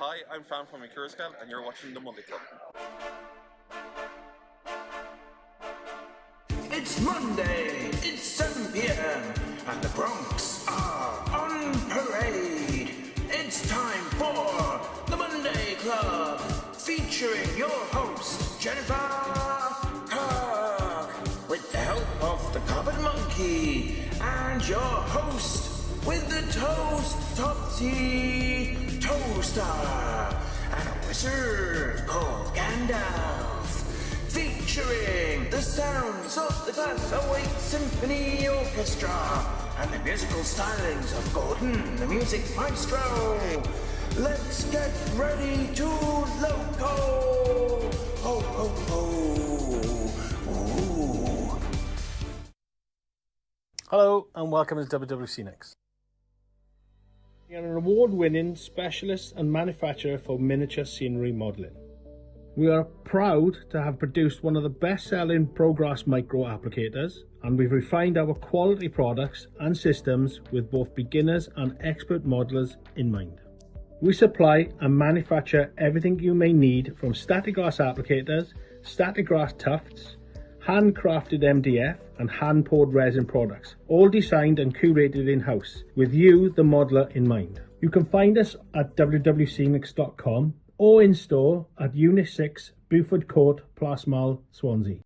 Hi, I'm Fran from Kirk, and you're watching The Monday Club. It's Monday, it's 7 p.m, and the Bronx are on parade. It's time for The Monday Club, featuring your host, Jennifer Kirk, with the help of the Carpet Monkey, and your host with the Toast Topsy Toaster, and a wizard called Gandalf, featuring the sounds of the Glasgow Symphony Orchestra and the musical stylings of Gordon, the music maestro. Let's get ready to loco! Ho, ho, ho! Ooh. Hello and welcome to WWC Next. We are an award-winning specialist and manufacturer for miniature scenery modelling. We are proud to have produced one of the best-selling ProGrass micro applicators, and we've refined our quality products and systems with both beginners and expert modelers in mind. We supply and manufacture everything you may need, from static grass applicators, static grass tufts, handcrafted MDF and hand-poured resin products, all designed and curated in-house, with you, the modeler, in mind. You can find us at www.scenics.com or in store at Unit 6, Buford Court, Plasmal, Swansea.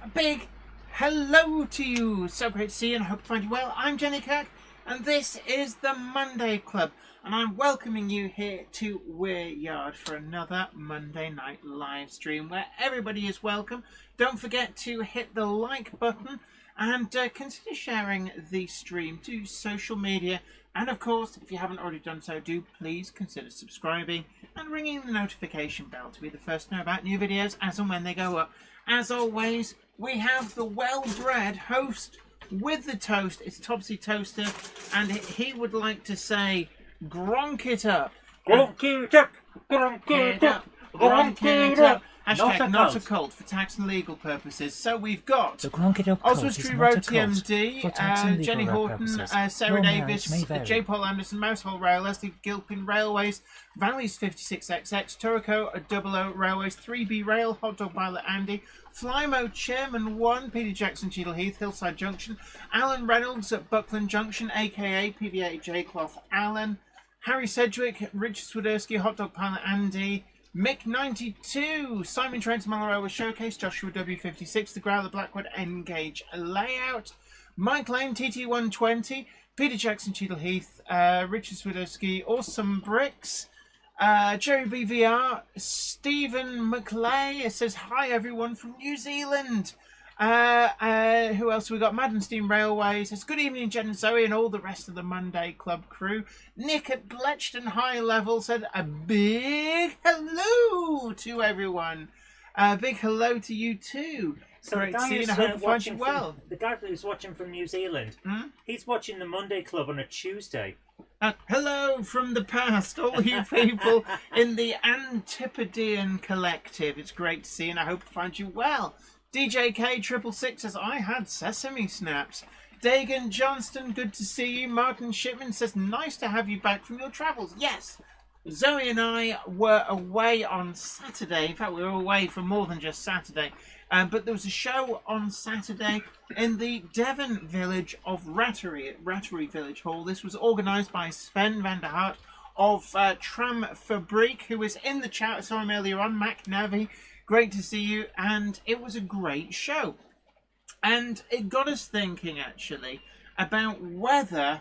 A big hello to you. So great to see you and I hope to find you well. I'm Jenny Kirk and this is the Monday Club, and I'm welcoming you here to Weir Yard for another Monday night live stream where everybody is welcome. Don't forget to hit the like button and consider sharing the stream to social media. And of course, if you haven't already done so, do please consider subscribing and ringing the notification bell to be the first to know about new videos as and when they go up. As always, we have the well-bred host with the toast. It's Topsy Toaster, and he would like to say, gronk it up. Gronk it up, gronk it up, gronk it up. Hashtag not a cult for tax and legal purposes. So we've got The Gronk It Up cult Oswald is Street not Road a cult TMD, for tax and legal Jenny Horton, purposes. Sarah Your Davis, merits may vary. J. Paul Anderson, Mousehole Rail, Leslie Gilpin Railways, Valleys 56XX, Turrico 00 Railways, 3B Rail, Hot Dog Pilot Andy, Flymo Chairman 1, Peter Jackson, Cheadle Heath, Hillside Junction, Alan Reynolds at Buckland Junction, aka PVA J Cloth Alan, Harry Sedgwick, Richard Swiderski, Hot Dog Pilot Andy, Mick 92, Simon Trent, Railway Showcase, Joshua W56, The Growler Blackwood Engage Layout, Mike Lane, TT120, Peter Jackson, Cheadle Heath, Richard Swiderski, Awesome Bricks, Jerry BVR, Stephen McLay. It says hi everyone from New Zealand. Who else we got? Madenstein Railway says good evening, Jen and Zoe and all the rest of the Monday Club crew. Nick at Bletchton High Level said a big hello to everyone. Big hello to you too. So great to see you and I hope you find you well. The guy who's watching from New Zealand, he's watching the Monday Club on a Tuesday. Hello from the past, all you people in the Antipodean Collective. It's great to see you and I hope to find you well. DJK 666 says, I had sesame snaps. Dagan Johnston, good to see you. Martin Shipman says, nice to have you back from your travels. Yes, Zoe and I were away on Saturday. In fact, we were away for more than just Saturday. But there was a show on Saturday in the Devon village of Rattery at Rattery Village Hall. This was organised by Sven van der Hart of Tram Fabrique, who was in the chat. I saw him earlier on, Mac Navi. Great to see you, and it was a great show. And it got us thinking, actually, about whether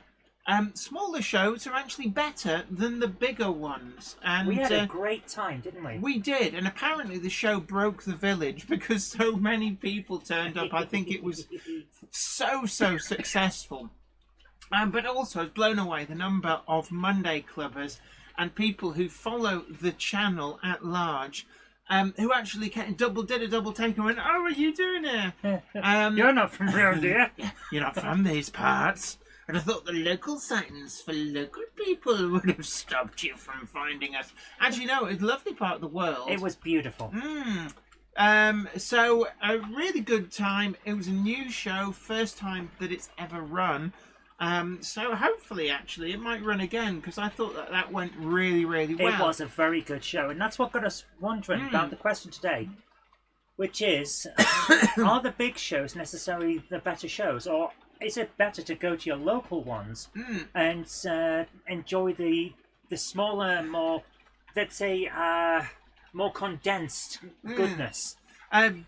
smaller shows are actually better than the bigger ones. And we had a great time, didn't we? We did, and apparently the show broke the village because so many people turned up. I think it was so successful. But also has blown away the number of Monday Clubbers and people who follow the channel at large. Who actually did a double take and went, oh, what are you doing here? You're not from around here. Yeah, you're not from these parts. And I thought the local sightings for local people would have stopped you from finding us. Actually, no, it was a lovely part of the world. It was beautiful. So a really good time. It was a new show, first time that it's ever run. So hopefully, actually, it might run again because I thought that went really, really well. It was a very good show, and that's what got us wondering about the question today, which is, are the big shows necessarily the better shows, or is it better to go to your local ones and enjoy the smaller, more, let's say, more condensed goodness?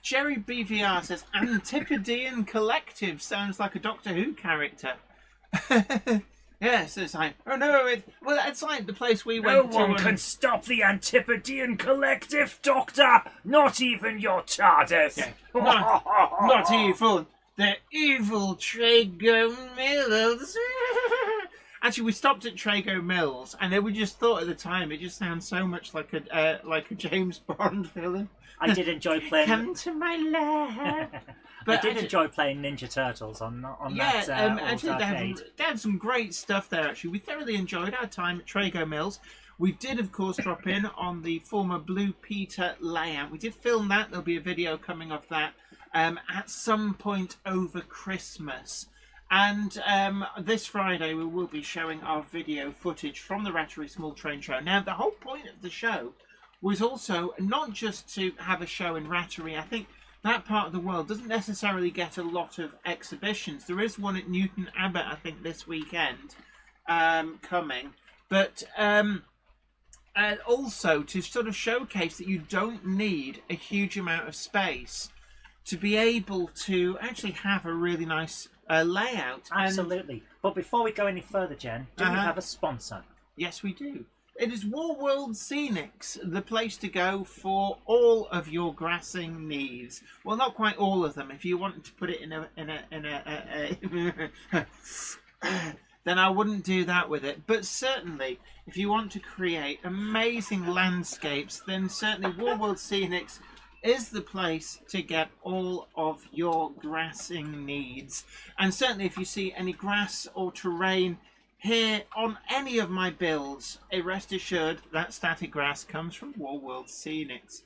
Jerry BVR says, Antipodean Collective sounds like a Doctor Who character. Yes, it's like, oh no, it's like the place we went to. No one can stop the Antipodean Collective, Doctor! Not even your TARDIS! Yeah. Not evil. The evil Trago Mills. Actually, we stopped at Trago Mills, and we just thought at the time it just sounds so much like a James Bond villain. I did enjoy playing. Come to my lab. But I did enjoy playing Ninja Turtles on that. Actually, they had some great stuff there. Actually, we thoroughly enjoyed our time at Trago Mills. We did, of course, drop in on the former Blue Peter layout. We did film that. There'll be a video coming of that at some point over Christmas. And this Friday, we will be showing our video footage from the Rattery Small Train Show. Now, the whole point of the show was also not just to have a show in Rattery. I think that part of the world doesn't necessarily get a lot of exhibitions. There is one at Newton Abbot, I think, this weekend coming. But also to sort of showcase that you don't need a huge amount of space to be able to actually have a really nice layout. Absolutely. But before we go any further, Jen, do we have a sponsor? Yes, we do. It is War World Scenics, the place to go for all of your grassing needs. Well, not quite all of them. If you wanted to put it in a then I wouldn't do that with it. But certainly, if you want to create amazing landscapes, then certainly War World Scenics is the place to get all of your grassing needs. And certainly, if you see any grass or terrain here on any of my builds, rest assured that static grass comes from War World Scenics.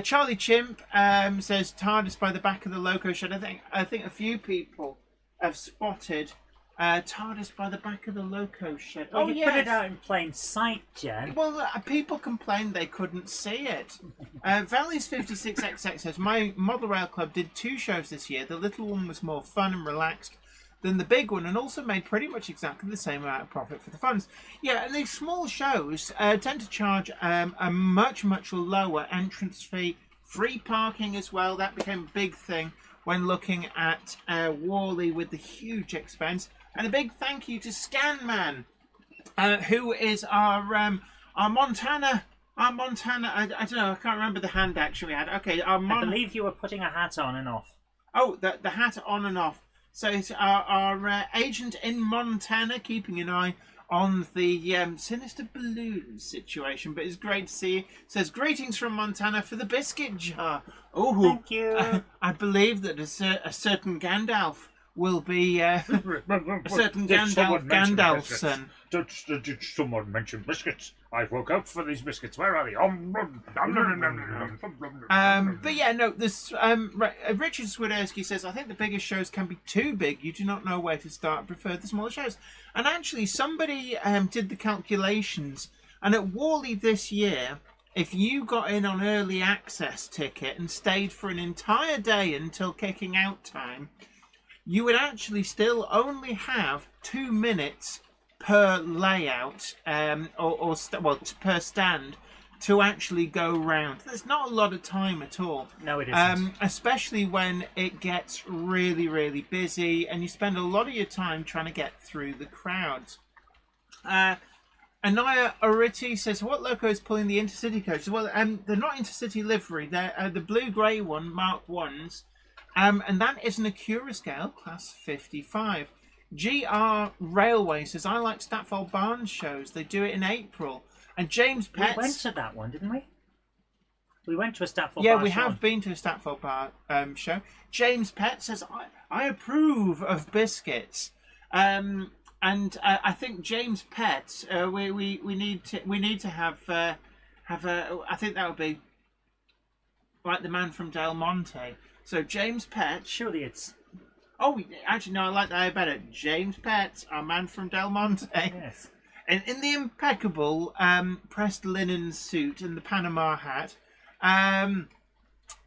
Charlie Chimp says TARDIS by the back of the loco shed. I think a few people have spotted TARDIS by the back of the loco shed. Oh, you put it out in plain sight, Jen. Well, people complained they couldn't see it. Valley's 56XX says, my Model Rail Club did 2 shows this year. The little one was more fun and relaxed than the big one, and also made pretty much exactly the same amount of profit for the funds. Yeah, and these small shows tend to charge a much, much lower entrance fee. Free parking as well. That became a big thing when looking at Worley with the huge expense. And a big thank you to Scanman, who is our Montana. I don't know, I can't remember the hand action we had. Okay, I believe you were putting a hat on and off. Oh, the hat on and off. So it's our agent in Montana, keeping an eye on the sinister balloon situation. But it's great to see you. It says, greetings from Montana for the biscuit jar. Oh, thank you. I believe that a certain Gandalf will be a certain Gandalfson. Did someone mention biscuits? I woke up for these biscuits. Where are they? But yeah, no, this Richard Swiderski says, I think the biggest shows can be too big. You do not know where to start. Prefer the smaller shows. And actually, somebody did the calculations. And at Worley this year, if you got in on early access ticket and stayed for an entire day until kicking out time, you would actually still only have 2 minutes per layout, per stand, to actually go round. There's not a lot of time at all. No, it isn't. Especially when it gets really, really busy and you spend a lot of your time trying to get through the crowds. Anaya Oriti says, what loco is pulling the intercity coaches? Well, they're not intercity livery. They're the blue-grey one, Mark 1s. And that is an Acura scale, class 55. GR Railway says, I like Statfold Barnes shows. They do it in April. And James Petts... We went to that one, didn't we? We went to a Statfold Barnes show. Yeah, we have been to a Statfold Bar show. James Petts says, I approve of biscuits. And I think James Petts, we need to have a... I think that would be like the man from Del Monte. So James Petts... Surely it's Oh, actually, no, I like that better. James Pett, our man from Del Monte. Yes. And in the impeccable pressed linen suit and the Panama hat.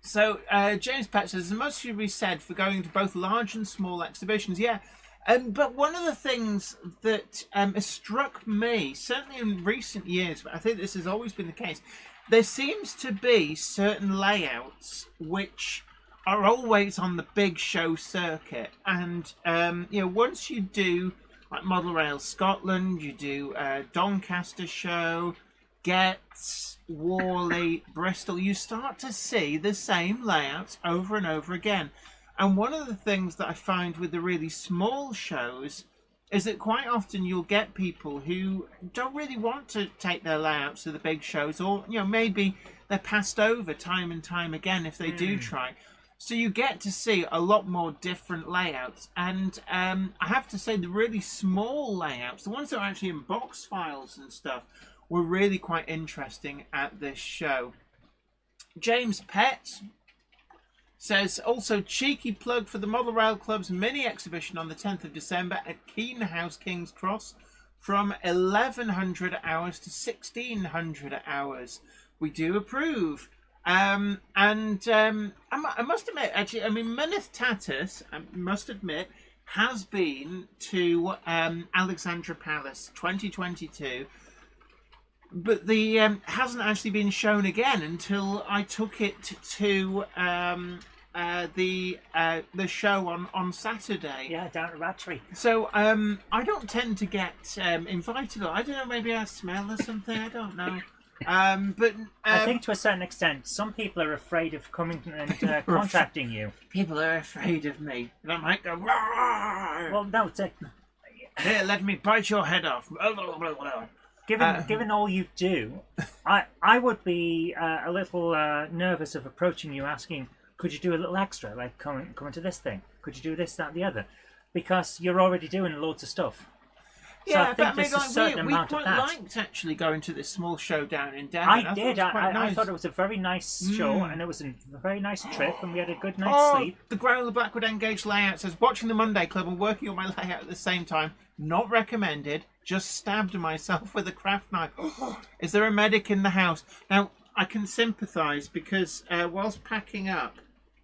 So James Pett says, there must be said for going to both large and small exhibitions. Yeah. But one of the things that has struck me, certainly in recent years, but I think this has always been the case, there seems to be certain layouts which are always on the big show circuit. And, once you do like Model Rail Scotland, you do Doncaster Show, Getz, Worley, Bristol, you start to see the same layouts over and over again. And one of the things that I find with the really small shows is that quite often you'll get people who don't really want to take their layouts to the big shows, or maybe they're passed over time and time again if they do try. So you get to see a lot more different layouts. And I have to say the really small layouts, the ones that are actually in box files and stuff, were really quite interesting at this show. James Pett says, also cheeky plug for the Model Rail Club's mini exhibition on the 10th of December at Keene House, King's Cross, from 1100 hours to 1600 hours. We do approve. I must admit, actually, Myneth Tatus, I must admit, has been to Alexandra Palace 2022, but the hasn't actually been shown again until I took it to the show on Saturday. Yeah, down at Rattree. So I don't tend to get invited. I don't know, maybe I smell or something. I don't know. But I think to a certain extent, some people are afraid of coming and contacting you. People are afraid of me. And I might go, "Roar!" Well, no, it's Here, let me bite your head off. given all you do, I would be a little nervous of approaching you, asking, could you do a little extra, like come to this thing? Could you do this, that, the other? Because you're already doing loads of stuff. Yeah, so I think we quite liked actually going to this small show down in Devon. I did. I thought it was a very nice show, and it was a very nice trip, and we had a good night's sleep. The Growler Blackwood Engage layout says, watching the Monday Club and working on my layout at the same time, not recommended, just stabbed myself with a craft knife. Is there a medic in the house? Now, I can sympathise because whilst packing up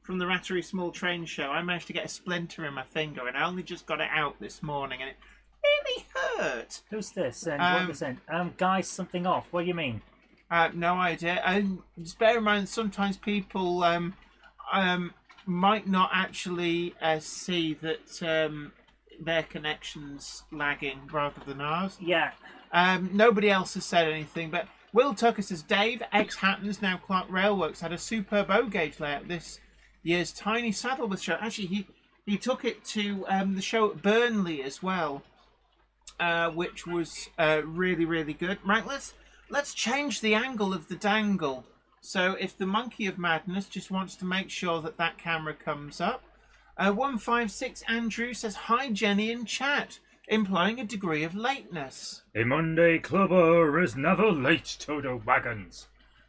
from the Rattery Small Train Show, I managed to get a splinter in my finger, and I only just got it out this morning, and it really hurt. Who's this? And what was it? Guys, something off. What do you mean? No idea. And just bear in mind, sometimes people might not actually see that their connection's lagging rather than ours. Yeah. Nobody else has said anything, but Will Tucker says, Dave, ex-Hattons, now Clark Railworks, had a superb O-gauge layout this year's Tiny Saddleworth show. Actually, he took it to the show at Burnley as well. Which was really, really good. Right, let's change the angle of the dangle. So if the Monkey of Madness just wants to make sure that camera comes up. 156 Andrew says, hi Jenny in chat, implying a degree of lateness. A Monday clubber is never late to the wagons,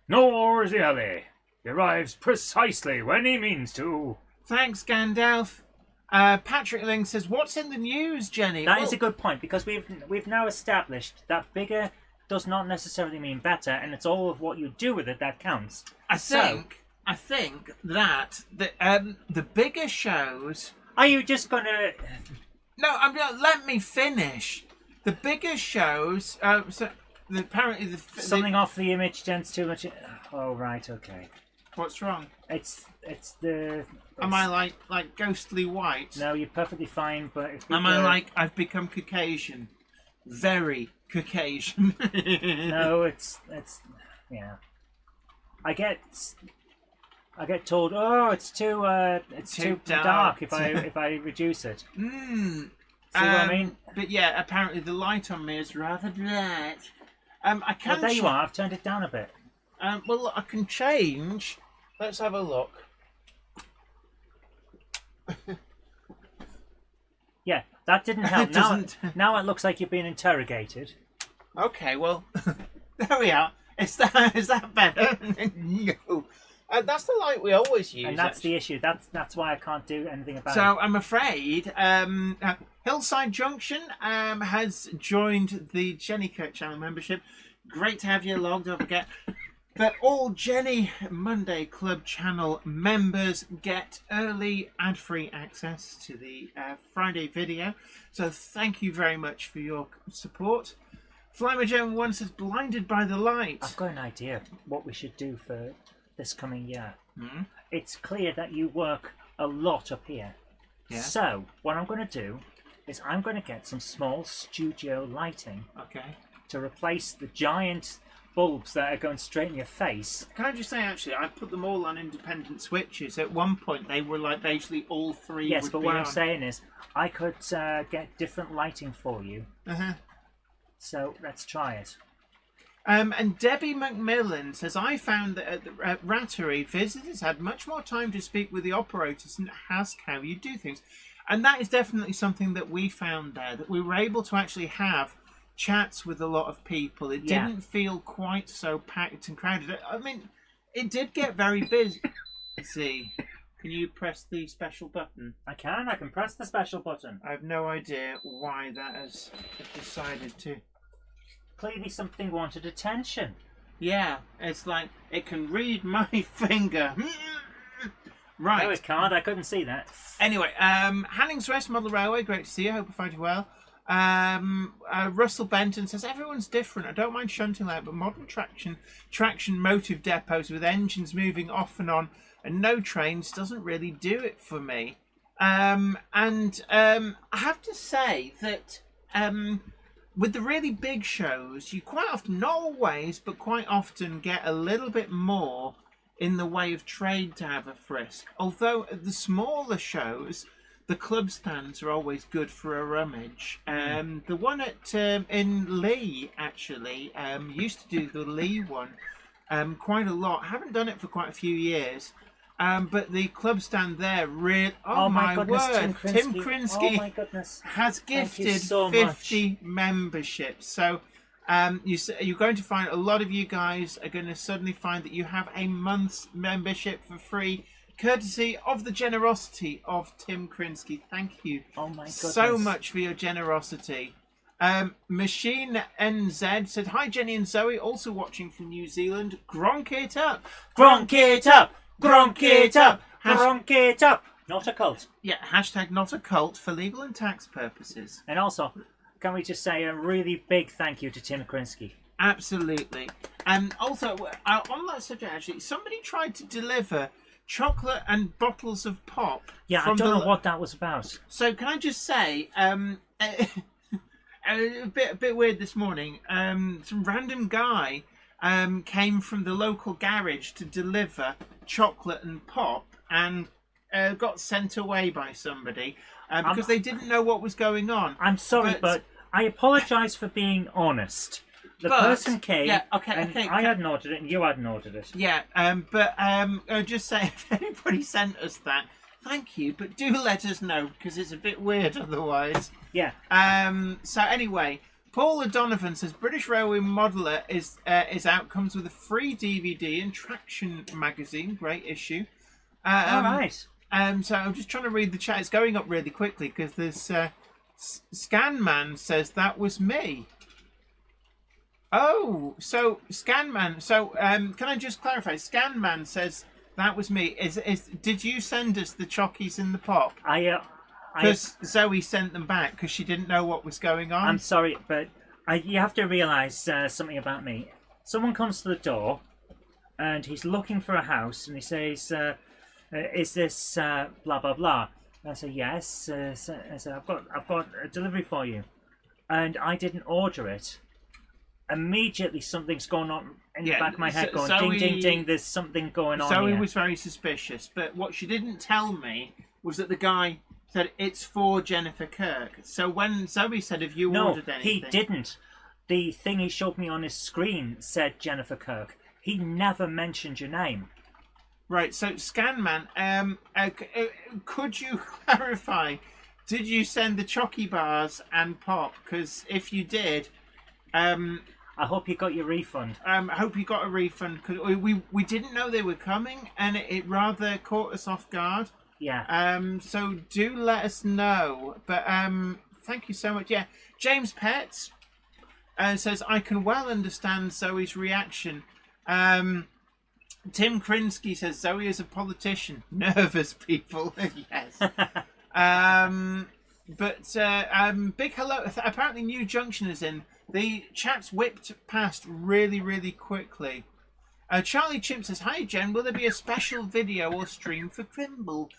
nor is he early. He arrives precisely when he means to. Thanks, Gandalf. Patrick Ling says, what's in the news, Jenny? That is a good point, because we've now established that bigger does not necessarily mean better, and it's all of what you do with it that counts. I think that the bigger shows... Are you just gonna... No, let me finish. The bigger shows... apparently something off the image tends too much... Oh, right, okay. What's wrong? It's the... Am I like ghostly white? No, you're perfectly fine, but... Am I like I've become Caucasian? Very Caucasian. No, it's... Yeah. I get told, oh, it's too dark if I reduce it. See what I mean? But yeah, apparently the light on me is rather bright. I can. Well, there you are. I've turned it down a bit. Well, I can change. Let's have a look. Yeah, that didn't help. Now it looks like you're being interrogated. Okay, well, there we are. Is that better? No. That's the light we always use. And that's the issue. That's why I can't do anything about it. So I'm afraid Hillside Junction has joined the Jenny Kirk channel membership. Great to have you along. Don't forget that all Jenny Monday Club channel members get early ad-free access to the Friday video. So thank you very much for your support. Flymagen one says, blinded by the light. I've got an idea what we should do for this coming year. Hmm? It's clear that you work a lot up here. Yeah. So what I'm going to do is I'm going to get some small studio lighting Okay. to replace the giant bulbs that are going straight in your face. Can I just say, actually, I put them all on independent switches. At one point, they were like basically all three. Yes, would but be what I'm on. saying is I could get different lighting for you. Uh-huh. So let's try it. And Debbie McMillan says, I found that at the Rattery, visitors had much more time to speak with the operators and ask how you do things. And that is definitely something that we found there, that we were able to actually have chats with a lot of people. It Yeah. didn't feel quite so packed and crowded. I mean, it did get very busy. Let's see. Can you press the special button? I can press the special button. I have no idea why that has decided to. Clearly something wanted attention. Yeah, it's like it can read my finger. Right. No, it can't. I couldn't see that. Anyway, Hannings West Model Railway, great to see you. Hope you find you well. Russell Benton says, everyone's different. I don't mind shunting out, but modern traction motive depots with engines moving off and on and no trains doesn't really do it for me. I have to say that with the really big shows, you quite often, not always, but quite often get a little bit more in the way of trade to have a frisk. Although at the smaller shows, the club stands are always good for a rummage. The one at in Lee, actually, used to do the Lee one quite a lot. Haven't done it for quite a few years. But the club stand there, really... Oh, my goodness, word! Tim Oh Krinsky my goodness. has Thank you gifted so 50 memberships. So you're going to find a lot of you guys are going to suddenly find that you have a month's membership for free, courtesy of the generosity of Tim Krinsky. Thank you Oh my goodness. so much for your generosity. Machine NZ said, hi Jenny and Zoe, also watching from New Zealand. Gronk it up! Gronk it up! Gronk it up! Gronk it up! Not a cult. Yeah, hashtag not a cult for legal and tax purposes. And also, can we just say a really big thank you to Tim Krinsky? Absolutely. And also, on that subject, actually, somebody tried to deliver chocolate and bottles of pop. Yeah, I from don't know what that was about. So can I just say, a bit weird this morning. Some random guy came from the local garage to deliver chocolate and pop, and got sent away by somebody because they didn't know what was going on. I'm sorry, but I apologise for being honest. The person came, and I hadn't ordered it, and you hadn't ordered it. Yeah, but I'll just say, if anybody sent us that, thank you, but do let us know, because it's a bit weird otherwise. Yeah. So anyway, Paul O'Donovan says, British Railway Modeller is out, comes with a free DVD and Traction magazine, great issue. All right. So I'm just trying to read the chat. It's going up really quickly, because there's Scanman says, that was me. Oh, so Scanman. So can I just clarify? Scanman says that was me. Did you send us the chockies in the pop? Because Zoe sent them back because she didn't know what was going on. I'm sorry, but you have to realise something about me. Someone comes to the door, and he's looking for a house, and he says, "Is this blah blah blah?" I say, "Yes." I say, "I've got a delivery for you," and I didn't order it. Immediately, something's going on in the back of my head, going ding ding ding. There's something going on. Zoe here. was very suspicious, but what she didn't tell me was that the guy said it's for Jennifer Kirk. So when Zoe said, "Have you ordered anything?" he didn't. The thing he showed me on his screen said Jennifer Kirk. He never mentioned your name. Right. So Scanman, could you clarify? Did you send the chocky bars and pop? Because if you did, I hope you got your refund. I hope you got a refund, because we didn't know they were coming, and it rather caught us off guard. Yeah. So do let us know. But thank you so much. Yeah, James Petts says, I can well understand Zoe's reaction. Tim Krinsky says, Zoe is a politician. Nervous people. Yes. But big hello. Apparently New Junction is in. The chat's whipped past really, really quickly. Charlie Chimp says, hi Jen, will there be a special video or stream for Crimble?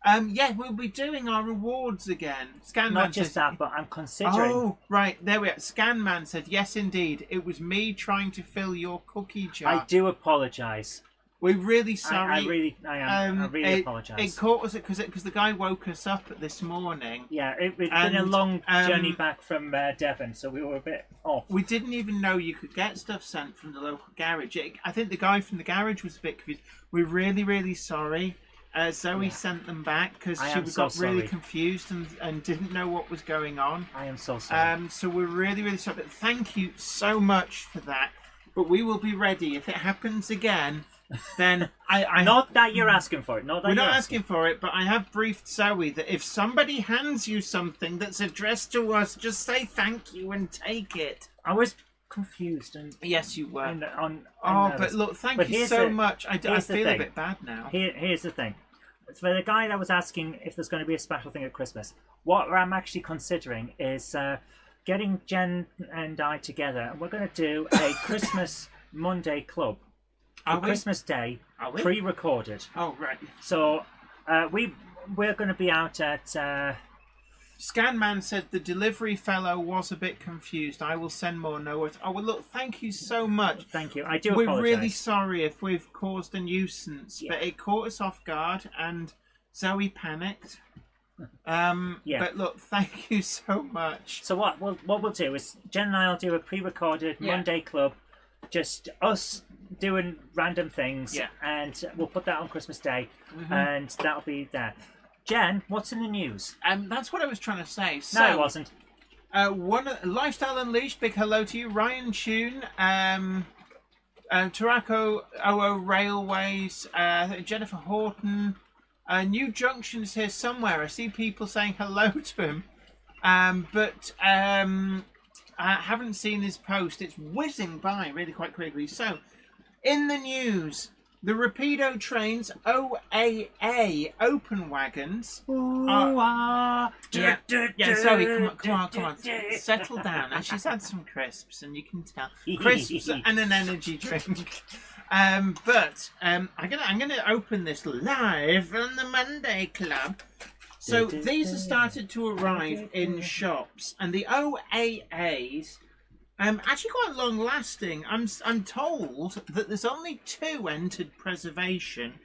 Yeah, we'll be doing our rewards again. Scanman Not just says, that, but I'm considering. oh, right, there we are. Scanman said, yes indeed, it was me trying to fill your cookie jar. I do apologise. We're really sorry. I really apologise. It caught us because the guy woke us up this morning. Yeah, it's been a long journey back from Devon, so we were a bit off. We didn't even know you could get stuff sent from the local garage. I think the guy from the garage was a bit confused. We're really, really sorry. Zoe sent them back because she got really confused and didn't know what was going on. I am so sorry. So we're really, really sorry. But thank you so much for that. But we will be ready if it happens again. Then not that you're asking for it. We're not asking for it, but I have briefed Zoe that if somebody hands you something that's addressed to us, just say thank you and take it. I was confused and yes, you were. But look, thank you so much. I feel a bit bad now. Here's the thing. For the guy that was asking if there's going to be a special thing at Christmas, what I'm actually considering is getting Jen and I together, and we're going to do a Christmas Monday club. For Christmas Day, pre-recorded. Oh, right. So we're going to be out at... Scanman said the delivery fellow was a bit confused. I will send more notes. Oh, well, look, thank you so much. Thank you. I do apologise. We're really sorry if we've caused a nuisance, but it caught us off guard and Zoe panicked. But look, thank you so much. So what we'll do is Jen and I will do a pre-recorded Monday club, just us doing random things, and we'll put that on Christmas Day, and that'll be there. Jen, what's in the news? That's what I was trying to say. So, no, it wasn't. Lifestyle Unleashed, big hello to you. Ryan Tune, Taraco OO Railways, Jennifer Horton, New Junction is here somewhere. I see people saying hello to him, but I haven't seen his post. It's whizzing by really quite quickly. So, in the news, the Rapido Trains OAA open wagons are... Zoe, come on. Settle down. And she's had some crisps, and you can tell. Crisps and an energy drink. I'm gonna open this live on the Monday Club. So these have started to arrive in shops, and the OAAs actually quite long lasting. I'm told that there's only 2 entered preservation,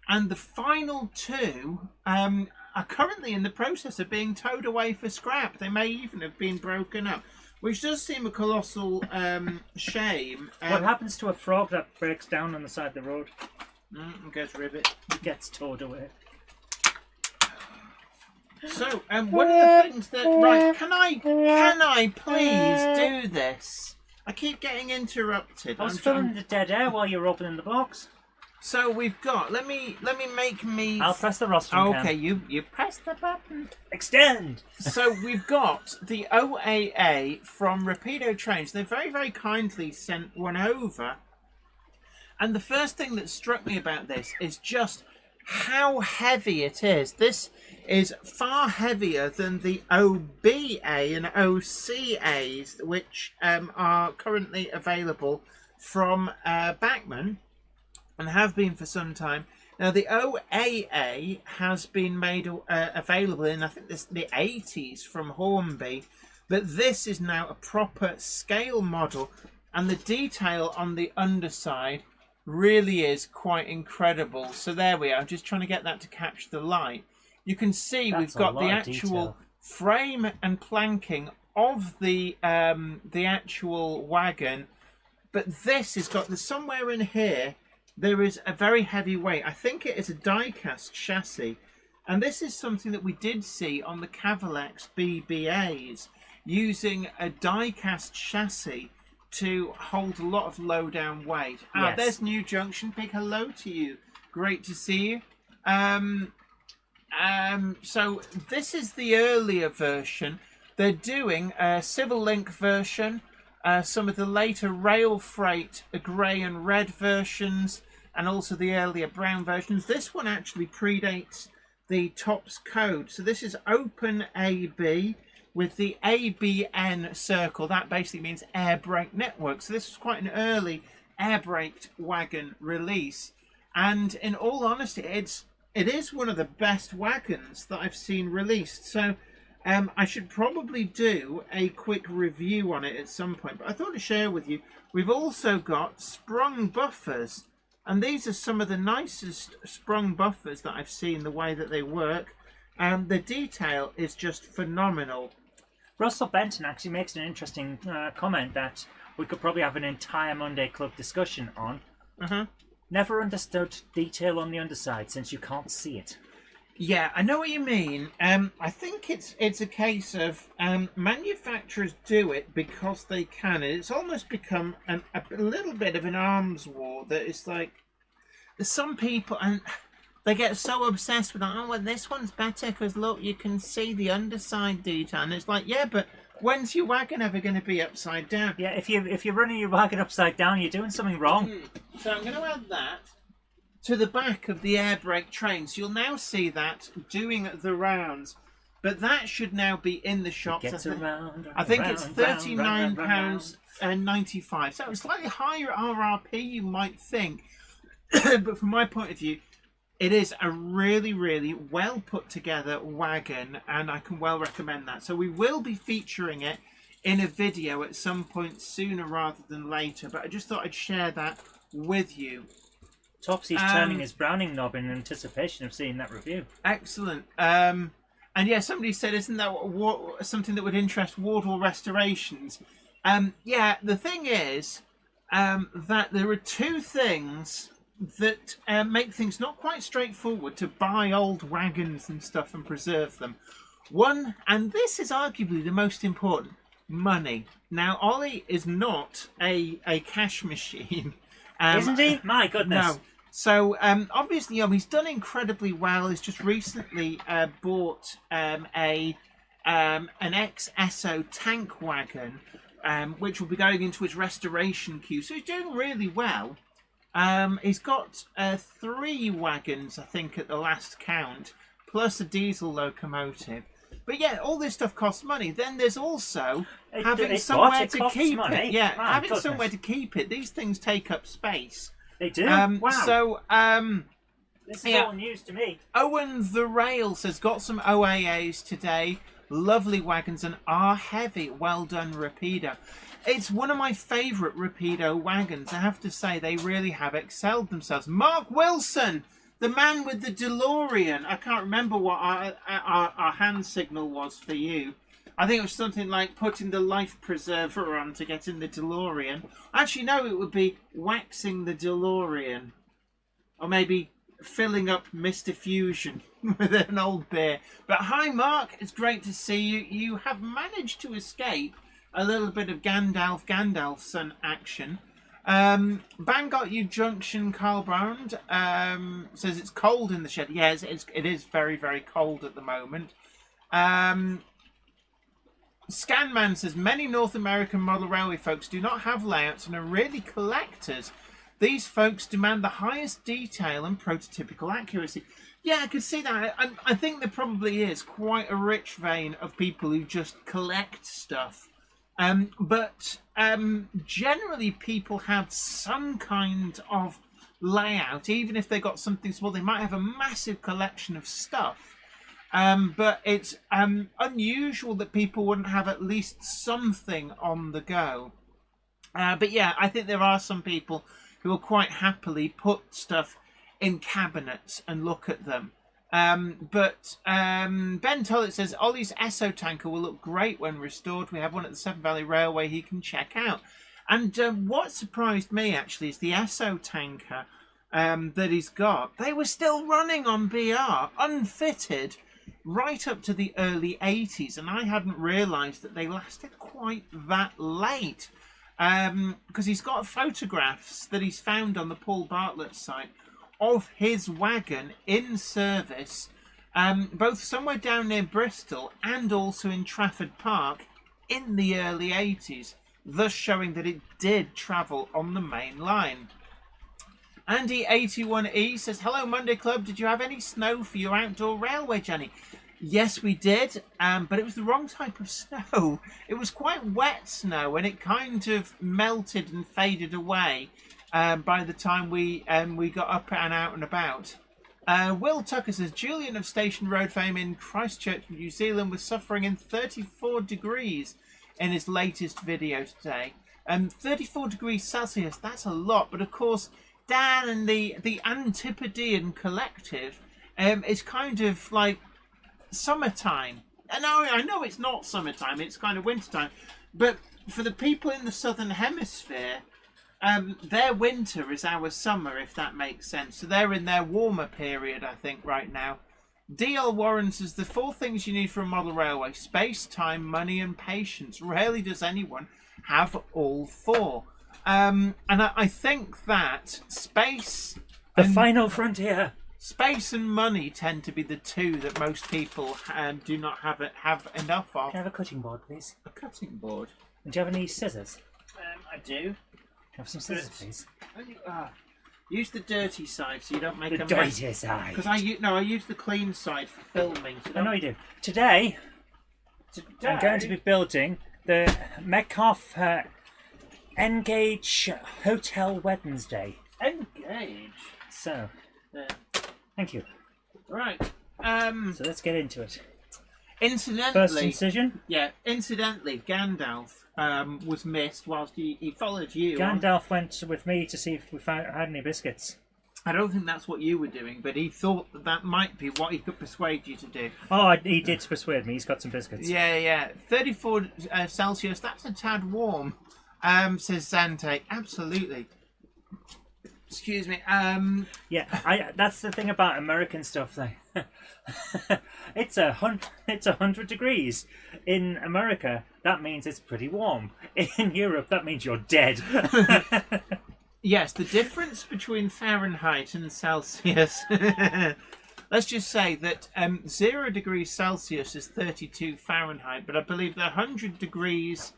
and the final 2 are currently in the process of being towed away for scrap. They may even have been broken up, which does seem a colossal shame. What happens to a frog that breaks down on the side of the road? Goes ribbit. It gets towed away. So, one of the things that... Right, can I please do this? I keep getting interrupted. I was filling the dead air while you were opening the box. So we've got... Let me make me... I'll press the rostrum Okay, you press the button. Extend! So we've got the OAA from Rapido Trains. They very, very kindly sent one over. And the first thing that struck me about this is just how heavy it is. This is far heavier than the OBA and OCAs, which are currently available from Bachmann and have been for some time. Now, the OAA has been made available in, I think, the 80s from Hornby, but this is now a proper scale model, and the detail on the underside really is quite incredible. So there we are. I'm just trying to get that to catch the light. You can see we've got the actual frame and planking of the actual wagon, but this has got somewhere in here. There is a very heavy weight. I think it is a die-cast chassis, and this is something that we did see on the Cavalex BBAs, using a die-cast chassis to hold a lot of low down weight. Yes. There's New Junction. Big hello to you. Great to see you. So this is the earlier version. They're doing a Civil Link version, some of the later Rail Freight grey and red versions, and also the earlier brown versions. This one actually predates the TOPS code. So this is Open AB with the ABN circle. That basically means Air Brake Network. So this is quite an early air braked wagon release. And in all honesty, it is one of the best wagons that I've seen released. So I should probably do a quick review on it at some point. But I thought to share with you, we've also got sprung buffers. And these are some of the nicest sprung buffers that I've seen, the way that they work. The detail is just phenomenal. Russell Benton actually makes an interesting comment that we could probably have an entire Monday Club discussion on. Never understood detail on the underside since you can't see it. Yeah, I know what you mean. I think it's a case of manufacturers do it because they can. And it's almost become a little bit of an arms war that it's like there's some people and they get so obsessed with oh well this one's better because look you can see the underside detail and it's like yeah but when's your wagon ever going to be upside down? Yeah, if you're running your wagon upside down, you're doing something wrong. So I'm going to add that to the back of the air brake train. So you'll now see that doing the rounds. But that should now be in the shops. I think it's £39.95. So it's slightly higher RRP, you might think. But from my point of view, it is a really, really well put together wagon, and I can well recommend that. So we will be featuring it in a video at some point sooner rather than later. But I just thought I'd share that with you. Topsy's turning his Browning knob in anticipation of seeing that review. Excellent. And yeah, somebody said, isn't that something that would interest Wardwell Restorations? Yeah, the thing is that there are two things that make things not quite straightforward to buy old wagons and stuff and preserve them. One, and this is arguably the most important, money. Now, Ollie is not a cash machine. Isn't he? My goodness. No. So, obviously, he's done incredibly well. He's just recently bought an ex-Esso tank wagon, which will be going into his restoration queue. So he's doing really well. He's got 3 wagons, I think, at the last count, plus a diesel locomotive. But yeah, all this stuff costs money. Then there's also having somewhere to keep it. Yeah, having somewhere to keep it. These things take up space. They do? Wow. So, this is all news to me. Owen the Rails has got some OAAs today. Lovely wagons and are heavy. Well done, Rapido. It's one of my favourite Rapido wagons. I have to say, they really have excelled themselves. Mark Wilson, the man with the DeLorean. I can't remember what our hand signal was for you. I think it was something like putting the life preserver on to get in the DeLorean. Actually, no, it would be waxing the DeLorean. Or maybe filling up Mr. Fusion with an old beer. But hi, Mark. It's great to see you. You have managed to escape a little bit of Gandalfson action. Bangor U Junction, Carl Brand says it's cold in the shed. Yes, it is very, very cold at the moment. Scanman says many North American model railway folks do not have layouts and are really collectors. These folks demand the highest detail and prototypical accuracy. Yeah, I could see that. I think there probably is quite a rich vein of people who just collect stuff. But generally people have some kind of layout. Even if they got something small, they might have a massive collection of stuff. But it's unusual that people wouldn't have at least something on the go. But yeah, I think there are some people who will quite happily put stuff in cabinets and look at them. But Ben Tollett says Ollie's Esso tanker will look great when restored. We have one at the Severn Valley Railway he can check out. And what surprised me actually is the Esso tanker that he's got. They were still running on BR, unfitted, right up to the early 80s, and I hadn't realised that they lasted quite that late. because he's got photographs that he's found on the Paul Bartlett site of his wagon in service, both somewhere down near Bristol and also in Trafford Park in the early 80s, thus showing that it did travel on the main line. Andy81E says, hello Monday Club, did you have any snow for your outdoor railway, Jenny? Yes, we did, but it was the wrong type of snow. It was quite wet snow, and it kind of melted and faded away by the time we got up and out and about. Will Tucker says, Julian of Station Road fame in Christchurch, New Zealand, was suffering in 34 degrees in his latest video today. 34 degrees Celsius, that's a lot, but of course, Dan and the Antipodean Collective is kind of like summertime. And I know it's not summertime, it's kind of wintertime, but for the people in the southern hemisphere, their winter is our summer, if that makes sense. So they're in their warmer period, I think, right now. D.L. Warren says, the 4 things you need for a model railway: space, time, money and patience. Rarely does anyone have all 4. And I think that space... The final frontier. Space and money tend to be the 2 that most people do not have enough of. Can I have a cutting board, please? A cutting board? And do you have any scissors? I do. Can I have some scissors, please? Use the dirty side so you don't make The a mess. dirty side. Because I use the clean side for filming. So I know you do. Today, I'm going to be building the Metcalfe Engage Hotel Wednesday. Engage. So, thank you. Right. So let's get into it. Incidentally, First incision. yeah. Incidentally, Gandalf was missed whilst he followed you. Gandalf went with me to see if we had any biscuits. I don't think that's what you were doing, but he thought that might be what he could persuade you to do. Oh, he did persuade me. He's got some biscuits. Yeah. 34 Celsius. That's a tad warm. Says Zante. Absolutely. Excuse me. Yeah, that's the thing about American stuff, though. It's 100 degrees in America. That means it's pretty warm. In Europe, that means you're dead. Yes, the difference between Fahrenheit and Celsius. Let's just say that 0 degrees Celsius is 32 Fahrenheit, but I believe that 100 degrees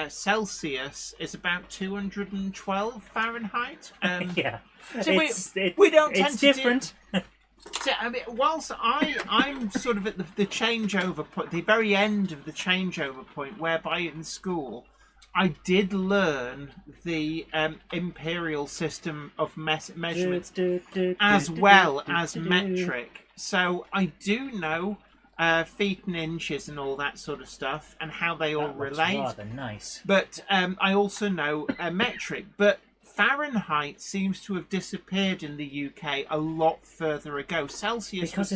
Celsius is about 212 Fahrenheit. Yeah, So we don't tend it's to different. So, I mean, whilst I'm sort of at the changeover point, the very end of the changeover point, whereby in school I did learn the imperial system of measurements as well as metric. So I do know feet and inches and all that sort of stuff and how they all relate. Rather nice. But I also know metric. But Fahrenheit seems to have disappeared in the UK a lot further ago. Celsius Because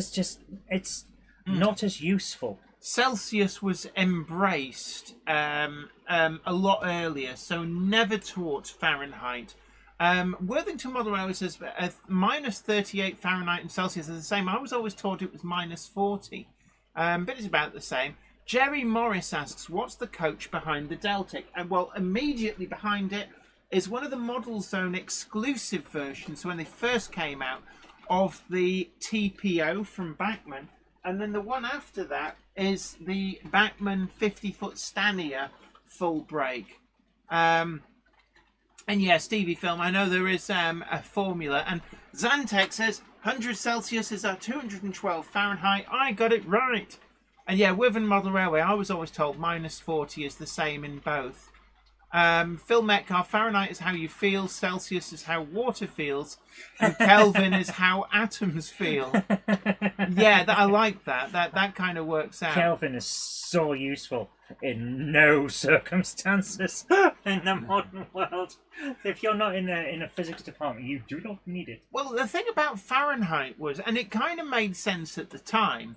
it's not as useful. Celsius was embraced a lot earlier, so never taught Fahrenheit. Worthington Model Railway says minus 38 Fahrenheit and Celsius are the same. I was always taught it was minus 40, but it's about the same. Jerry Morris asks, what's the coach behind the Deltic? And well, immediately behind it is one of the Model Zone exclusive versions when they first came out of the TPO from Bachmann. And then the one after that is the Bachmann 50-foot Stanier full brake. And yeah, Stevie Film, I know there is a formula. And Zantek says 100 Celsius is 212 Fahrenheit. I got it right. And yeah, Wiven Model Railway, I was always told minus 40 is the same in both. Phil Metcalf, Fahrenheit is how you feel, Celsius is how water feels, and Kelvin is how atoms feel. Yeah, I like that. That kind of works out. Kelvin is so useful in no circumstances in the modern world. If you're not in a physics department, you do not need it. Well, the thing about Fahrenheit was, and it kind of made sense at the time,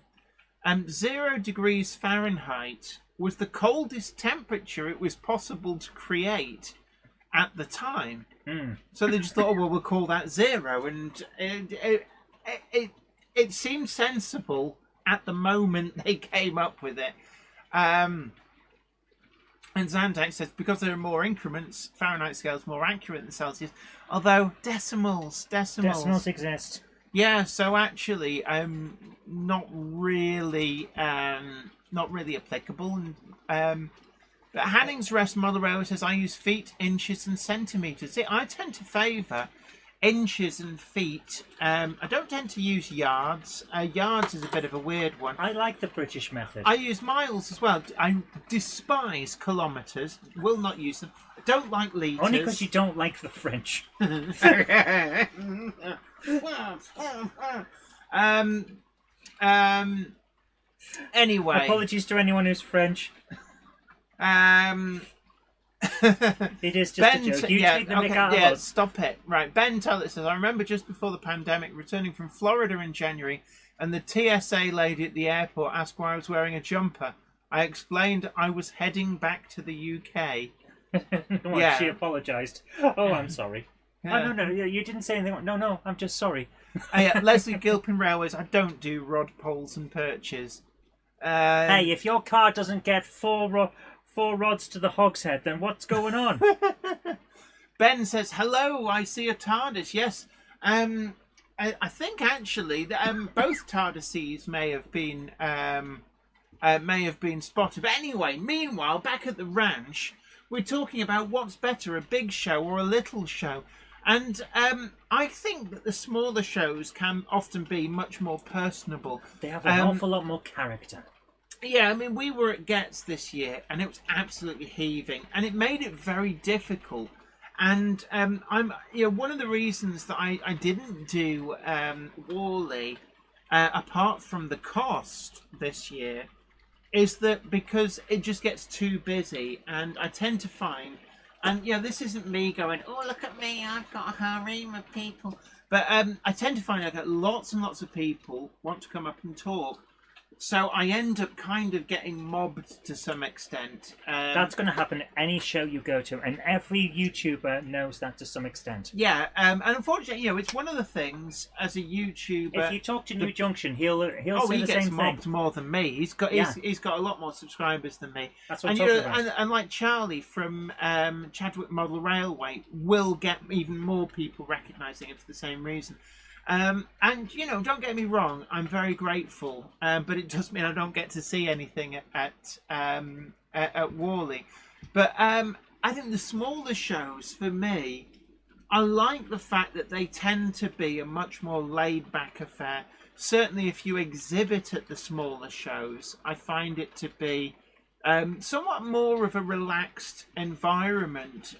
0 degrees Fahrenheit was the coldest temperature it was possible to create at the time. So they just thought, oh, well, we'll call that 0. And it seemed sensible at the moment they came up with it. And And Zandak says, because there are more increments, Fahrenheit scale is more accurate than Celsius. Although decimals exist. Yeah, so actually, not really applicable. But Hanning's Rest Model Railway says, I use feet, inches, and centimetres. See, I tend to favour inches and feet. I don't tend to use yards. Yards is a bit of a weird one. I like the British method. I use miles as well. I despise kilometres. Will not use them. I don't like litres. Only because you don't like the French. Anyway. Apologies to anyone who's French. It is just a joke. You take the mick out of us. Stop it. Right, Ben Tullett says, I remember just before the pandemic returning from Florida in January, and the TSA lady at the airport asked why I was wearing a jumper. I explained I was heading back to the UK. Well, she apologised. Oh, I'm sorry. Yeah. Oh, no, you didn't say anything. No, I'm just sorry. Leslie Gilpin Railways, I don't do rod poles and perches. Hey, if your car doesn't get four rods to the hogshead, then what's going on? Ben says, hello, I see a TARDIS. Yes. I think actually that both TARDISes may have been spotted. But anyway, meanwhile, back at the ranch, we're talking about what's better, a big show or a little show. And I think that the smaller shows can often be much more personable. They have an awful lot more character. Yeah, I mean, we were at Getz this year, and it was absolutely heaving, and it made it very difficult. And one of the reasons that I didn't do Worley, apart from the cost this year, is that because it just gets too busy, and I tend to find, and this isn't me going, oh, look at me, I've got a harem of people, but I tend to find out that lots and lots of people want to come up and talk. So I end up kind of getting mobbed to some extent. That's going to happen at any show you go to, and every YouTuber knows that to some extent. Yeah, and unfortunately, it's one of the things as a YouTuber. If you talk to New Junction, he'll say the same thing. He gets mobbed more than me. He's got a lot more subscribers than me. That's what I'm talking about. And like Charlie from Chadwick Model Railway will get even more people recognising it for the same reason. And don't get me wrong, I'm very grateful, but it does mean I don't get to see anything at Worley. But I think the smaller shows, for me, I like the fact that they tend to be a much more laid-back affair. Certainly if you exhibit at the smaller shows, I find it to be somewhat more of a relaxed environment.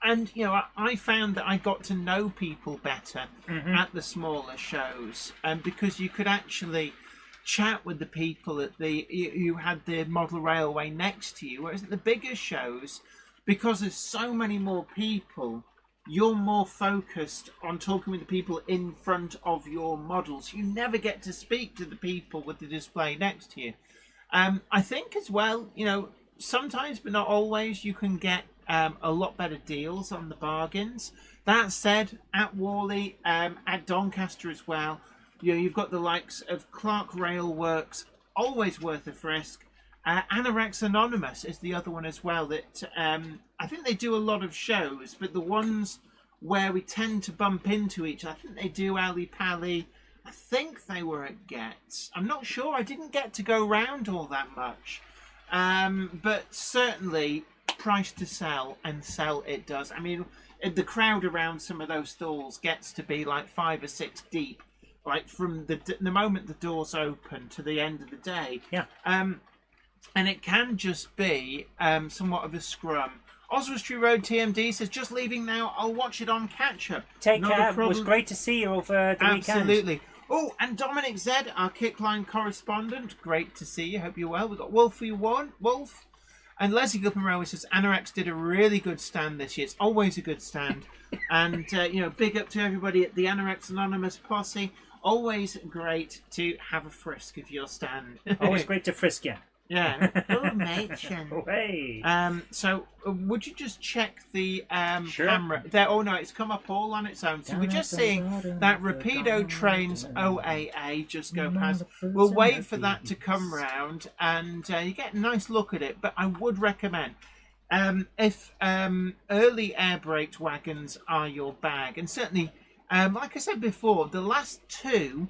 And, I found that I got to know people better at the smaller shows, because you could actually chat with the people who had the model railway next to you, whereas at the bigger shows, because there's so many more people, you're more focused on talking with the people in front of your models. You never get to speak to the people with the display next to you. I think as well, sometimes, but not always, you can get a lot better deals on the bargains. That said, at Worley, at Doncaster as well, you've got the likes of Clark Railworks, always worth a frisk. Anorex Anonymous is the other one as well that I think they do a lot of shows, but the ones where we tend to bump into each other, I think they do Ali Pally. I think they were at Getz. I'm not sure. I didn't get to go round all that much. But certainly price to sell, and sell it does. I mean, the crowd around some of those stalls gets to be like 5 or 6 deep, like from the moment the doors open to the end of the day. Yeah. And it can just be somewhat of a scrum. Oswestry Road TMD says, just leaving now, I'll watch it on catch-up. Take care, it was great to see you over the weekend. Absolutely. Oh, and Dominic Z, our Kickline correspondent, great to see you, hope you're well. We've got Wolf. And Leslie Gilpin Railway says, Anorex did a really good stand this year. It's always a good stand. And, big up to everybody at the Anorex Anonymous posse. Always great to have a frisk of your stand. Always great to frisk you. Yeah. Oh, matron. Hey. So would you just check the Sure. camera there? Oh no, it's come up all on its own. So we're just seeing that Rapido Trains OAA just go past. We'll wait for that to come round, and you get a nice look at it. But I would recommend, if early air braked wagons are your bag, and certainly, like I said before, the last two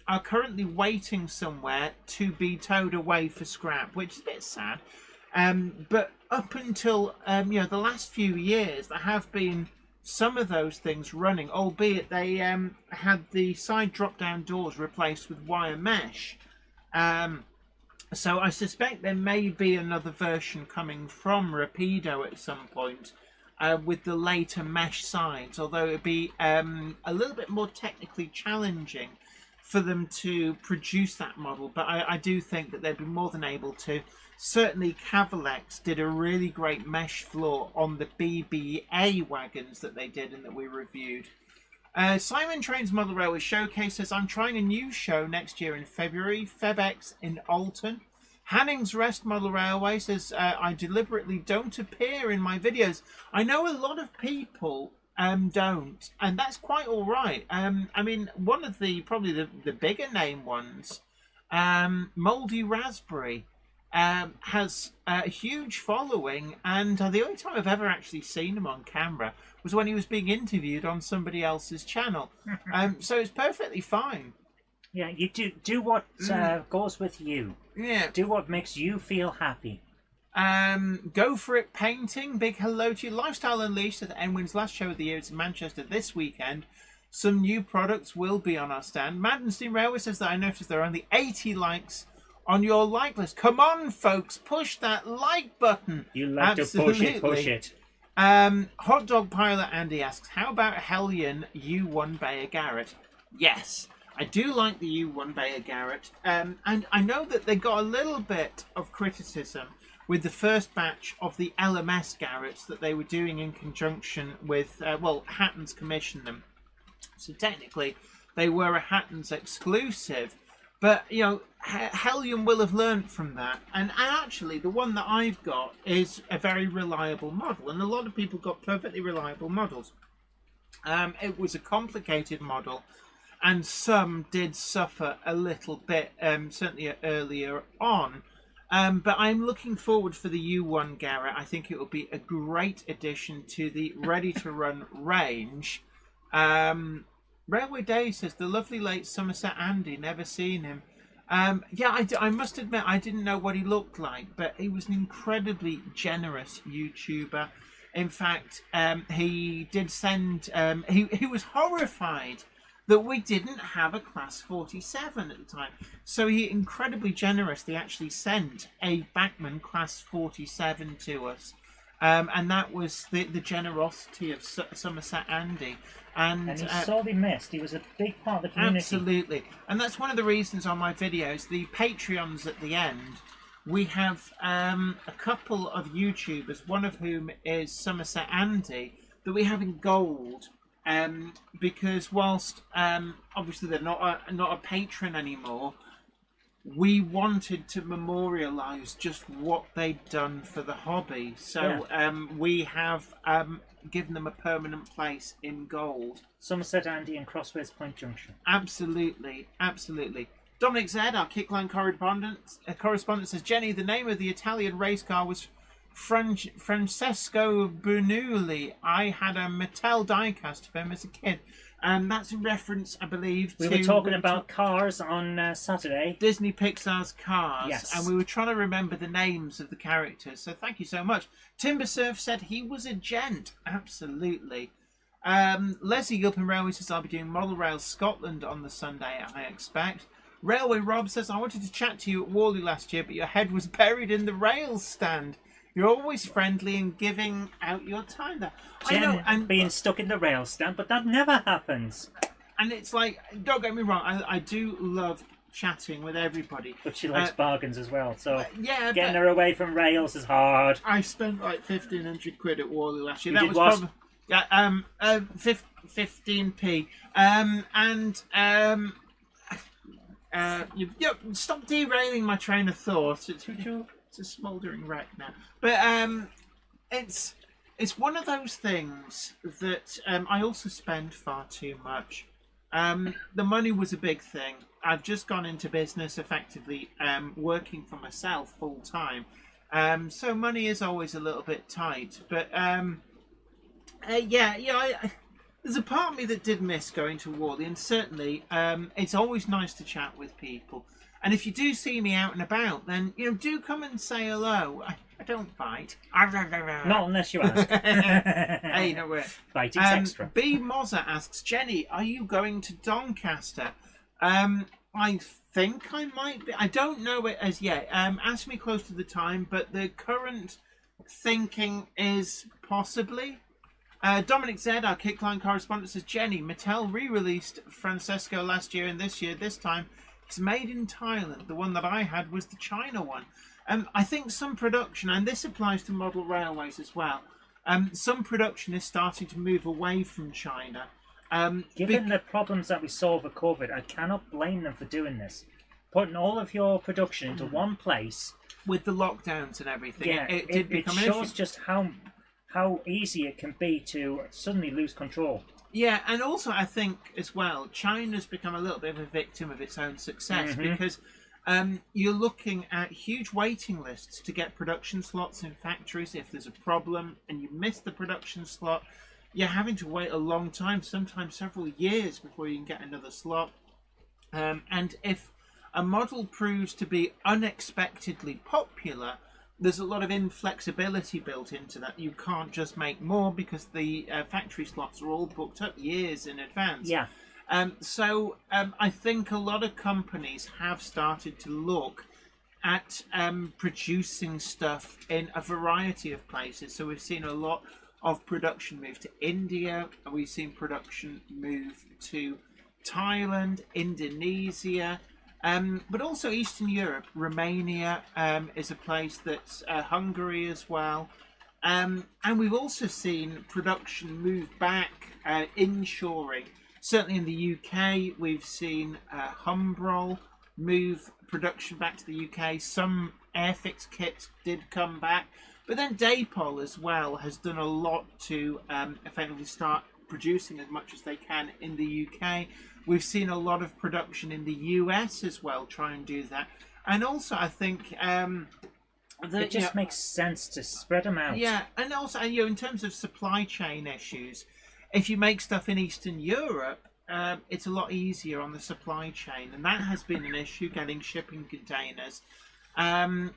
are currently waiting somewhere to be towed away for scrap, which is a bit sad. But up until the last few years, there have been some of those things running, albeit they had the side drop-down doors replaced with wire mesh. So I suspect there may be another version coming from Rapido at some point with the later mesh sides, although it would be a little bit more technically challenging for them to produce that model. But I do think that they'd be more than able to. Certainly Cavalex did a really great mesh floor on the BBA wagons that they did and that we reviewed. Simon Trains Model Railway Showcase says, I'm trying a new show next year in February, FebEx in Alton. Hanning's Rest Model Railway says, I deliberately don't appear in my videos. I know a lot of people don't, and that's quite all right. I mean, one of probably the bigger name ones, Mouldy Raspberry, has a huge following, and the only time I've ever actually seen him on camera was when he was being interviewed on somebody else's channel. So it's perfectly fine. Yeah, you do what goes with you. Yeah. Do what makes you feel happy. Go for it painting. Big hello to you. Lifestyle Unleashed at Enwin's last show of the year. It's in Manchester this weekend. Some new products will be on our stand. Maddenstein Railway says that I noticed there are only 80 likes on your like list. Come on, folks, push that like button. You like Absolutely. to push it. Hot Dog Pilot Andy asks, how about Hellion U1 Bayer Garrett? Yes, I do like the U1 Bayer Garrett. And I know that they got a little bit of criticism with the first batch of the LMS Garretts that they were doing in conjunction with, Hatton's commissioned them. So technically, they were a Hatton's exclusive. But, Hellion will have learned from that. And actually, the one that I've got is a very reliable model. And a lot of people got perfectly reliable models. It was a complicated model. And some did suffer a little bit, certainly earlier on. But I'm looking forward for the U1 Garrett. I think it will be a great addition to the ready-to-run range. Railway Day says, the lovely late Somerset Andy, never seen him. I must admit, I didn't know what he looked like, but he was an incredibly generous YouTuber. In fact, he did send... he was horrified that we didn't have a Class 47 at the time. So he incredibly generous. They actually sent a Bachmann Class 47 to us. And that was the generosity of Somerset Andy. And he's sorely missed. He was a big part of the community. Absolutely. And that's one of the reasons on my videos, the Patreons at the end, we have a couple of YouTubers, one of whom is Somerset Andy, that we have in gold. Because whilst obviously they're not a patron anymore, we wanted to memorialise just what they'd done for the hobby. So we have given them a permanent place in gold. Somerset Andy and Crossways Point Junction. Absolutely, absolutely. Dominic Z, our Kickline correspondent says, Jenny, the name of the Italian race car was Francesco Bernoulli. I had a Mattel diecast of him as a kid. That's a reference, I believe, we were talking about Cars on Saturday. Disney Pixar's Cars. Yes. And we were trying to remember the names of the characters. So thank you so much. Timbersurf said he was a gent. Absolutely. Leslie Gilpin Railway says, I'll be doing Model Rail Scotland on the Sunday, I expect. Railway Rob says, I wanted to chat to you at Worley last year, but your head was buried in the rails stand. You're always friendly and giving out your time there. Jen, I know, and being stuck in the rail stand, but that never happens. And it's like, don't get me wrong, I do love chatting with everybody. But she likes bargains as well, so yeah, getting her away from rails is hard. I spent like 1,500 quid at Worley last year. You That did was what? probably 15p. Stop derailing my train of thought. It's a smouldering wreck now. But it's one of those things that I also spend far too much. The money was a big thing. I've just gone into business effectively, working for myself full time. So money is always a little bit tight. But there's a part of me that did miss going to Whalley, and certainly it's always nice to chat with people. And if you do see me out and about, then do come and say hello. I don't bite. Not unless you ask. Hey, no way. Biting's extra. B. Mozza asks, Jenny, are you going to Doncaster? I think I might be. I don't know it as yet. Ask me close to the time, but the current thinking is possibly. Dominic Z, our Kickline correspondent, says, Jenny, Mattel re-released Francesco last year and this year. This time, it's made in Thailand. The one that I had was the China one. I think some production, and this applies to model railways as well, some production is starting to move away from China. Given the problems that we saw with COVID, I cannot blame them for doing this. Putting all of your production into one place. With the lockdowns and everything, Yeah, it did become an shows issue. just how easy it can be to suddenly lose control. Yeah, and also I think as well, China's become a little bit of a victim of its own success because you're looking at huge waiting lists to get production slots in factories. If there's a problem and you miss the production slot, you're having to wait a long time, sometimes several years before you can get another slot. And if a model proves to be unexpectedly popular, there's a lot of inflexibility built into that. You can't just make more because the factory slots are all booked up years in advance. Yeah. So I think a lot of companies have started to look at producing stuff in a variety of places. So we've seen a lot of production move to India. We've seen production move to Thailand, Indonesia. But also Eastern Europe. Romania is a place that's Hungary as well. And we've also seen production move back, inshoring. Certainly in the UK, we've seen Humbrol move production back to the UK. Some Airfix kits did come back. But then Dapol as well has done a lot to effectively start producing as much as they can in the UK. We've seen a lot of production in the US as well try and do that. And also I think it just makes sense to spread them out. Yeah, and also in terms of supply chain issues, if you make stuff in Eastern Europe, it's a lot easier on the supply chain, and that has been an issue, getting shipping containers. And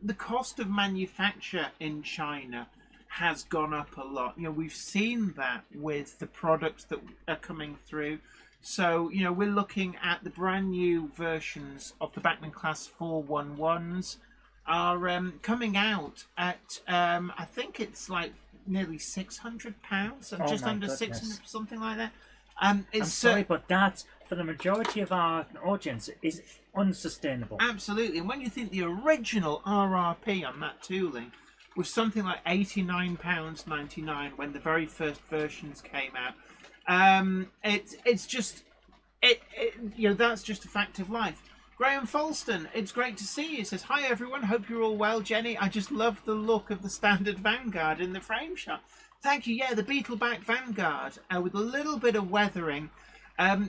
the cost of manufacture in China has gone up a lot. We've seen that with the products that are coming through. So, we're looking at the brand new versions of the Bachmann Class 411s are coming out at, I think it's like nearly £600, and just under goodness. 600, something like that. I'm sorry, but that, for the majority of our audience, is unsustainable. Absolutely. And when you think the original RRP on that tooling was something like £89.99 when the very first versions came out, it's just that's just a fact of life. Graham Falston, it's great to see you. He says, hi everyone, hope you're all well. Jenny, I just love the look of the standard Vanguard in the frame shot. Thank you. Yeah, the Beetleback Vanguard with a little bit of weathering.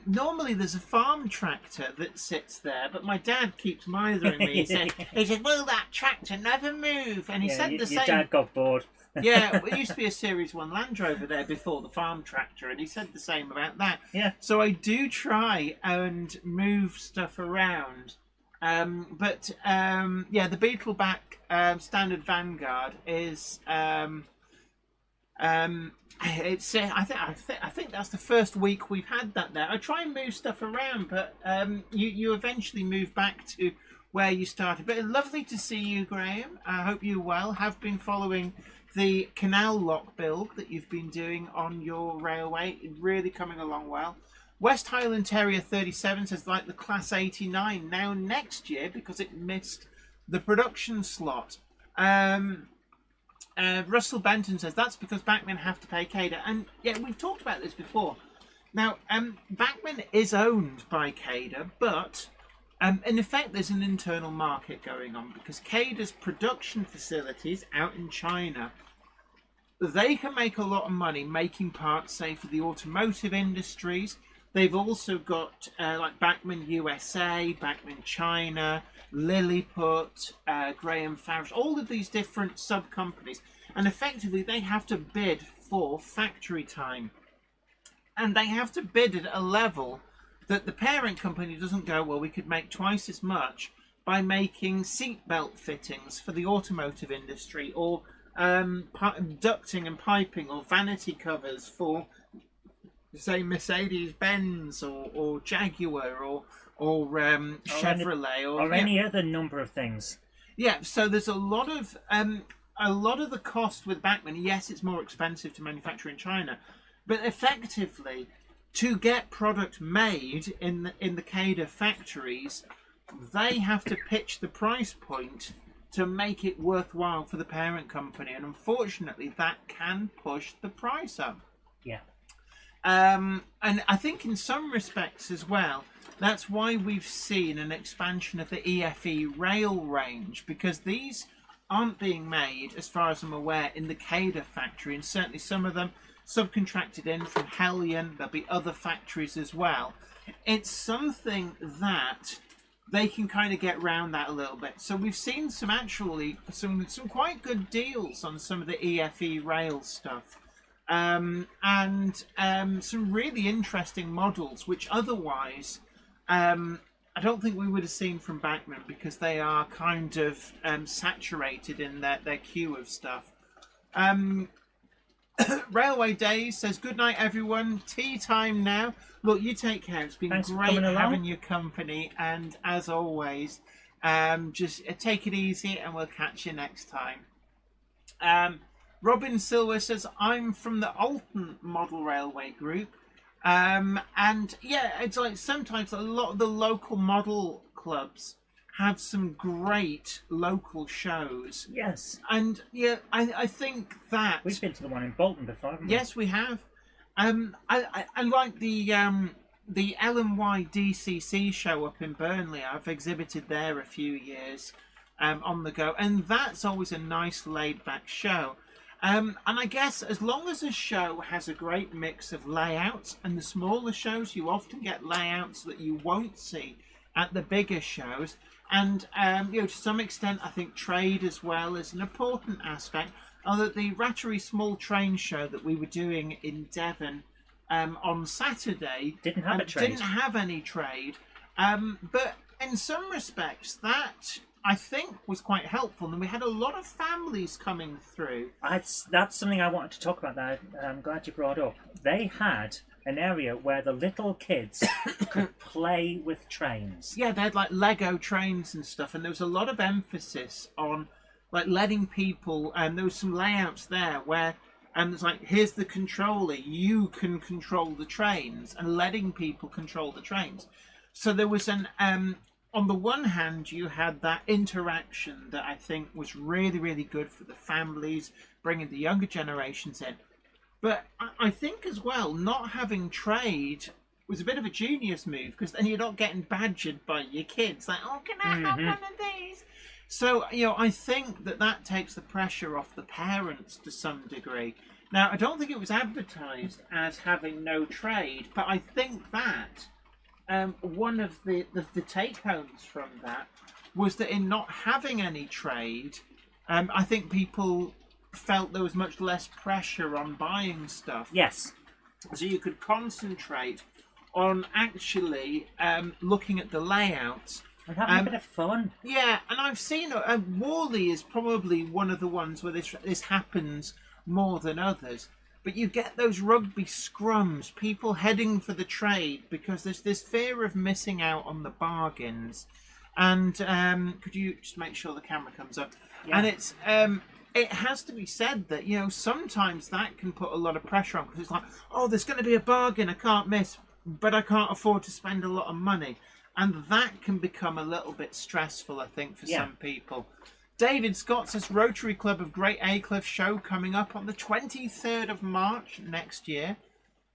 Normally there's a farm tractor that sits there, but my dad keeps mithering me. He said, will that tractor never move? And he said the same. Your dad got bored. Yeah, it used to be a Series 1 Land Rover there before the farm tractor, and he said the same about that. Yeah. So I do try and move stuff around. But the Beetleback standard Vanguard is it's I think that's the first week we've had that there. I try and move stuff around, but you eventually move back to where you started. But lovely to see you, Graham. I hope you're well. Have been following the canal lock build that you've been doing on your railway. Really coming along well. West Highland Terrier 37 says, like the Class 89 now next year because it missed the production slot. Russell Benton says that's because Bachmann have to pay CADA. And yeah, we've talked about this before. Now, Bachmann is owned by CADA, but In effect, there's an internal market going on because CADA's production facilities out in China, they can make a lot of money making parts, say, for the automotive industries. They've also got like Bachmann USA, Bachmann China, Lilliput, Graham Farris, all of these different sub-companies. And effectively, they have to bid for factory time. And they have to bid at a level that the parent company doesn't go, well, we could make twice as much by making seatbelt fittings for the automotive industry, or ducting and piping, or vanity covers for, say, Mercedes-Benz or Jaguar or Chevrolet or any other number of things. Yeah, so there's a lot of the cost with Bachmann. Yes, it's more expensive to manufacture in China, but effectively, to get product made in the CADA factories, they have to pitch the price point to make it worthwhile for the parent company, and unfortunately, that can push the price up. Yeah. And I think in some respects as well, that's why we've seen an expansion of the EFE rail range, because these aren't being made, as far as I'm aware, in the CADA factory, and certainly some of them subcontracted in from Hellion. There'll be other factories as well. It's something that they can kind of get around that a little bit. So we've seen some quite good deals on some of the EFE rail stuff. And some really interesting models, which otherwise I don't think we would have seen from Bachmann, because they are kind of saturated in their queue of stuff. Railway Days says, good night, everyone. Tea time now. Look, you take care. It's been great having your company. And as always, just take it easy and we'll catch you next time. Robin Silver says, I'm from the Alton Model Railway Group. And yeah, it's like sometimes a lot of the local model clubs have some great local shows. Yes. And yeah, I think that we've been to the one in Bolton before, haven't we? Yes, we have. I like the LMY DCC show up in Burnley. I've exhibited there a few years on the go, and that's always a nice laid back show. And I guess as long as a show has a great mix of layouts, and the smaller shows, you often get layouts that you won't see at the bigger shows. And to some extent, I think trade as well is an important aspect. Although the Rattery Small Train show that we were doing in Devon on Saturday didn't have any trade. But in some respects, that I think was quite helpful, and we had a lot of families coming through. That's something I wanted to talk about that I'm glad you brought up. They had an area where the little kids could play with trains. Yeah, they had like Lego trains and stuff, and there was a lot of emphasis on like letting people, and there was some layouts there where it's like, here's the controller, you can control the trains, and letting people control the trains. So there was an on the one hand, you had that interaction that I think was really, really good for the families, bringing the younger generations in. But I think as well, not having trade was a bit of a genius move, because then you're not getting badgered by your kids. Like, oh, can I have one of these? So, I think that takes the pressure off the parents to some degree. Now, I don't think it was advertised as having no trade, but I think that one of the take-homes from that was that in not having any trade, I think people felt there was much less pressure on buying stuff. Yes. So you could concentrate on actually looking at the layouts. And having a bit of fun. Yeah, and I've seen Worley is probably one of the ones where this happens more than others. But you get those rugby scrums, people heading for the trade because there's this fear of missing out on the bargains. And could you just make sure the camera comes up? Yeah. And it's it has to be said that, sometimes that can put a lot of pressure on, because it's like, oh, there's going to be a bargain I can't miss, but I can't afford to spend a lot of money. And that can become a little bit stressful, I think, for some people. David Scott says, Rotary Club of Great Aycliffe show coming up on the 23rd of March next year.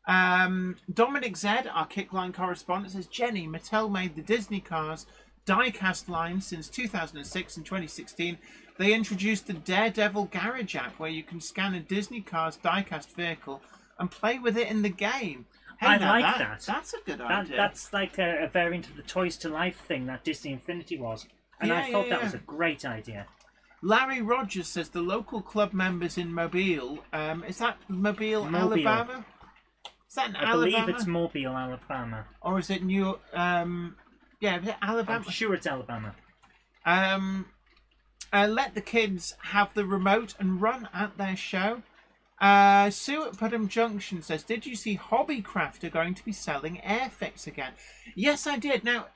Dominic Z, our Kickline correspondent, says, Jenny, Mattel made the Disney cars diecast line since 2006 and 2016. They introduced the Daredevil Garage app where you can scan a Disney Cars diecast vehicle and play with it in the game. Hey, I now like that. That's a good idea. That's like a variant of the Toys to Life thing that Disney Infinity was. And I thought that was a great idea. Larry Rogers says the local club members in Mobile, is that Mobile, Alabama? Is that in I Alabama? believe it's Mobile, Alabama. Or is it New... is it Alabama? I'm sure it's Alabama. Let the kids have the remote and run at their show. Sue at Putnam Junction says, did you see Hobbycraft are going to be selling Airfix again? Yes, I did. Now,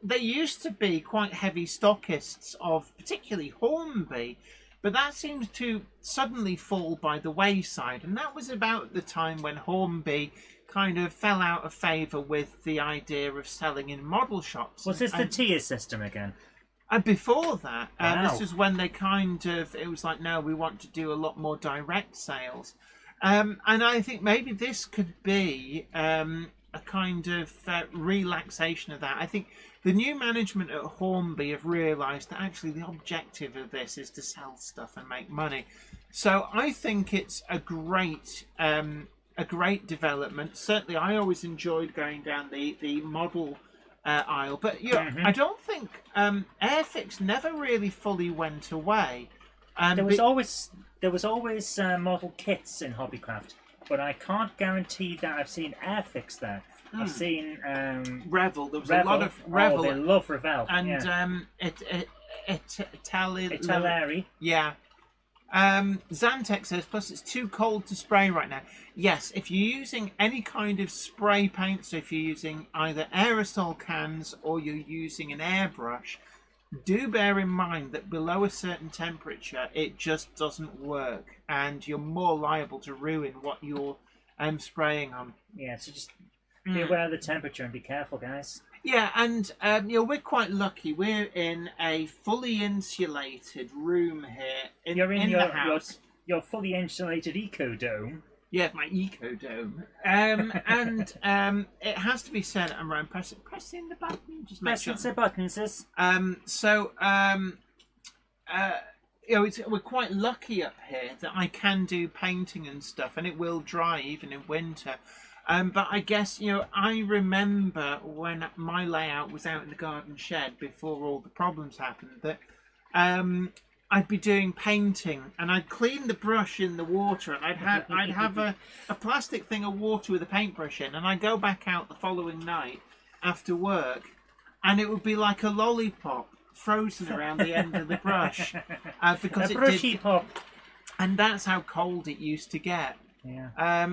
they used to be quite heavy stockists of particularly Hornby, but that seems to suddenly fall by the wayside. And that was about the time when Hornby kind of fell out of favour with the idea of selling in model shops. Was this the tier system again? And before that, Wow. this is when they it was like, no, we want to do a lot more direct sales. And I think maybe this could be a kind of relaxation of that. I think the new management at Hornby have realised that actually the objective of this is to sell stuff and make money. So I think it's a great development. Certainly, I always enjoyed going down the model aisle, but I don't think Airfix never really fully went away. There was always model kits in Hobbycraft, but I can't guarantee that I've seen Airfix there. I've seen Revel. There was Revel. a lot of Revel. Oh, they love Revel. And Italeri. Yeah. Zantex says, plus it's too cold to spray right now. Yes, if you're using any kind of spray paint, so if you're using either aerosol cans or you're using an airbrush, do bear in mind that below a certain temperature, it just doesn't work, and you're more liable to ruin what you're spraying on. Yeah, so just be aware of the temperature and be careful, guys. Yeah, and we're quite lucky. We're in a fully insulated room here in the house. Your fully insulated eco-dome. Yeah, my eco-dome. And it has to be said, I'm around pressing the button. Just make Pressing sure. the buttons, sis. We're quite lucky up here that I can do painting and stuff, and it will dry even in winter. But I guess, I remember when my layout was out in the garden shed before all the problems happened, that I'd be doing painting and I'd clean the brush in the water, and I'd have a plastic thing of water with a paintbrush in, and I'd go back out the following night after work, and it would be like a lollipop frozen around the end of the brush. Because a brushy pop. And that's how cold it used to get. Yeah.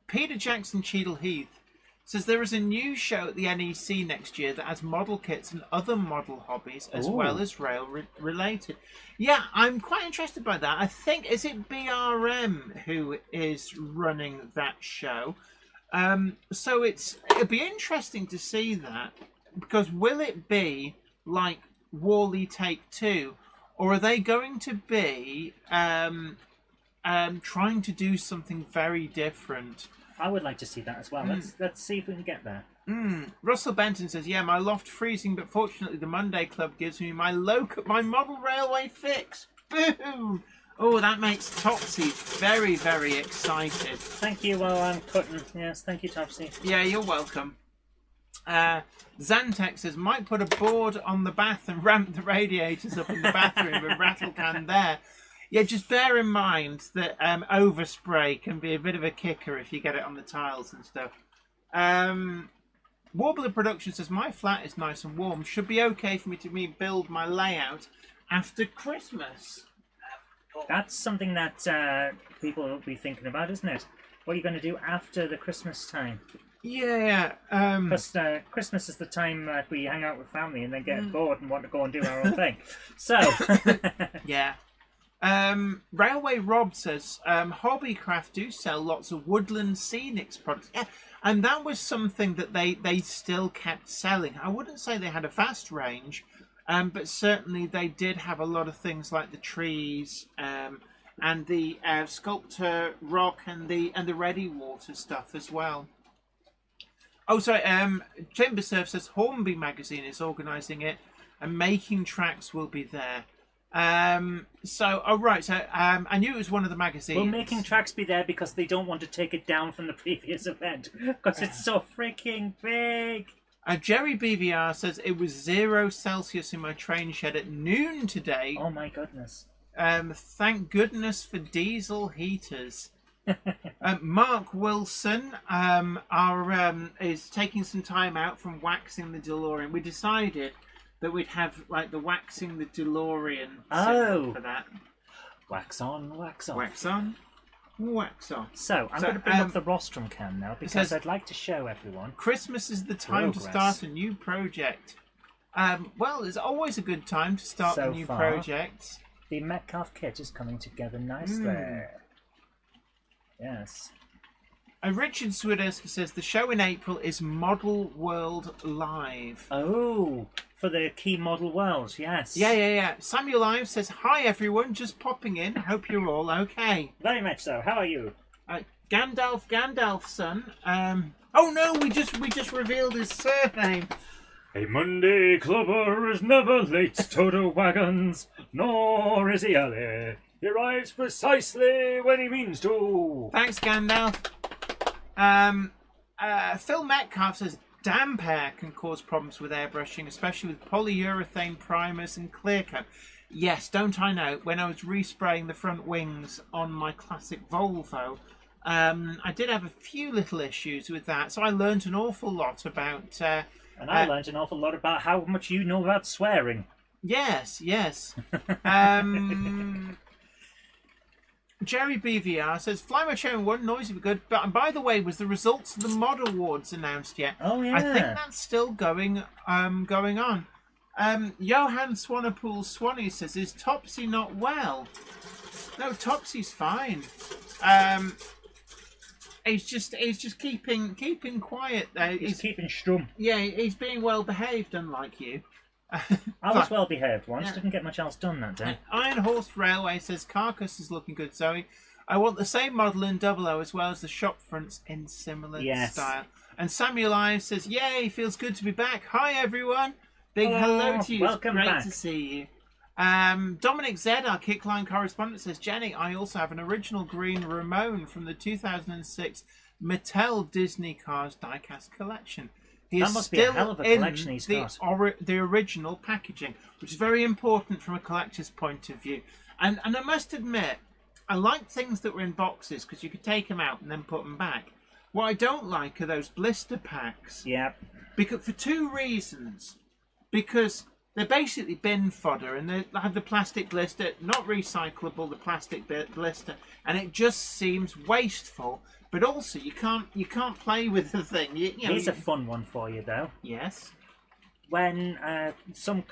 Peter Jackson Cheadle Heath says there is a new show at the NEC next year that has model kits and other model hobbies as well as rail related. Yeah, I'm quite interested by that. I think, is it BRM who is running that show? So it'd be interesting to see that, because will it be like Wall-E Take 2, or are they going to be trying to do something very different? I would like to see that as well. Let's see if we can get there. Russell Benton says, yeah, my loft freezing, but fortunately the Monday Club gives me my model railway fix. Boom! Oh, that makes Topsy very, very excited. Thank you while I'm cutting. Yes, thank you, Topsy. Yeah, you're welcome. Zantex says, might put a board on the bath and ramp the radiators up in the bathroom with rattle can there. Yeah, just bear in mind that overspray can be a bit of a kicker if you get it on the tiles and stuff. Warbler Production says, my flat is nice and warm. Should be okay for me to rebuild my layout after Christmas. That's something that people will be thinking about, isn't it? What are you going to do after the Christmas time? Yeah. Because Christmas is the time that we hang out with family and then get bored and want to go and do our own thing. So, yeah. Railway Rob says, Hobbycraft do sell lots of woodland scenics products. Yeah, and that was something that they still kept selling. I wouldn't say they had a vast range, but certainly they did have a lot of things like the trees, and the sculptor rock and the ready water stuff as well. Oh, sorry. Chamber Surf says Hornby magazine is organising it. and Making Tracks will be there. I knew it was one of the magazines. Will Making Tracks be there because they don't want to take it down from the previous event? Because it's so freaking big. Jerry BVR says it was 0 Celsius in my train shed at noon today. Oh my goodness. Thank goodness for diesel heaters. Mark Wilson is taking some time out from waxing the DeLorean. We decided that we'd have like the waxing the DeLorean for that. Wax on, wax off. Wax on, wax off. So I'm going to bring up the rostrum cam now because I'd like to show everyone. Christmas is the time to start a new project. Well, it's always a good time to start a new project. The Metcalf kit is coming together nicely. Yes. Richard Swiderski says the show in April is Model World Live. Oh, for the key Model Worlds, yes. Yeah. Samuel Ives says, hi everyone, just popping in. Hope you're all okay. Very much so. How are you? Gandalf's son. Oh no, we just revealed his surname. A Monday clubber is never late, Toto Wagons, nor is he early. He arrives precisely when he means to. Thanks, Gandalf. Phil Metcalf says damp air can cause problems with airbrushing, especially with polyurethane primers and clear coat. Yes, don't I know? When I was respraying the front wings on my classic Volvo, I did have a few little issues with that, so I learned an awful lot about... and I learned an awful lot about how much you know about swearing. Yes. Jerry BVR says, Fly My Chairman 1, noisy but good. But by the way, was the results of the Mod Awards announced yet? Oh, yeah. I think that's still going on. Johan Swanepoel Swanee says, is Topsy not well? No, Topsy's fine. He's just keeping quiet there. He's keeping strum. Yeah, he's being well behaved, unlike you. I was well behaved once, didn't get much else done that day. Iron Horse Railway says Carcass is looking good, Zoe. I want the same model in 00 as well as the shop fronts in similar style. And Samuel Ives says, yay, feels good to be back. Hi everyone. Big hello to you. Welcome it's great back. to see you. Dominic Zed, our Kickline correspondent, says, Jenny, I also have an original green Ramon from the 2006 Mattel Disney Cars diecast collection. He that is must still be a hell of a collection he's got. The original packaging, which is very important from a collector's point of view. And I must admit, I like things that were in boxes because you could take them out and then put them back. What I don't like are those blister packs. Yep. Because for two reasons. Because they're basically bin fodder and they have the plastic blister, not recyclable, the plastic blister, and it just seems wasteful. But also, you can't play with the thing. Here's a fun one for you, though. Yes. When some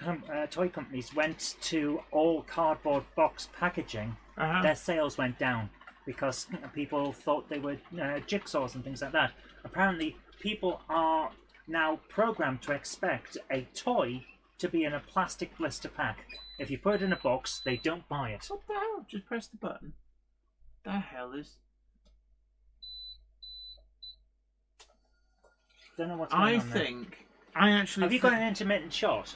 toy companies went to all cardboard box packaging, their sales went down because people thought they were jigsaws and things like that. Apparently, people are now programmed to expect a toy to be in a plastic blister pack. If you put it in a box, they don't buy it. What the hell? Just press the button. The hell is... Don't know what's going on there. Have you got an intermittent shot?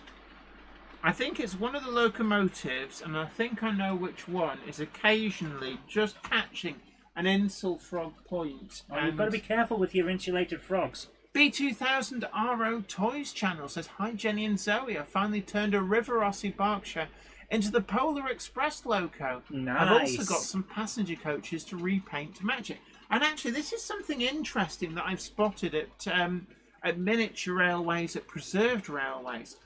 I think it's one of the locomotives, and I think I know which one is occasionally just catching an insel frog point. Oh, you've got to be careful with your insulated frogs. B2000 RO Toys channel says, hi Jenny and Zoe, I finally turned a River Rossi Berkshire into the Polar Express loco. Nice. I've also got some passenger coaches to repaint to match it. And actually, this is something interesting that I've spotted at miniature railways, at preserved railways.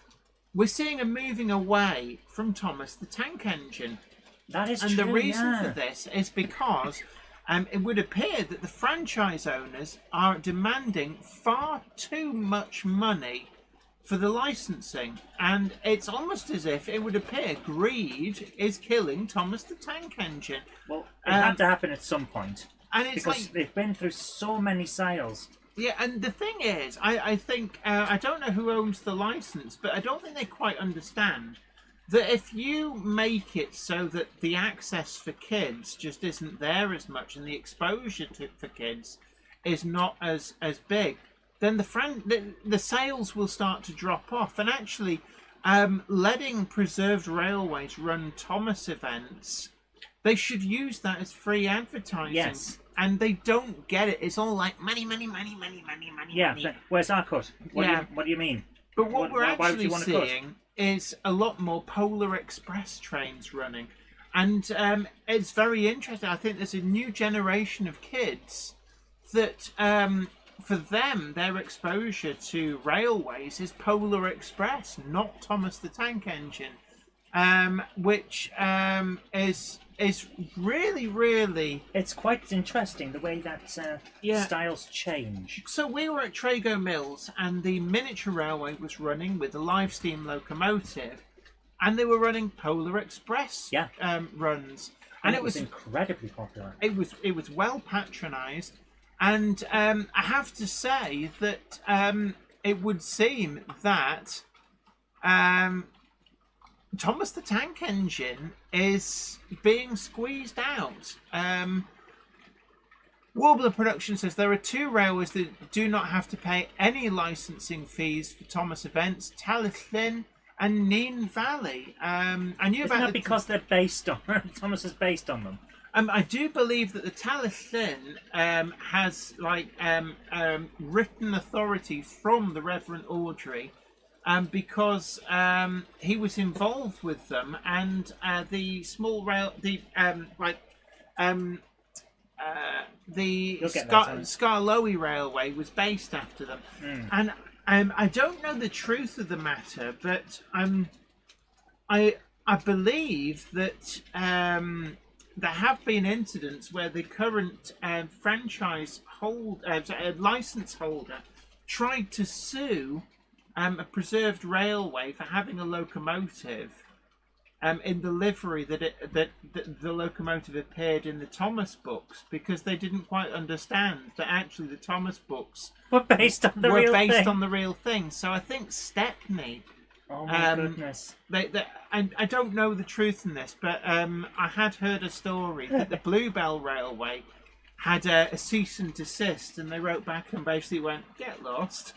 We're seeing a moving away from Thomas the Tank Engine. That is true, true, and the reason for this is because it would appear that the franchise owners are demanding far too much money for the licensing. And it's almost as if it would appear greed is killing Thomas the Tank Engine. Well, it had to happen at some point. And it's because they've been through so many sales. Yeah, and the thing is, I think, I don't know who owns the license, but I don't think they quite understand that if you make it so that the access for kids just isn't there as much and the exposure for kids is not as big, then the sales will start to drop off. And actually, letting preserved railways run Thomas events, they should use that as free advertising. Yes. And they don't get it. It's all like money, money, money, money, money, money, Yeah, money. where's our cut? Yeah. What do you mean? But what we're why would actually you want a cut? seeing is a lot more Polar Express trains running. And it's very interesting. I think there's a new generation of kids that, for them, their exposure to railways is Polar Express, not Thomas the Tank Engine, which is really, really... It's quite interesting the way that styles change. So we were at Trago Mills, and the miniature railway was running with a live steam locomotive, and they were running Polar Express runs, And it was incredibly popular. It was well patronised, and I have to say that it would seem that Thomas the Tank Engine is being squeezed out. Warbler Production says there are 2 railways that do not have to pay any licensing fees for Thomas events: Talyllyn and Neen Valley. I knew Isn't about that because they're based on Thomas is based on them? I do believe that the Talyllyn has written authority from the Reverend Audrey, because he was involved with them, and the small rail, the Skarloey Railway was based after them, and I don't know the truth of the matter, but I believe that there have been incidents where the current license holder tried to sue a preserved railway for having a locomotive in the livery that the locomotive appeared in the Thomas books, because they didn't quite understand that actually the Thomas books were based on the real thing. So I think Stepney. Oh my goodness! I don't know the truth in this, but I had heard a story that the Bluebell Railway had a cease and desist, and they wrote back and basically went, "Get lost."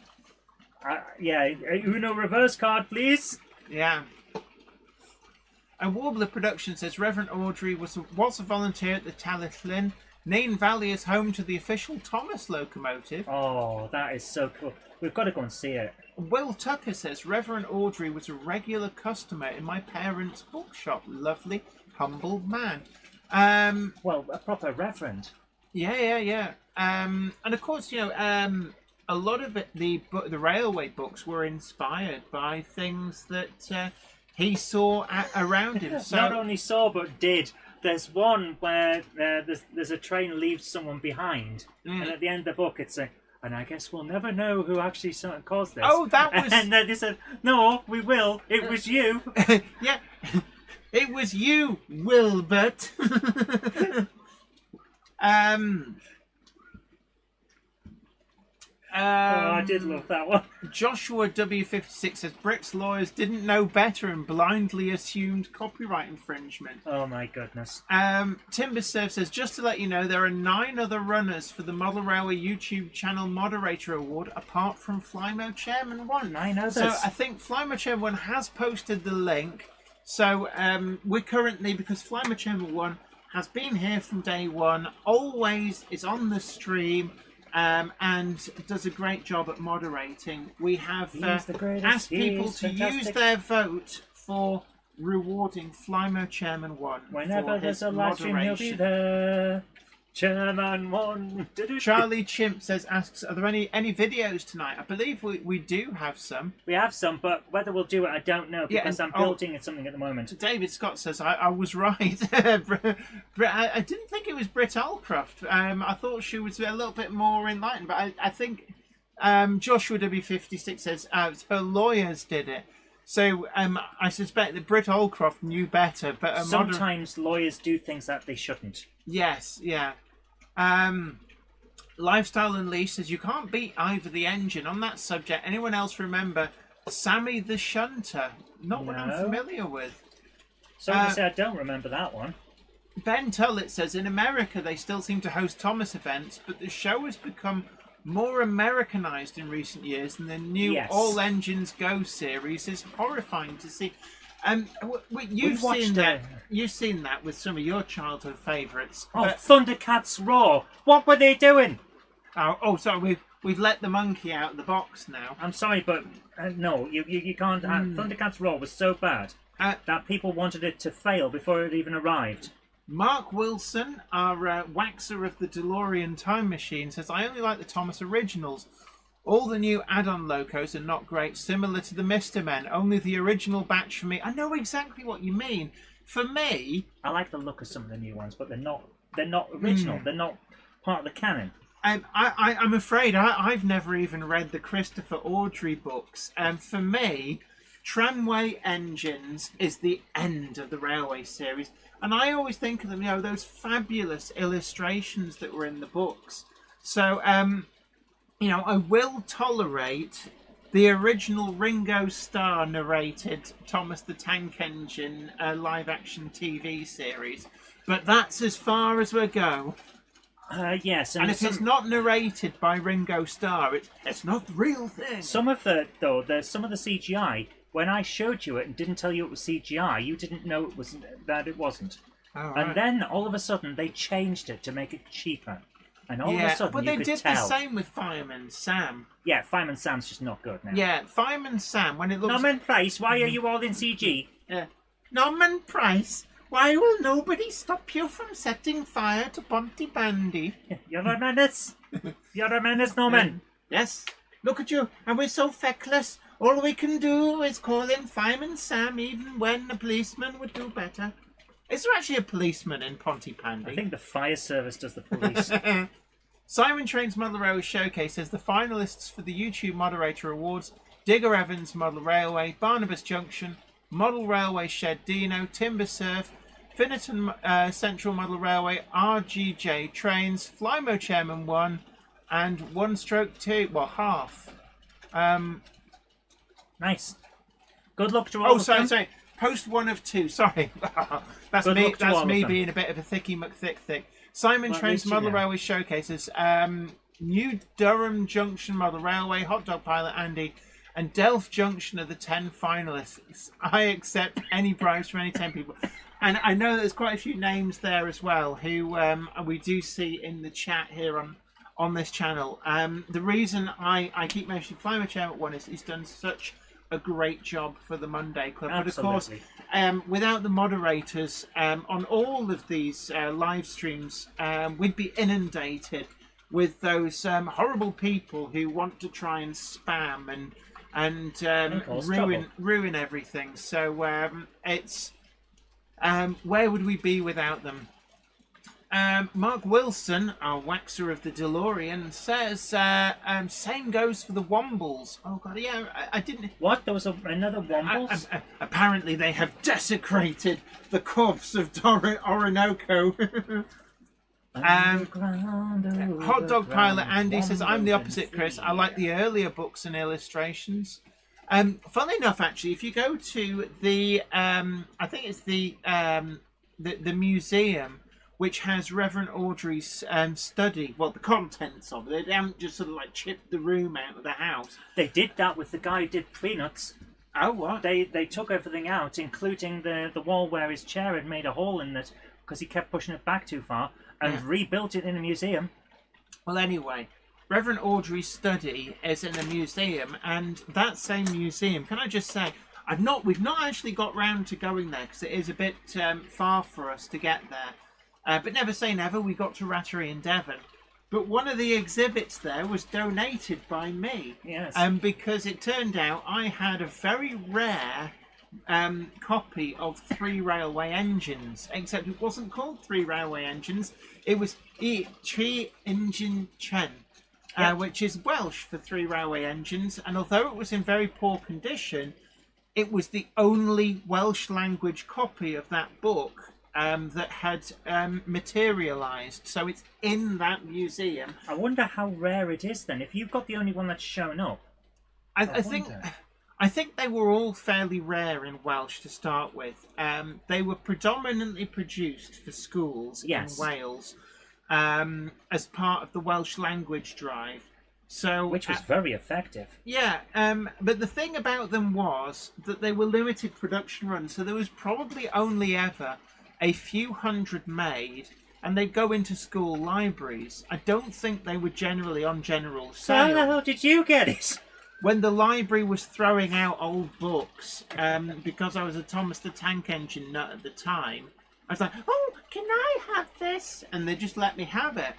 Uno reverse card, please. Yeah. And Warbler Production says Reverend Audrey was a volunteer at the Talyllyn. Neen Valley is home to the official Thomas locomotive. Oh, that is so cool. We've got to go and see it. Will Tucker says Reverend Audrey was a regular customer in my parents' bookshop. Lovely, humble man. Well, a proper reverend. Yeah. And of course, a lot of it, the railway books were inspired by things that he saw around him. So, not only saw, but did. There's one where there's a train leaves someone behind, and at the end of the book it's and I guess we'll never know who actually caused this. Oh, that was... And then they said, no, we will. It was you. Yeah. It was you, Wilbert. I did love that one. Joshua W56 says Brick's lawyers didn't know better and blindly assumed copyright infringement. Oh my goodness. Timberserve says, just to let you know, there are 9 other runners for the Model Railway YouTube channel Moderator Award apart from Flymo Chairman 1. 9 others. So I think Flymo Chairman 1 has posted the link. So we're currently, because Flymo Chairman 1 has been here from day one, always is on the stream, and does a great job at moderating. We have asked people to use their vote for rewarding Flymo Chairman 1. Whenever there's a live stream, he'll be there. Chairman 1. Charlie Chimp asks, are there any videos tonight? I believe we do have some. We have some, but whether we'll do it, I don't know, because I'm building something at the moment. David Scott says, I was right. I didn't think it was Britt Allcroft. I thought she was a little bit more enlightened, but I think Joshua W56 says her lawyers did it. So I suspect that Britt Allcroft knew better. But sometimes lawyers do things that they shouldn't. Yes, yeah. Lifestyle Unleashed says, you can't beat Ivor the Engine. On that subject, anyone else remember Sammy the Shunter? Not one I'm familiar with. Sorry to say I don't remember that one. Ben Tullett says, in America they still seem to host Thomas events, but the show has become more Americanized in recent years than the new Yes. All Engines Go series is horrifying to see. You've watched seen that. it. You've seen that with some of your childhood favourites. Oh, Thundercats Raw! What were they doing? Sorry, we've let the monkey out of the box now. I'm sorry, but no, you can't. Thundercats Raw was so bad that people wanted it to fail before it even arrived. Mark Wilson, our waxer of the DeLorean time machine, says, I only like the Thomas originals. All the new add-on locos are not great, similar to the Mr. Men. Only the original batch for me. I know exactly what you mean. For me... I like the look of some of the new ones, but they're not original. They're not part of the canon. I'm afraid I've never even read the Christopher Audrey books. For me, Tramway Engines is the end of the Railway series. And I always think of them, those fabulous illustrations that were in the books. So, I will tolerate the original Ringo Starr narrated Thomas the Tank Engine live-action TV series. But that's as far as we'll go. Yes. And if it's not narrated by Ringo Starr, it's not the real thing. Some of the CGI, when I showed you it and didn't tell you it was CGI, you didn't know that it wasn't. Oh, right. And then, all of a sudden, they changed it to make it cheaper. And all of a sudden, but you they could did tell. the same with Fireman Sam. Yeah, Fireman Sam's just not good now. Yeah, Fireman Sam, when it looks... Norman Price, why are you all in CG? Yeah. Norman Price, why will nobody stop you from setting fire to Pontypandy? You're a menace. You're a menace, Norman. Yes. Look at you, and we're so feckless. All we can do is call in Fireman Sam, even when a policeman would do better. Is there actually a policeman in Pontypandy? I think the fire service does the police. Simon Train's Model Railway Showcase says the finalists for the YouTube Moderator Awards: Digger Evans Model Railway, Barnabas Junction, Model Railway Shed Dino, Timber Surf, Finneton Central Model Railway, RGJ Trains, Flymo Chairman 1, and 1/2. Well, half. Nice. Good luck to all of them. Sorry. Post 1 of 2. Sorry. That's Good me. luck to all That's of me them. being a bit of a thicky McThick. Simon Well, at Train's least you Model know. Railway Showcases. New Durham Junction Model Railway, Hot Dog Pilot Andy, and Delft Junction are the 10 finalists. I accept any bribes from any 10 people. And I know there's quite a few names there as well who we do see in the chat here on this channel. The reason I keep mentioning Flymo Chairman 1 is he's done such a great job for the Monday Club. Absolutely. But of course, without the moderators on all of these live streams, we'd be inundated with those horrible people who want to try and spam and ruin everything. So it's where would we be without them? Mark Wilson, our waxer of the DeLorean, says same goes for the Wombles. Oh god, yeah, I didn't. What? There was another Wombles? Apparently, they have desecrated the corpse of Orinoco. Hot Dog Pilot Andy says, I'm the opposite, Chris. I like the earlier books and illustrations. Funnily enough, actually, if you go to the, I think it's the museum, which has Reverend Audrey's study, well, the contents of it. They haven't just sort of like chipped the room out of the house. They did that with the guy who did Peanuts. Oh, what? They took everything out, including the wall where his chair had made a hole in it because he kept pushing it back too far, and rebuilt it in a museum. Well, anyway, Reverend Audrey's study is in a museum, and that same museum, can I just say, we've not actually got round to going there because it is a bit far for us to get there. But never say never, we got to Rattery in Devon. But one of the exhibits there was donated by me. Yes. Because it turned out I had a very rare copy of 3 Railway Engines. Except it wasn't called 3 Railway Engines. It was Chi Engine Chen. Which is Welsh for 3 Railway Engines. And although it was in very poor condition, it was the only Welsh language copy of that book that had materialised, so it's in that museum. I wonder how rare it is then. If you've got the only one that's shown up, I think they were all fairly rare in Welsh to start with. They were predominantly produced for schools in Wales as part of the Welsh language drive. So, Which was very effective. yeah, but the thing about them was that they were limited production runs, so there was probably only ever a few hundred made, and they'd go into school libraries. I don't think they were generally on general So how the sale. hell did you get it? When the library was throwing out old books, because I was a Thomas the Tank Engine nut at the time, I was like, oh, can I have this? And they just let me have it.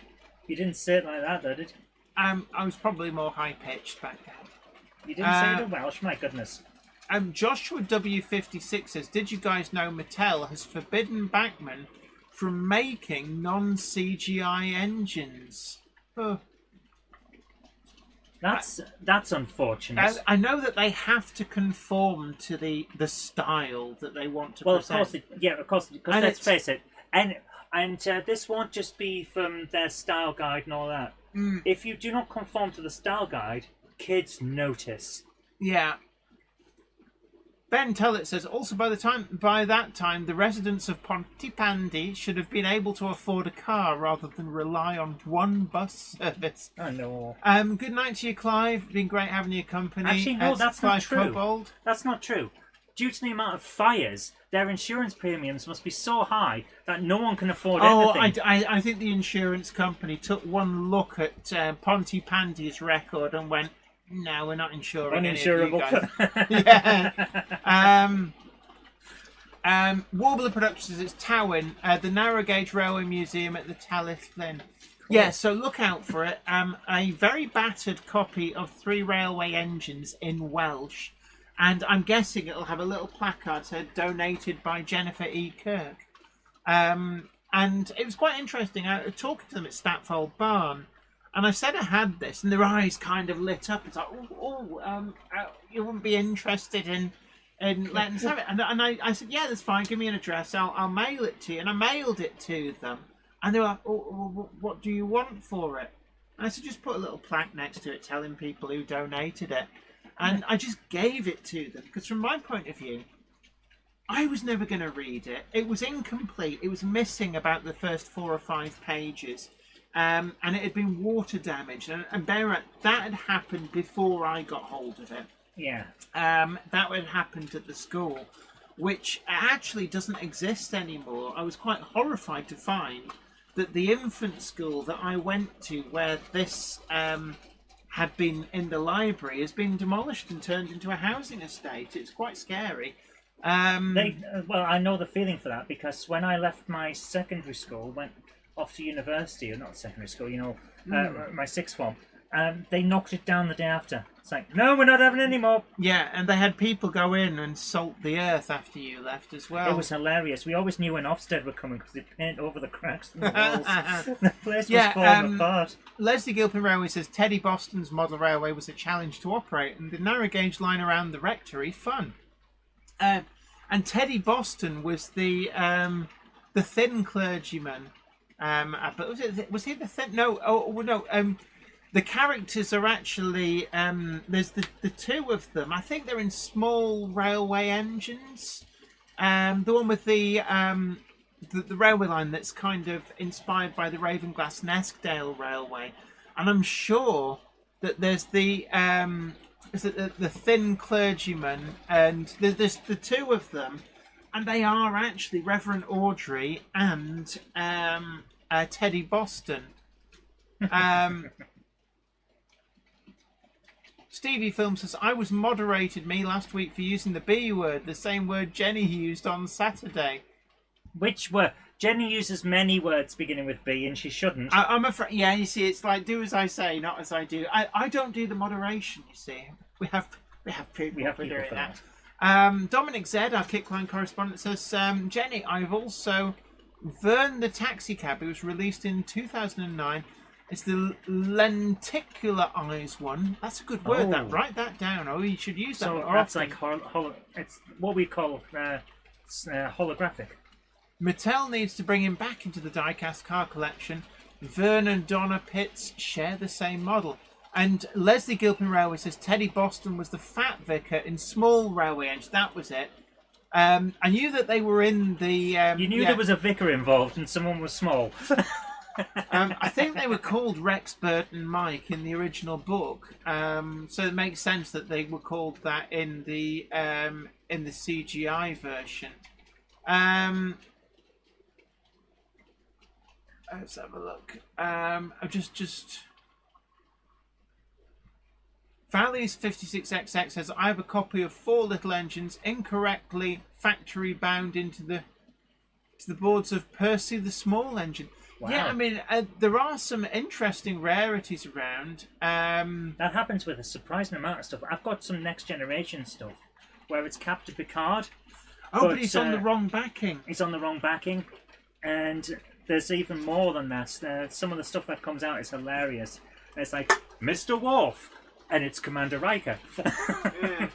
You didn't say it like that, though, did you? I was probably more high-pitched back then. You didn't say it in Welsh, my goodness. Joshua W56 says, did you guys know Mattel has forbidden Bachmann from making non-CGI engines? Oh. That's unfortunate. I know that they have to conform to the style that they want to Well, of present. course, because And let's it's- face it, and this won't just be from their style guide and all that. If you do not conform to the style guide, kids notice. Yeah. Ben Tullett says, also by that time, the residents of Pontypandy should have been able to afford a car rather than rely on one bus service. Oh no. Good night to you, Clive. Been great having your company. Actually, no, that's Clive not true. Cobbold. That's not true. Due to the amount of fires, their insurance premiums must be so high that no one can afford anything. I think the insurance company took one look at Pontypandy's record and went, no, we're not insuring any of you guys. Yeah. Warbler Productions, it's Towin, the Narrow Gauge Railway Museum at the Talith Lynn. Yeah, so look out for it. A very battered copy of 3 railway engines in Welsh. And I'm guessing it'll have a little placard said donated by Jennifer E. Kirk. And it was quite interesting. I was talking to them at Statfold Barn, and I said I had this, and their eyes kind of lit up. It's like, you wouldn't be interested in letting us have it? And I said, yeah, that's fine. Give me an address. I'll mail it to you. And I mailed it to them. And they were like, oh, what do you want for it? And I said, just put a little plaque next to it telling people who donated it. And I just gave it to them because from my point of view, I was never going to read it. It was incomplete. It was missing about the first 4 or 5 pages. And it had been water damaged. And bear in, that had happened before I got hold of it. Yeah. That had happened at the school, which actually doesn't exist anymore. I was quite horrified to find that the infant school that I went to, where this had been in the library, has been demolished and turned into a housing estate. It's quite scary. Well, I know the feeling for that because when I left my secondary school, went off to university, or not secondary school, my sixth form, they knocked it down the day after. It's like, no, we're not having any more. Yeah, and they had people go in and salt the earth after you left as well. It was hilarious. We always knew when Ofsted were coming because they'd paint over the cracks in the walls. The place was falling apart. Leslie Gilpin Railway says Teddy Boston's model railway was a challenge to operate, and the narrow gauge line around the rectory fun. And Teddy Boston was the thin clergyman. But was he the thin? No. Oh no. The characters are actually there's the 2 of them. I think they're in small railway engines. The one with the railway line that's kind of inspired by the Ravenglass Neskdale Railway, and I'm sure that there's the thin clergyman, and there's the 2 of them, and they are actually Reverend Audrey and Teddy Boston. Stevie Film says, I was moderated last week for using the B word, the same word Jenny used on Saturday. Which word? Jenny uses many words beginning with B, and she shouldn't. I'm afraid. Yeah, you see, it's like do as I say, not as I do. I don't do the moderation. You see, we have people for doing that. Dominic Z, our Kickline correspondent, says, Jenny, I've also Vern the Taxi Cab. It was released in 2009. It's the lenticular eyes one. That's a good word. That write that down. Oh, you should use that. So that's like it's what we call holographic. Mattel needs to bring him back into the diecast car collection. Vern and Donna Pitts share the same model. And Leslie Gilpin Railway says Teddy Boston was the fat vicar in small railway engines. That was it. I knew that they were in the. You knew there was a vicar involved and someone was small. I think they were called Rex, Bert, and Mike in the original book, so it makes sense that they were called that in the CGI version. Let's have a look. I'm just. Valley's 56XX says, I have a copy of 4 little engines incorrectly factory bound into the boards of Percy the Small Engine. Wow. Yeah, I mean, there are some interesting rarities around. That happens with a surprising amount of stuff. I've got some Next Generation stuff where it's Captain Picard. But he's on the wrong backing. He's on the wrong backing. And there's even more than that. Some of the stuff that comes out is hilarious. It's like, Mr. Worf, and it's Commander Riker. Yeah.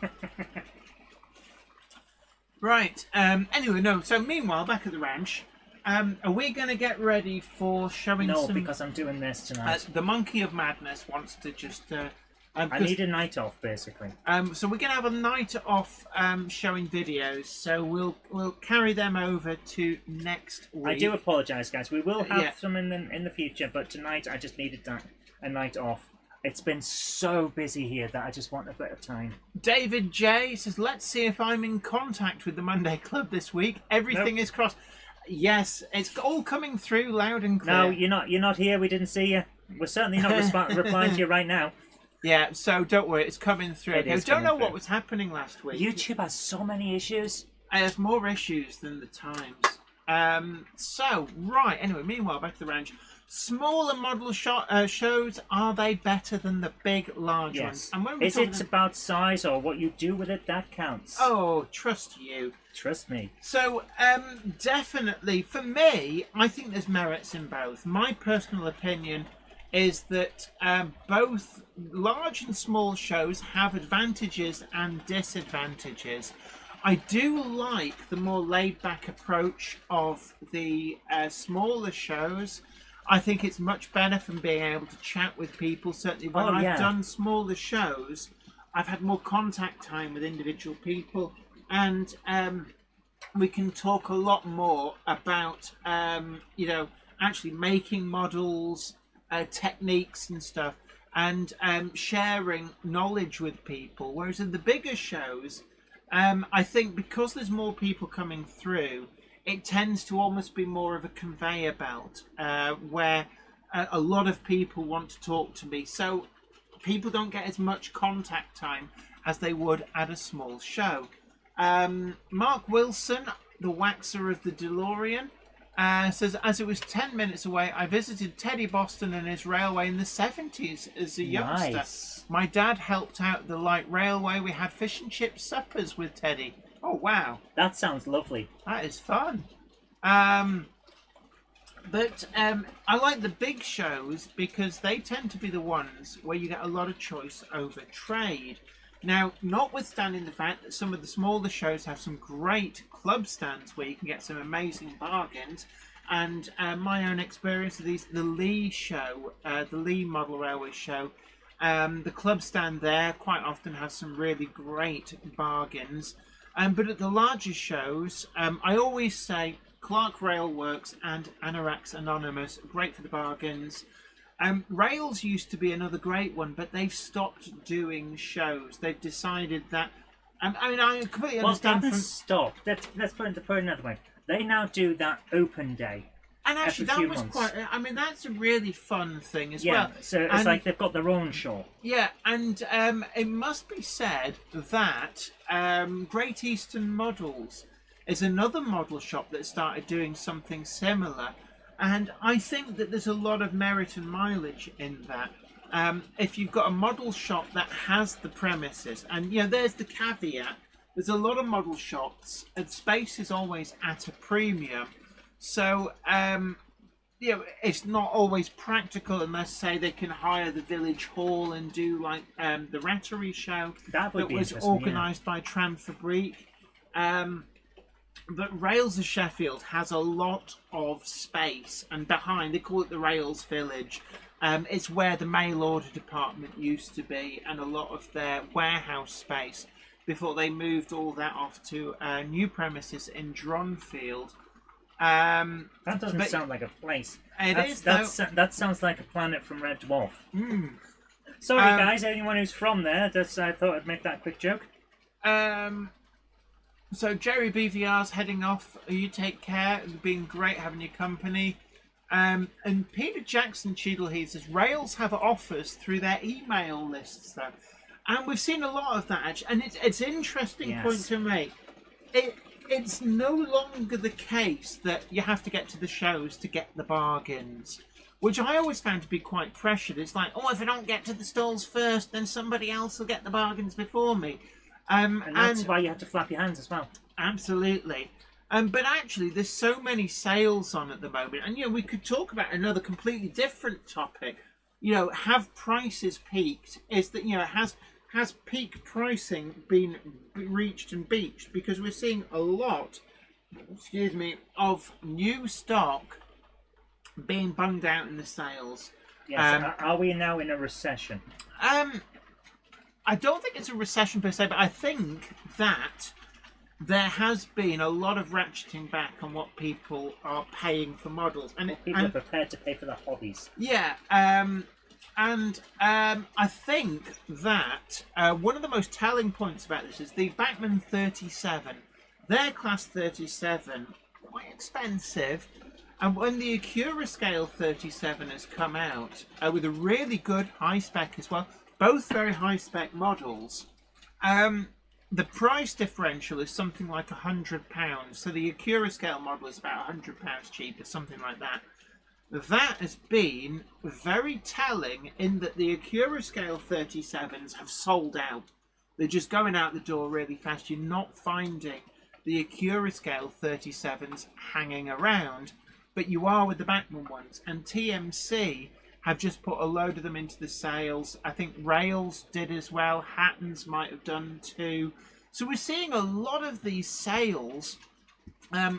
Right. Anyway, no. So meanwhile, back at the ranch, are we going to get ready for showing No, some... because I'm doing this tonight. The Monkey of Madness wants to just... I need a night off, basically. So we're going to have a night off showing videos. So we'll carry them over to next week. I do apologise, guys. We will have some in the future, but tonight I just needed a night off. It's been so busy here that I just want a bit of time. David J says, let's see if I'm in contact with the Monday Club this week. Everything is crossed. Yes, it's all coming through loud and clear. No, you're not here. We didn't see you. We're certainly not replying to you right now. Yeah, so don't worry. It's coming through. I don't know what was happening last week. YouTube has so many issues. It has more issues than the Times. Right. Anyway, meanwhile, back to the ranch. Smaller model shows, are they better than the big, large ones? And is it about size or what you do with it that counts? Oh, trust you. Trust me. So, definitely, for me, I think there's merits in both. My personal opinion is that both large and small shows have advantages and disadvantages. I do like the more laid-back approach of the smaller shows. I think it's much better from being able to chat with people. Certainly when I've done smaller shows, I've had more contact time with individual people, and we can talk a lot more about, actually making models, techniques and stuff, and sharing knowledge with people. Whereas in the bigger shows, I think because there's more people coming through, it tends to almost be more of a conveyor belt where a lot of people want to talk to me. So people don't get as much contact time as they would at a small show. Mark Wilson, the waxer of the DeLorean, says, as it was 10 minutes away, I visited Teddy Boston and his railway in the 70s as a youngster. Nice. My dad helped out the light railway. We had fish and chip suppers with Teddy. Oh, wow. That sounds lovely. That is fun. I like the big shows because they tend to be the ones where you get a lot of choice over trade. Now, notwithstanding the fact that some of the smaller shows have some great club stands where you can get some amazing bargains, and my own experience of these, the Lee show, the Lee Model Railway show, the club stand there quite often has some really great bargains. But at the larger shows, I always say Clark Rail Works and Anorax Anonymous, great for the bargains. Rails used to be another great one, but they've stopped doing shows. They've decided that... I completely understand... Well, stopped. Let's put it another way. They now do that open day. And actually, that was months. quite... that's a really fun thing as well. Yeah, so it's like they've got their own show. Yeah, and it must be said that Great Eastern Models is another model shop that started doing something similar. And I think that there's a lot of merit and mileage in that. If you've got a model shop that has the premises, and there's the caveat, there's a lot of model shops, and space is always at a premium. So, it's not always practical unless, say, they can hire the village hall and do like the Rattery show that was organised by Tramfabrique. But Rails of Sheffield has a lot of space, and behind, they call it the Rails Village. It's where the mail order department used to be, and a lot of their warehouse space before they moved all that off to new premises in Dronfield. That doesn't sound like a place. That sounds like a planet from Red Dwarf. Sorry, guys, anyone who's from there, I thought I'd make that quick joke. So Jerry BVR's heading off. You take care. It's been great having your company. And Peter Jackson Cheadleheath says Rails have offers through their email lists, though, and we've seen a lot of that actually. And it's an interesting point to make. It's no longer the case that you have to get to the shows to get the bargains, which I always found to be quite pressured. It's like, oh, if I don't get to the stalls first, then somebody else will get the bargains before me. And that's why you have to flap your hands as well. Absolutely. But actually, there's so many sales on at the moment. And, we could talk about another completely different topic. Have prices peaked? Is that, has peak pricing been reached and beached? Because we're seeing a lot, of new stock being bunged out in the sales. Yes, are we now in a recession? I don't think it's a recession per se, but I think that there has been a lot of ratcheting back on what people are paying for models, and people are prepared to pay for their hobbies. Yeah, I think that one of the most telling points about this is the Bachmann 37. Their class 37, quite expensive, and when the Acura Scale 37 has come out with a really good high spec as well, both very high spec models. The price differential is something like £100. So the Acura Scale model is about £100 cheaper, something like that. That has been very telling in that the Acura Scale 37s have sold out. They're just going out the door really fast. You're not finding the Acura Scale 37s hanging around, but you are with the Bachmann ones. And TMC have just put a load of them into the sales. I think Rails did as well. Hatton's might have done too. So we're seeing a lot of these sales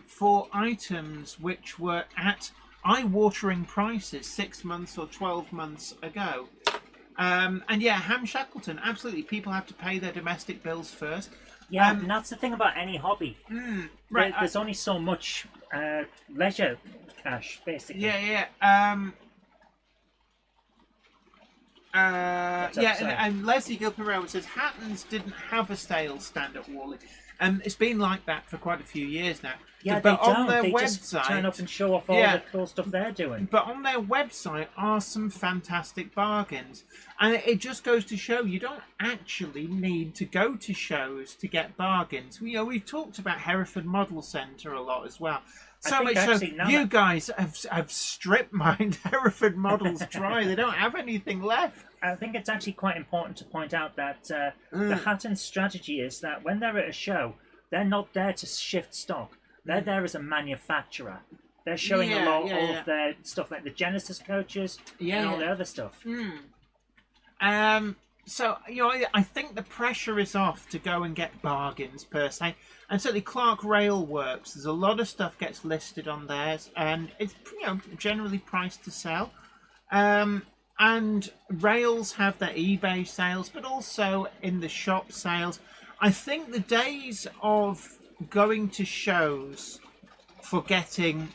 for items which were at eye-watering prices 6 months or 12 months ago. And Ham Shackleton, absolutely. People have to pay their domestic bills first. Yeah, and that's the thing about any hobby. Right. There's only so much leisure cash, basically. And Leslie Gilpin says Hatton's didn't have a sales stand at Wally. It's been like that for quite a few years now. Yeah, but they on their they website, just turn up and show off all the cool stuff they're doing. But on their website are some fantastic bargains. And it just goes to show you don't actually need to go to shows to get bargains. We've talked about Hereford Model Centre a lot as well. So much so, you guys have strip mined Hereford models dry. They don't have anything left. I think it's actually quite important to point out that the Hatton's strategy is that when they're at a show, they're not there to shift stock. They're there as a manufacturer. They're showing all of their stuff, like the Genesis coaches and all the other stuff. So, I think the pressure is off to go and get bargains, per se. And certainly Clark Rail Works, there's a lot of stuff gets listed on theirs, and it's generally priced to sell. And Rails have their eBay sales, but also in the shop sales. I think the days of going to shows for getting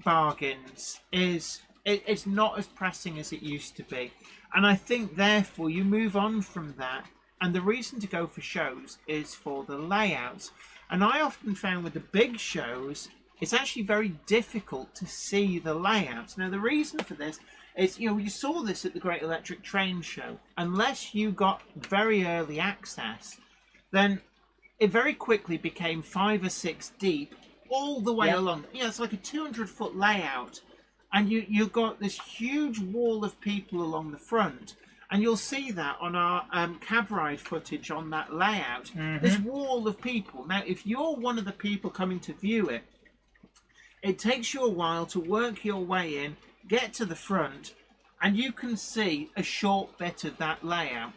bargains it's not as pressing as it used to be. And I think, therefore, you move on from that. And the reason to go for shows is for the layouts. And I often found with the big shows, it's actually very difficult to see the layouts. Now, the reason for this is, you saw this at the Great Electric Train Show. Unless you got very early access, then it very quickly became 5 or 6 deep all the way along. It's like a 200-foot layout. And you've got this huge wall of people along the front. And you'll see that on our cab ride footage on that layout. This wall of people. Now, if you're one of the people coming to view it, it takes you a while to work your way in, get to the front, and you can see a short bit of that layout.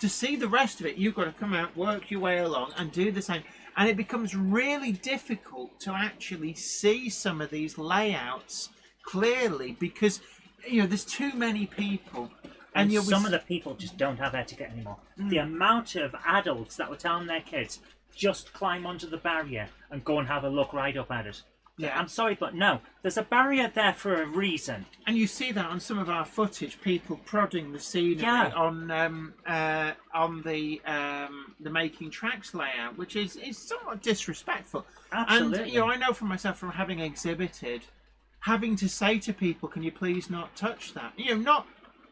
To see the rest of it, you've got to come out, work your way along, and do the same. And it becomes really difficult to actually see some of these layouts clearly because, there's too many people. And some of the people just don't have etiquette anymore. The amount of adults that were telling their kids, just climb onto the barrier and go and have a look right up at it. Yeah. I'm sorry, but no. There's a barrier there for a reason. And you see that on some of our footage, people prodding the scenery on the making tracks layout, which is somewhat disrespectful. Absolutely. And I know from myself, from having exhibited, having to say to people, "Can you please not touch that?"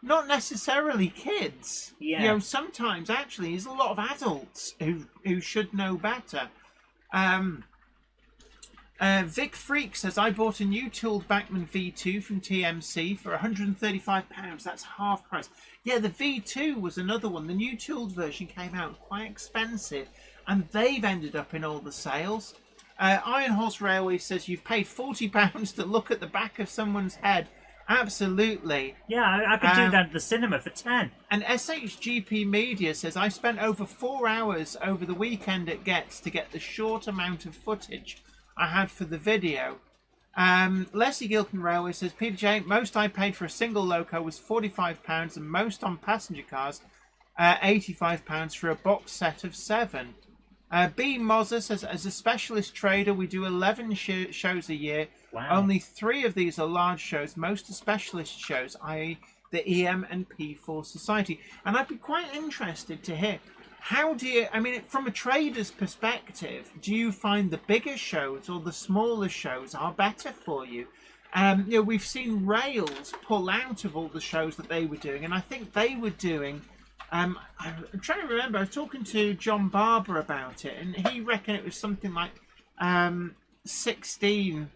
Not necessarily kids. Yeah. Sometimes actually there's a lot of adults who should know better. Vic Freak says, I bought a new tooled Bachmann V2 from TMC for £135. That's half price. Yeah, the V2 was another one. The new tooled version came out quite expensive, and they've ended up in all the sales. Iron Horse Railway says, you've paid £40 to look at the back of someone's head. Absolutely. Yeah, I could do that at the cinema for 10. And SHGP Media says, I spent over 4 hours over the weekend at Getz to get the short amount of footage I had for the video. Leslie Gilpin Railway says, Peter J, most I paid for a single loco was £45 and most on passenger cars, £85 for a box set of 7. B. Mozer says, as a specialist trader, we do 11 shows a year. Wow. Only 3 of these are large shows. Most are specialist shows, i.e. the EM and P4 Society. And I'd be quite interested to hear, how do you, from a trader's perspective, do you find the bigger shows or the smaller shows are better for you? We've seen Rails pull out of all the shows that they were doing, and I think they were doing, I'm trying to remember, I was talking to John Barber about it, and he reckoned it was something like 16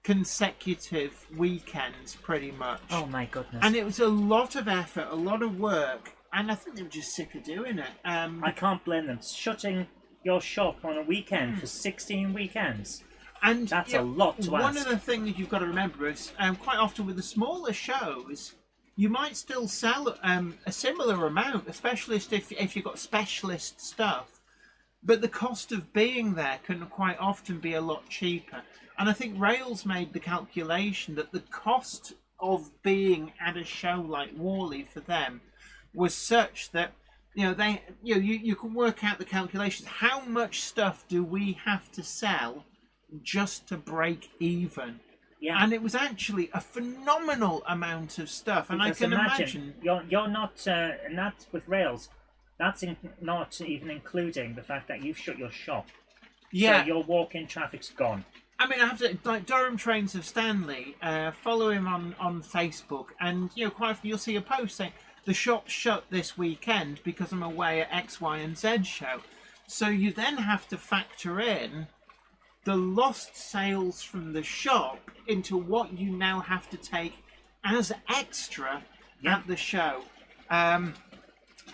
consecutive weekends, pretty much. Oh my goodness. And it was a lot of effort, a lot of work. And I think they were just sick of doing it. I can't blame them. Shutting your shop on a weekend for 16 weekends. And that's a lot to ask. One of the things you've got to remember is quite often with the smaller shows, you might still sell a similar amount, especially if you've got specialist stuff. But the cost of being there can quite often be a lot cheaper. And I think Rails made the calculation that the cost of being at a show like Worley for them was such that you can work out the calculations. How much stuff do we have to sell just to break even? Yeah. And it was actually a phenomenal amount of stuff. And because I can imagine you're not, and that's with Rails. That's not even including the fact that you've shut your shop. Yeah. So your walk-in traffic's gone. I have to, like Durham Trains of Stanley, follow him on Facebook, and quite often you'll see a post saying, the shop's shut this weekend because I'm away at X, Y, and Z show. So you then have to factor in the lost sales from the shop into what you now have to take as extra at the show.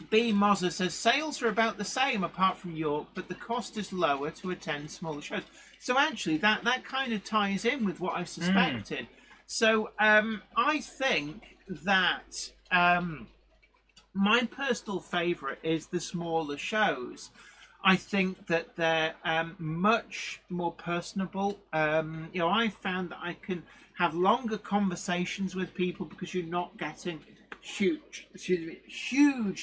B. Mozer says, sales are about the same apart from York, but the cost is lower to attend smaller shows. So actually, that kind of ties in with what I suspected. So I think that my personal favourite is the smaller shows. I think that they're much more personable. I found that I can have longer conversations with people because you're not getting huge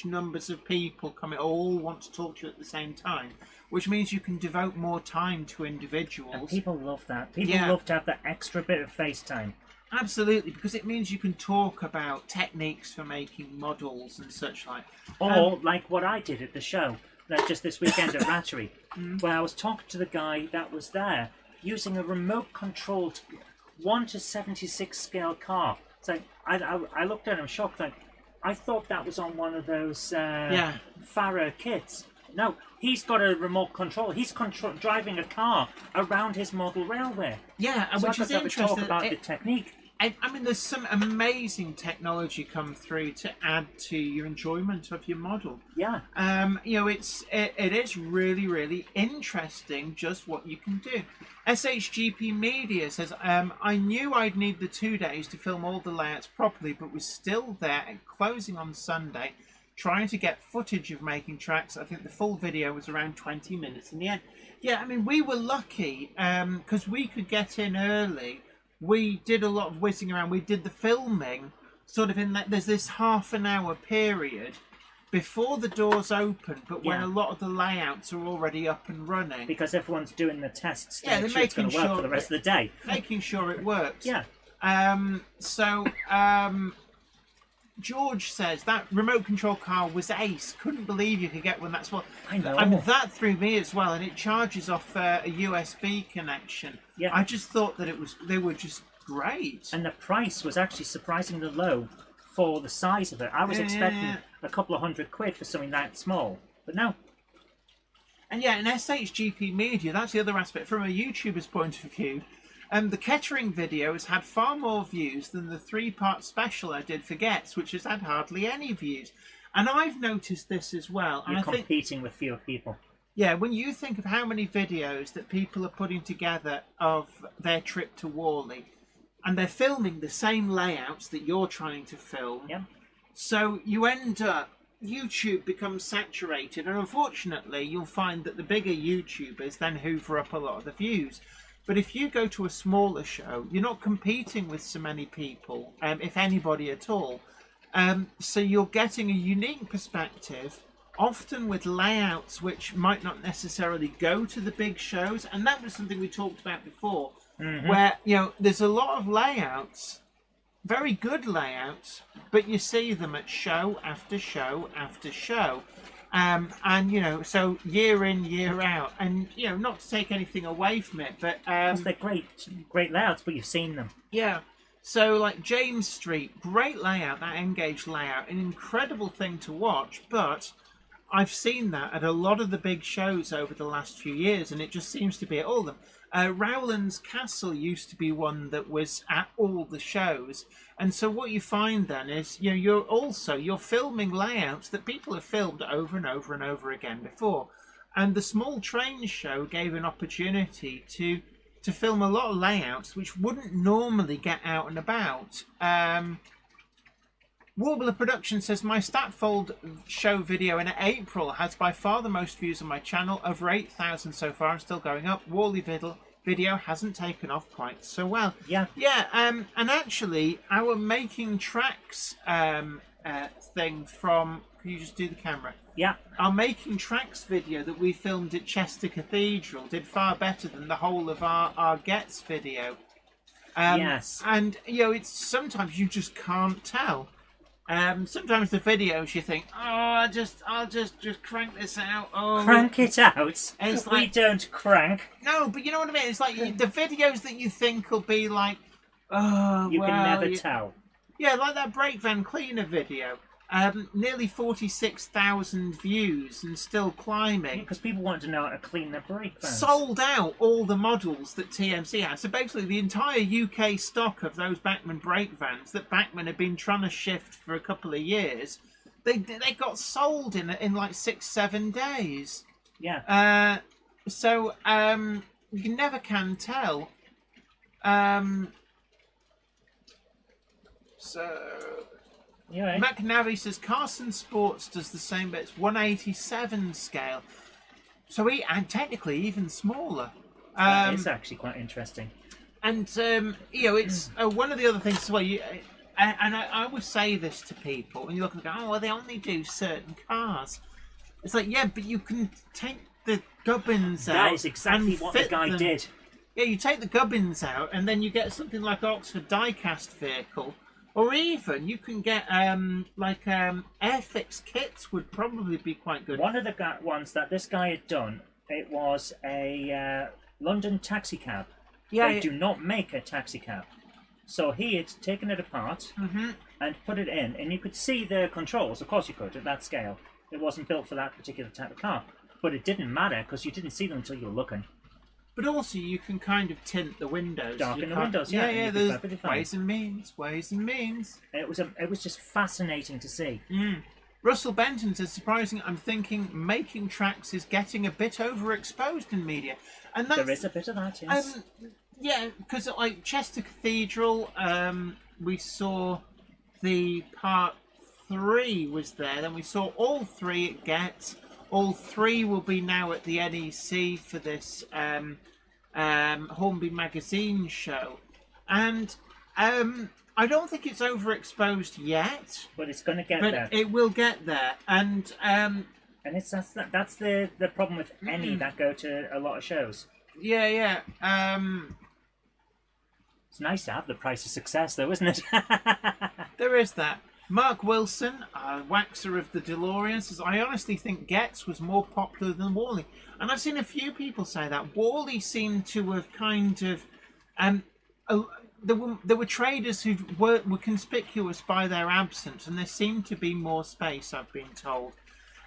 numbers of people coming, all want to talk to you at the same time, which means you can devote more time to individuals. And people love that. People love to have that extra bit of face time. Absolutely, because it means you can talk about techniques for making models and such like. Or like what I did at the show, just this weekend at Rattery, where I was talking to the guy that was there using a remote-controlled 1:76 scale car. It's like I looked at him shocked. Like I thought that was on one of those Farah kits. No, he's got a remote control. He's driving a car around his model railway. Yeah, so which is interesting. Talk about the technique. There's some amazing technology come through to add to your enjoyment of your model. Yeah. It is really, really interesting just what you can do. SHGP Media says, I knew I'd need the 2 days to film all the layouts properly, but was still there at closing on Sunday, trying to get footage of making tracks. I think the full video was around 20 minutes in the end. Yeah, we were lucky because we could get in early. We did a lot of whizzing around. We did the filming sort of in that there's this half an hour period before the doors open, but when Yeah. a lot of the layouts are already up and running, Because everyone's doing the tests to Yeah, make they're sure it's going making to work sure for the rest of the day. making sure it works. Yeah. George says that remote control car was ace. Couldn't believe you could get one that small. I know. That threw me as well, and it charges off a USB connection. Yeah. I just thought that they were just great. And the price was actually surprisingly low for the size of it. I was expecting a couple of £100 for something that small, but no. And yeah, in SHGP Media, that's the other aspect. From a YouTuber's point of view, the Kettering video has had far more views than the 3-part special I did for Gets, which has had hardly any views. And I've noticed this as well. And You're I think, competing with fewer people. yeah, when you think of how many videos that people are putting together of their trip to Worley, and they're filming the same layouts that you're trying to film, Yeah. so you end up, YouTube becomes saturated, and unfortunately you'll find that the bigger YouTubers then hoover up a lot of the views. But if you go to a smaller show, you're not competing with so many people, if anybody at all. So you're getting a unique perspective, often with layouts which might not necessarily go to the big shows. And that was something we talked about before, where, there's a lot of layouts, very good layouts, but you see them at show after show after show. So year in, year out, and not to take anything away from it, but Because they're great layouts, but you've seen them. yeah. So like James Street, great layout, that Engage layout, an incredible thing to watch, but I've seen that at a lot of the big shows over the last few years, and it just seems to be at all of them. Rowland's Castle used to be one that was at all the shows, and so what you find then is you're filming layouts that people have filmed over and over and over again before, and the Small Train show gave an opportunity to film a lot of layouts which wouldn't normally get out and about. Warbler Production says, my Statfold show video in April has by far the most views on my channel, over 8,000 so far, and still going up. Worley video hasn't taken off quite so well. Yeah. Yeah, and actually, our Making Tracks thing from... Can you just do the camera? Yeah. Our Making Tracks video that we filmed at Chester Cathedral did far better than the whole of our Gets video. Yes. And, it's sometimes you just can't tell. Sometimes the videos you think, I'll just crank this out. Oh, Crank it out. It's We like- don't crank. No, but you know what I mean. It's like the videos that you think will be like, oh, You well, can never tell. Yeah, like that Brake Van Cleaner video. Nearly 46,000 views and still climbing. Because people want to know how to clean their brake vans. Sold out all the models that TMC has. So basically the entire UK stock of those Bachmann brake vans that Bachmann had been trying to shift for a couple of years, they got sold in like 6-7 days. Yeah. You never can tell. Yeah. McNavy says Carson Sports does the same, but it's 187 scale. So and technically even smaller. That is actually quite interesting. And it's one of the other things as well. I always say this to people, and you look and go, "Oh, well, they only do certain cars." It's like, yeah, but you can take the gubbins out. That is exactly and what the fit guy them. did. Yeah, you take the gubbins out, and then you get something like Oxford diecast vehicle. Or even you can get Airfix kits would probably be quite good. One of the ones that this guy had done, it was a London taxi cab. Yeah, They do not make a taxi cab. So he had taken it apart and put it in, and you could see the controls. Of course you could, at that scale. It wasn't built for that particular type of car. But it didn't matter, because you didn't see them until you were looking. But also you can kind of tint the windows. Darken You the can't- windows, yeah, and Yeah, you'd be there's perfectly fine. ways and means. It was just fascinating to see. Russell Benton says, surprising, I'm thinking Making Tracks is getting a bit overexposed in media. And that's, There is a bit of that, yes. yeah, because like Chester Cathedral, we saw the part 3 was there, then we saw all 3 at Gets. All 3 will be now at the NEC for this Hornby magazine show. And I don't think it's overexposed yet, But it's going to get but there. it will get there. And And that's the problem with any that go to a lot of shows. yeah. It's nice to have the price of success, though, isn't it? There is that. Mark Wilson, waxer of the DeLorean, says, I honestly think Getz was more popular than Wally. And I've seen a few people say that. Wally seemed to have kind of... there were traders who were conspicuous by their absence, and there seemed to be more space, I've been told.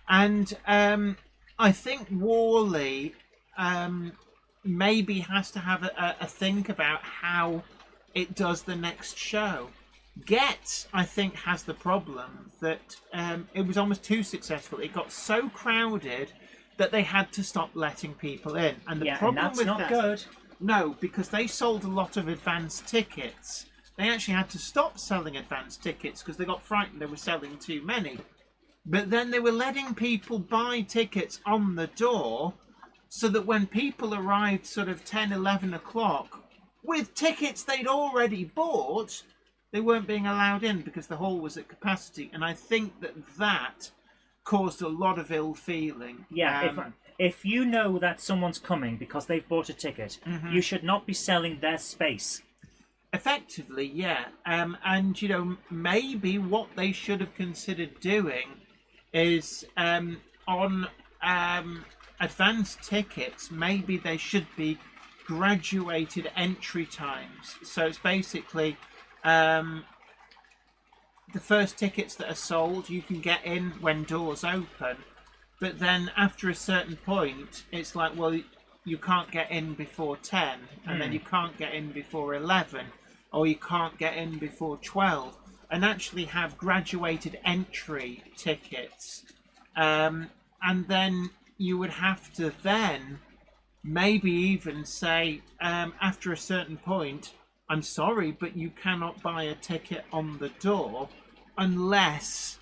And I think Wally maybe has to have a think about how it does the next show. Getz, I think, has the problem that it was almost too successful. It got so crowded that they had to stop letting people in. And the problem and that's with not that, good. No, because they sold a lot of advance tickets. They actually had to stop selling advance tickets because they got frightened they were selling too many. But then they were letting people buy tickets on the door so that when people arrived sort of 10, 11 o'clock with tickets they'd already bought, they weren't being allowed in because the hall was at capacity. And I think that caused a lot of ill feeling. Yeah, if you know that someone's coming because they've bought a ticket, you should not be selling their space. Effectively, yeah. And, you know, maybe what they should have considered doing is on advanced tickets, maybe they should be graduated entry times. So it's basically the first tickets that are sold, you can get in when doors open. But then after a certain point, it's like, well, you can't get in before 10, and then you can't get in before 11, or you can't get in before 12, and actually have graduated entry tickets. And then you would have to then maybe even say, after a certain point, I'm sorry, but you cannot buy a ticket on the door unless...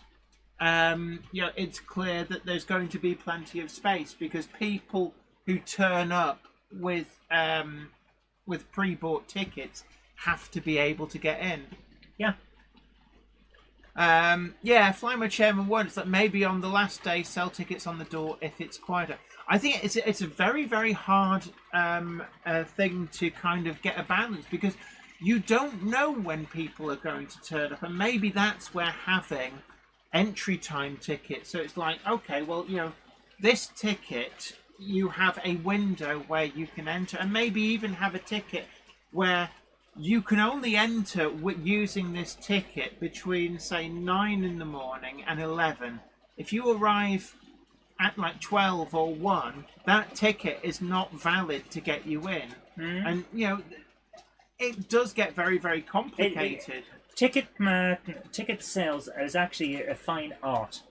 it's clear that there's going to be plenty of space, because people who turn up with pre-bought tickets have to be able to get in. Yeah. Flymo Chairman 1, it's like maybe on the last day sell tickets on the door if it's quieter. I think it's a very, very hard thing to kind of get a balance, because you don't know when people are going to turn up, and maybe that's where having entry time tickets. So it's like, okay, well, you know, this ticket, you have a window where you can enter, and maybe even have a ticket where you can only enter using this ticket between, say, 9 in the morning and 11. If you arrive at like 12 or 1, that ticket is not valid to get you in. And, you know, it does get very, very complicated. Ticket sales is actually a fine art.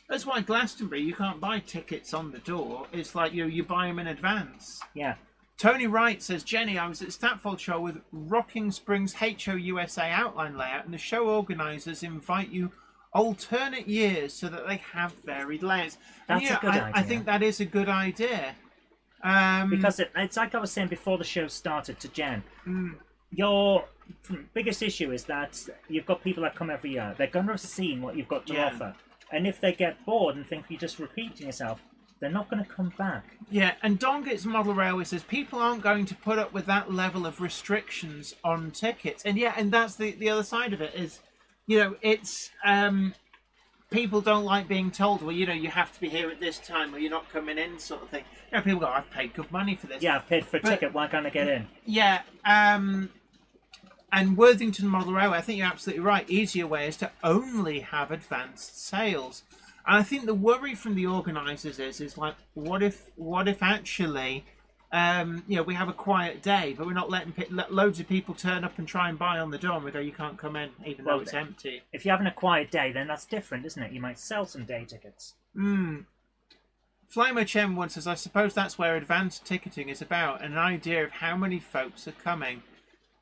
That's why Glastonbury, you can't buy tickets on the door. It's like you buy them in advance. Yeah. Tony Wright says, Jenny, I was at Statfold Show with Rocking Springs HOUSA outline layout, and the show organisers invite you alternate years so that they have varied layouts. That's a good idea. I think that is a good idea. Because it's like I was saying before the show started to Jen. Your biggest issue is that you've got people that come every year. They're going to have seen what you've got to offer. And if they get bored and think you're just repeating yourself, they're not going to come back. Yeah, and Donget's Model Railway says people aren't going to put up with that level of restrictions on tickets. And and that's the other side of it is, you know, it's people don't like being told, well, you know, you have to be here at this time or you're not coming in, sort of thing. You know, people go, I've paid good money for this. Yeah, I've paid for a ticket, why can't I get in? Yeah, and Worthington Model Railway, I think you're absolutely right. Easier way is to only have advanced sales. And I think the worry from the organisers is like, what if actually, you know, we have a quiet day, but we're not letting loads of people turn up and try and buy on the door, and we go, you can't come in, even though it's empty. If you're having a quiet day, then that's different, isn't it? You might sell some day tickets. Flymo Chen once says, I suppose that's where advanced ticketing is about, an idea of how many folks are coming.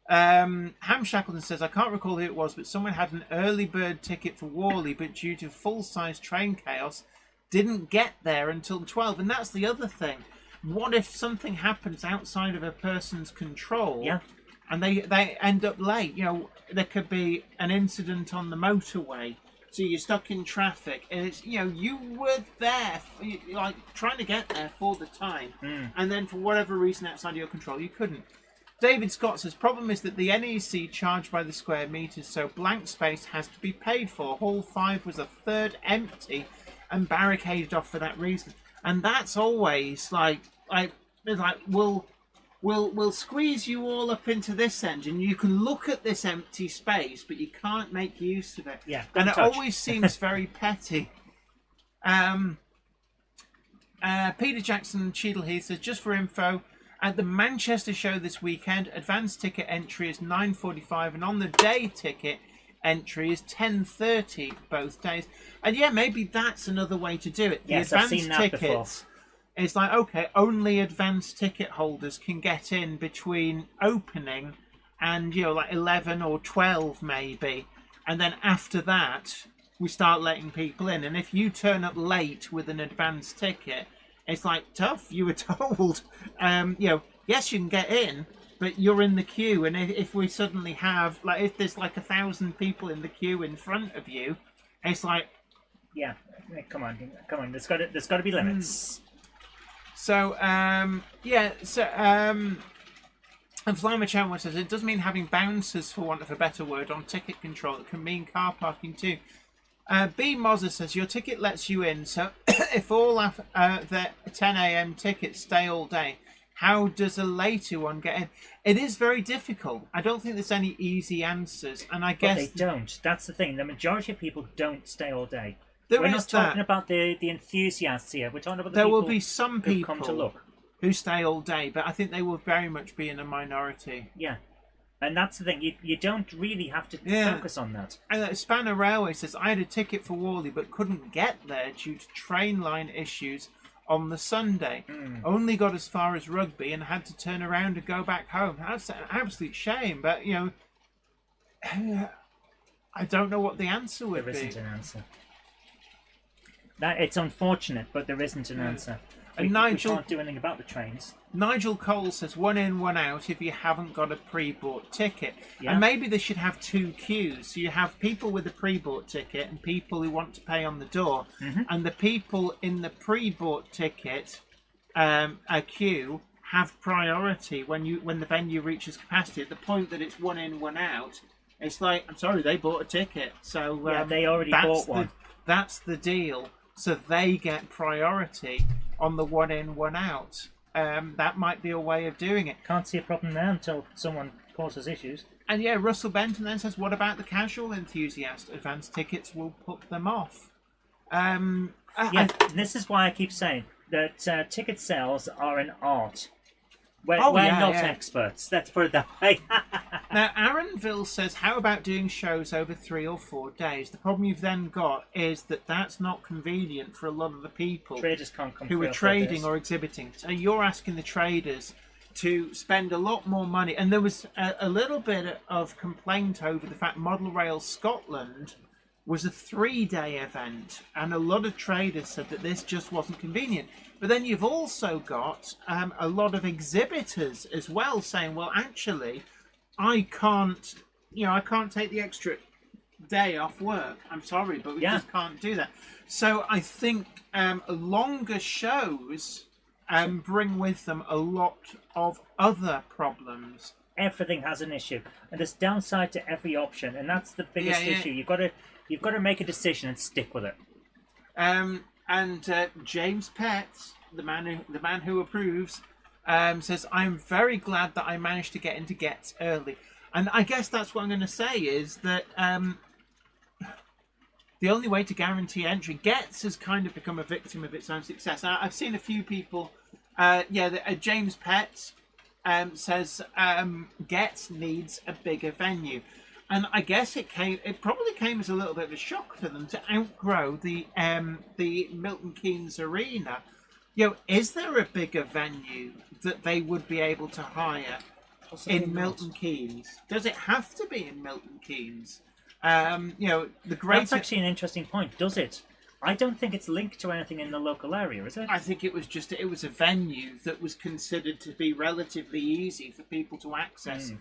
Ham Shackleton says, I can't recall who it was, but someone had an early bird ticket for Worley, but due to full-size train chaos, didn't get there until 12. And that's the other thing. What if something happens outside of a person's control? Yeah. and they end up late. There could be an incident on the motorway, so you're stuck in traffic, and it's you were there, like trying to get there for the time, and then for whatever reason outside of your control, you couldn't. David Scott says, problem is that the NEC charge by the square meters, so blank space has to be paid for. Hall 5 was a third empty and barricaded off for that reason. And that's always like we'll squeeze you all up into this end, and you can look at this empty space, but you can't make use of it. Yeah, and it touch. always seems very petty. Peter Jackson Cheadle Heath says, just for info, at the Manchester show this weekend, advanced ticket entry is 9:45, and on the day ticket entry is 10:30 both days. And yeah, maybe that's another way to do it. The Yes, I've seen that before. It's like, okay, only advanced ticket holders can get in between opening and like 11 or 12 maybe, and then after that we start letting people in. And if you turn up late with an advanced ticket, it's like, tough, you were told. Yes, you can get in, but you're in the queue. And if we suddenly have, like, if there's like 1,000 people in the queue in front of you, it's like, yeah, come on. There's got to be limits. And Flymer Chandler says, it does mean having bouncers, for want of a better word, on ticket control. It can mean car parking too. B. Mozza says, your ticket lets you in, so if all the 10 a.m. tickets stay all day, how does a later one get in? It is very difficult. I don't think there's any easy answers, and I guess... But they don't. That's the thing. The majority of people don't stay all day. We're not talking about the enthusiasts here. We're talking about the there people will be some who've people come to look. who stay all day, but I think they will very much be in a minority. Yeah. And that's the thing, you don't really have to focus on that. And Spanner Railway says, I had a ticket for Whalley but couldn't get there due to train line issues on the Sunday. Only got as far as Rugby and had to turn around and go back home. That's an absolute shame, but, I don't know what the answer would be. There isn't an answer. It's unfortunate, but there isn't an answer. And we Nigel can't do anything about the trains. Nigel Cole says, one in, one out if you haven't got a pre-bought ticket. Yeah. And maybe they should have two queues. So you have people with a pre-bought ticket and people who want to pay on the door. And the people in the pre-bought ticket a queue have priority when the venue reaches capacity. At the point that it's one in, one out, it's like, I'm sorry, they bought a ticket. So they already bought one. That's the deal. So they get priority on the one in, one out. That might be a way of doing it. Can't see a problem there until someone causes issues. And yeah, Russell Benton then says, what about the casual enthusiast? Advanced tickets will put them off. This is why I keep saying that ticket sales are an art. We're not experts. Let's put it that way. Now, Aaronville says, how about doing shows over 3 or 4 days? The problem you've then got is that that's not convenient for a lot of the people Traders can't come who are 3 or 4 trading days. or exhibiting. So you're asking the traders to spend a lot more money. And there was a little bit of complaint over the fact Model Rail Scotland was a 3-day event, and a lot of traders said that this just wasn't convenient. But then you've also got a lot of exhibitors as well saying, well, actually, I can't take the extra day off work. I'm sorry, but we just can't do that. So I think longer shows bring with them a lot of other problems. Everything has an issue, and there's downside to every option, and that's the biggest issue. You've got to make a decision and stick with it. And James Petts, the man who approves, says, I'm very glad that I managed to get into Getz early. And I guess that's what I'm going to say is that the only way to guarantee entry, Getz has kind of become a victim of its own success. I've seen a few people, James Petts says Getz needs a bigger venue. And I guess it probably came as a little bit of a shock for them to outgrow the Milton Keynes Arena. Is there a bigger venue that they would be able to hire in Milton Keynes? Does it have to be in Milton Keynes? That's actually an interesting point. Does it? I don't think it's linked to anything in the local area, is it? I think it was a venue that was considered to be relatively easy for people to access.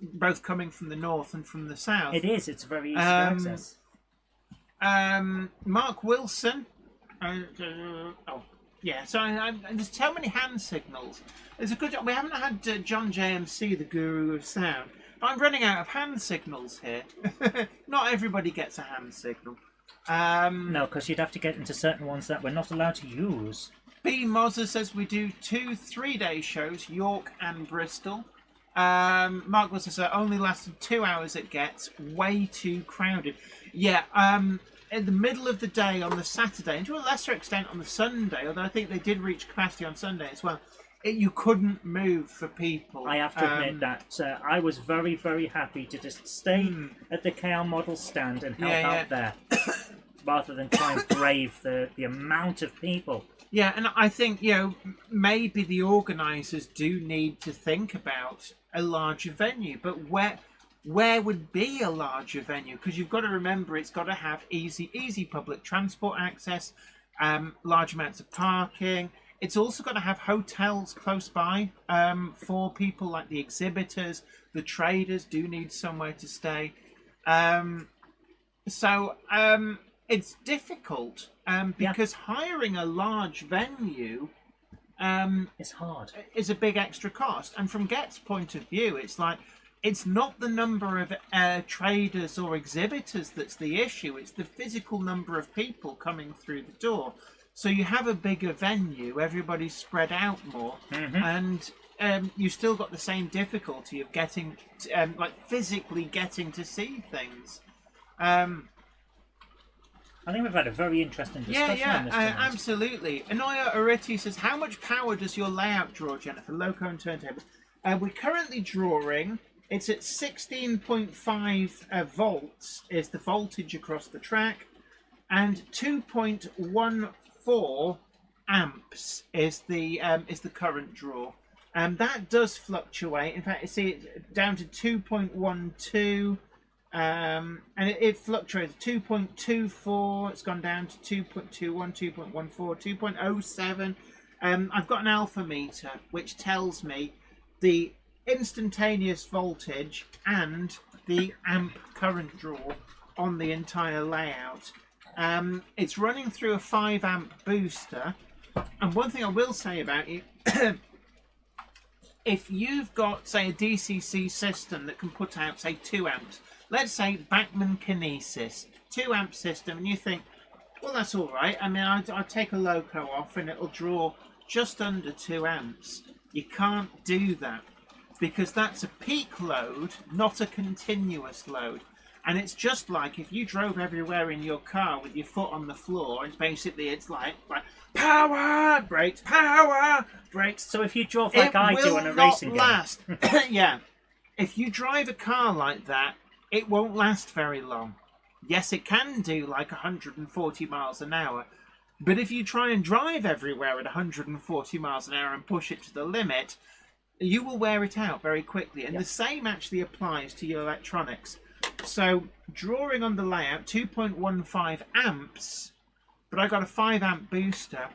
both coming from the north and from the south. It is. It's very easy to access. Mark Wilson. Yeah. So there's so many hand signals. There's a good. We haven't had John JMC, the guru of sound. But I'm running out of hand signals here. Not everybody gets a hand signal. No, because you'd have to get into certain ones that we're not allowed to use. B. Mozza says we do 2 3-day shows, York and Bristol. Mark Wilson says only lasted 2 hours. It gets way too crowded. Yeah. In the middle of the day on the Saturday, and to a lesser extent on the Sunday, although I think they did reach capacity on Sunday as well, you couldn't move for people. I have to admit that I was very, very happy to just stay at the KL model stand and help out there, rather than try and brave the amount of people. Yeah, and I think, maybe the organisers do need to think about a larger venue, but where would be a larger venue? Because you've got to remember it's got to have easy public transport access, large amounts of parking. It's also got to have hotels close by for people like the exhibitors. The traders do need somewhere to stay. So it's difficult because hiring a large venue it's hard. Is a big extra cost. And from Get's point of view, it's like, it's not the number of traders or exhibitors that's the issue. It's the physical number of people coming through the door. So you have a bigger venue, everybody's spread out more, and you still got the same difficulty of getting, physically getting to see things. I think we've had a very interesting discussion on this tonight. Absolutely. Anoya Oriti says, how much power does your layout draw, Jennifer? Loco and turntable. We're currently drawing, it's at 16.5 volts is the voltage across the track, and 2.14 amps is the current draw. That does fluctuate. In fact, you see it down to 2.12. And it fluctuates. 2.24, it's gone down to 2.21, 2.14, 2.07. I've got an alpha meter which tells me the instantaneous voltage and the amp current draw on the entire layout. It's running through a 5 amp booster, and one thing I will say about it, if you've got, say, a DCC system that can put out, say, 2 amps, let's say Bachmann Kinesis, 2 amp system, and you think, well, that's all right. I mean, I'll take a loco off and it'll draw just under 2 amps. You can't do that because that's a peak load, not a continuous load. And it's just like if you drove everywhere in your car with your foot on the floor, it's like power, brakes, power, brakes. So if you drove like I do on a racing game. Last. Yeah. If you drive a car like that, it won't last very long. Yes, it can do like 140 miles an hour, but if you try and drive everywhere at 140 miles an hour and push it to the limit, you will wear it out very quickly. And the same actually applies to your electronics. So drawing on the layout, 2.15 amps, but I got a 5 amp booster.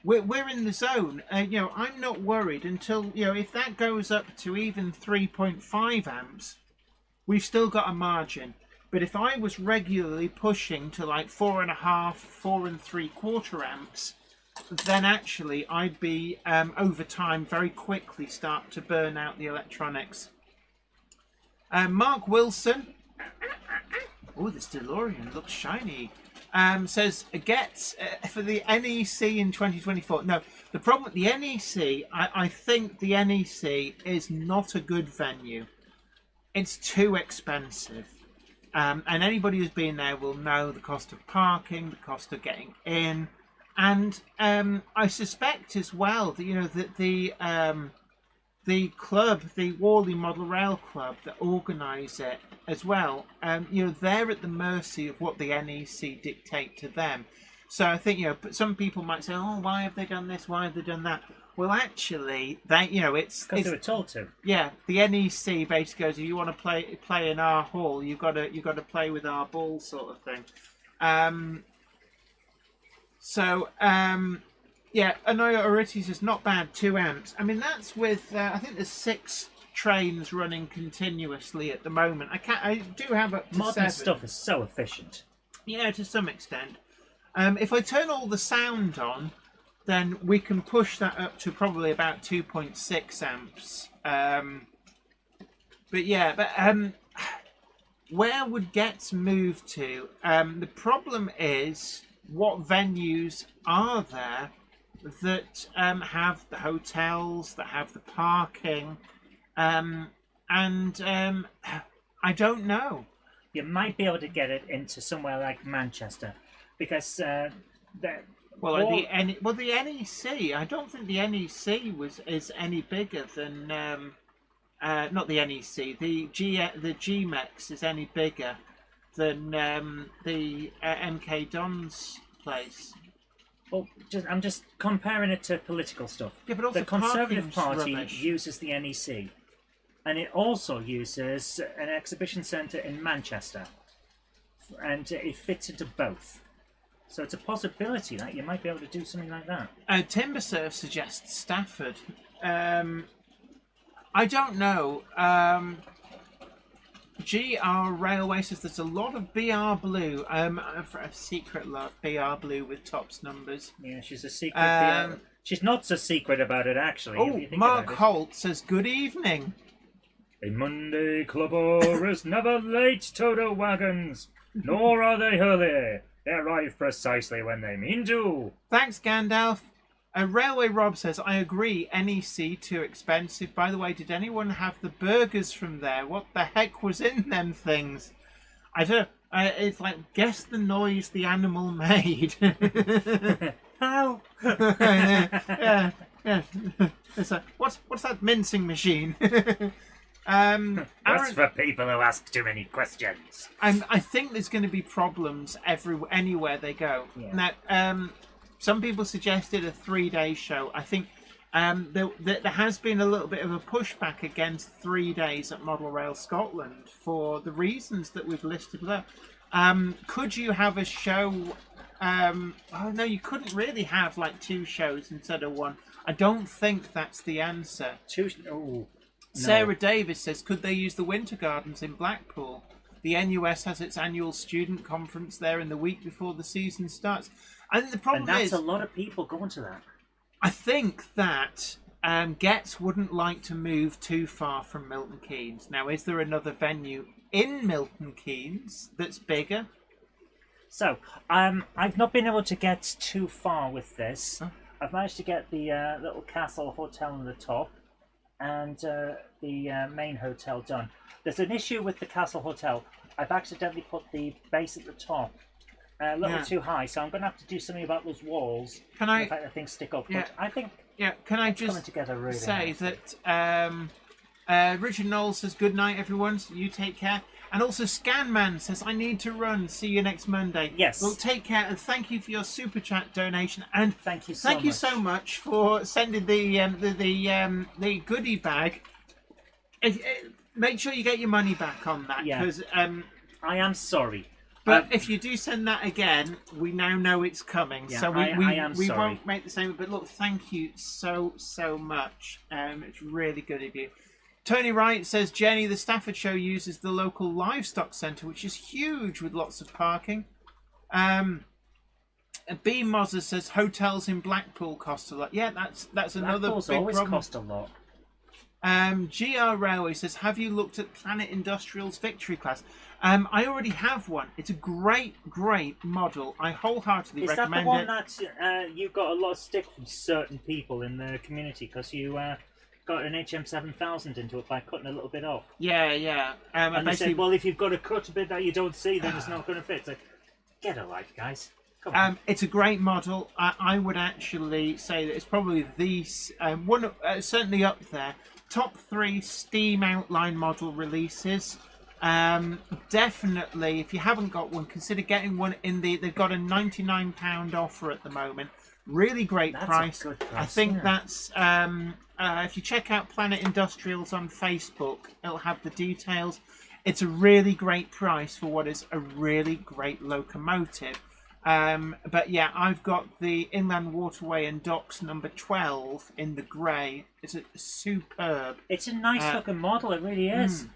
We're in the zone. I'm not worried until, if that goes up to even 3.5 amps, we've still got a margin. But if I was regularly pushing to like 4.5, 4 3/4 amps, then actually I'd be, over time, very quickly start to burn out the electronics. Mark Wilson, oh, this DeLorean looks shiny, says, gets for the NEC in 2024. No, the problem with the NEC, I think the NEC is not a good venue. It's too expensive. And anybody who's been there will know the cost of parking, the cost of getting in. And I suspect as well that, that the club, the Worley Model Rail Club that organise it as well, they're at the mercy of what the NEC dictate to them. So I think, some people might say, oh, why have they done this? Why have they done that? Well, actually, it's because they were told to. Yeah, the NEC basically goes, if you want to play in our hall, you've got to play with our ball, sort of thing. Anoya Oritis is not bad, 2 amps. I mean, that's with I think there's 6 trains running continuously at the moment. I do have up to Modern 7. stuff is so efficient. Yeah, to some extent. If I turn all the sound on, then we can push that up to probably about 2.6 amps. Where would Getz move to? The problem is, what venues are there that have the hotels, that have the parking, and I don't know. You might be able to get it into somewhere like Manchester, because the NEC. I don't think the NEC is any bigger than not the NEC. The GMEX is any bigger than the MK Don's place. Well, I'm just comparing it to political stuff. Yeah, but also the Conservative parking's Party rubbish. uses the NEC, and it also uses an exhibition centre in Manchester, and it fits into both. So it's a possibility that you might be able to do something like that. Timbersurf suggests Stafford. I don't know. GR Railway says there's a lot of BR Blue. A secret love, BR Blue with tops numbers. Yeah, she's a secret. She's not so secret about it, actually. if Oh, you think Mark about it. Holt says good evening. A Monday clubber is never late, Toto wagons, nor are they early. They arrive precisely when they mean to. Thanks, Gandalf. Railway Rob says, I agree, NEC too expensive. By the way, did anyone have the burgers from there? What the heck was in them things? I don't know. It's like, guess the noise the animal made. How? yeah. It's like, what's that mincing machine? That's for people who ask too many questions. I think there's going to be problems anywhere they go. Yeah. Now, some people suggested a 3-day show. I think there has been a little bit of a pushback against 3 days at Model Rail Scotland for the reasons that we've listed below. Could you have a show? Oh no, you couldn't really have like 2 shows instead of 1. I don't think that's the answer. No. Sarah Davis says, could they use the Winter Gardens in Blackpool? The NUS has its annual student conference there in the week before the season starts. I think the problem And that's is, a lot of people going to that. I think that Getz wouldn't like to move too far from Milton Keynes. Now, is there another venue in Milton Keynes that's bigger? So, I've not been able to get too far with this. Huh? I've managed to get the little castle hotel on the top and the main hotel done. There's an issue with the castle hotel. I've accidentally put the base at the top a little too high, so I'm going to have to do something about those walls. Can I? In fact, the things stick up. Yeah. But I think Yeah, can I it's coming just together really say nicely. that Richard Knowles says, good night, everyone. So you take care. And also, Scanman says, I need to run. See you next Monday. Yes. Well, take care, and thank you for your super chat donation. And Thank you so thank you much. so much for sending the goodie bag. Make sure you get your money back on that, Yeah. because I am sorry. but if you do send that again, we now know it's coming. Yeah, so I am we sorry. won't make the same. But look, thank you so much. It's really good of you. Tony Wright says, Jenny, the Stafford show uses the local livestock centre, which is huge with lots of parking. B Mozza says hotels in Blackpool cost a lot. Yeah, that's another Blackpool's big always problem. cost a lot. GR Railway says, have you looked at Planet Industrial's Victory class? I already have one. It's a great model. I wholeheartedly Is that recommend the one it. that you got a lot of stick from certain people in the community because you got an HM7000 into it by cutting a little bit off? Yeah. And they basically, said, well, if you've got to cut a bit that you don't see, then it's not going to fit. It's like, get a life, guys. Come on. it's a great model. I would actually say that it's probably the one, certainly up there. Top 3 Steam Outline model releases. Definitely, if you haven't got one, consider getting one in they've got a £99 offer at the moment. Really great That's a price. good price, I think yeah. that's if you check out Planet Industrials on Facebook, it'll have the details. It's a really great price for what is a really great locomotive. But yeah, I've got the Inland Waterway and Docks number 12 in the grey. It's superb. It's a nice looking model, it really is.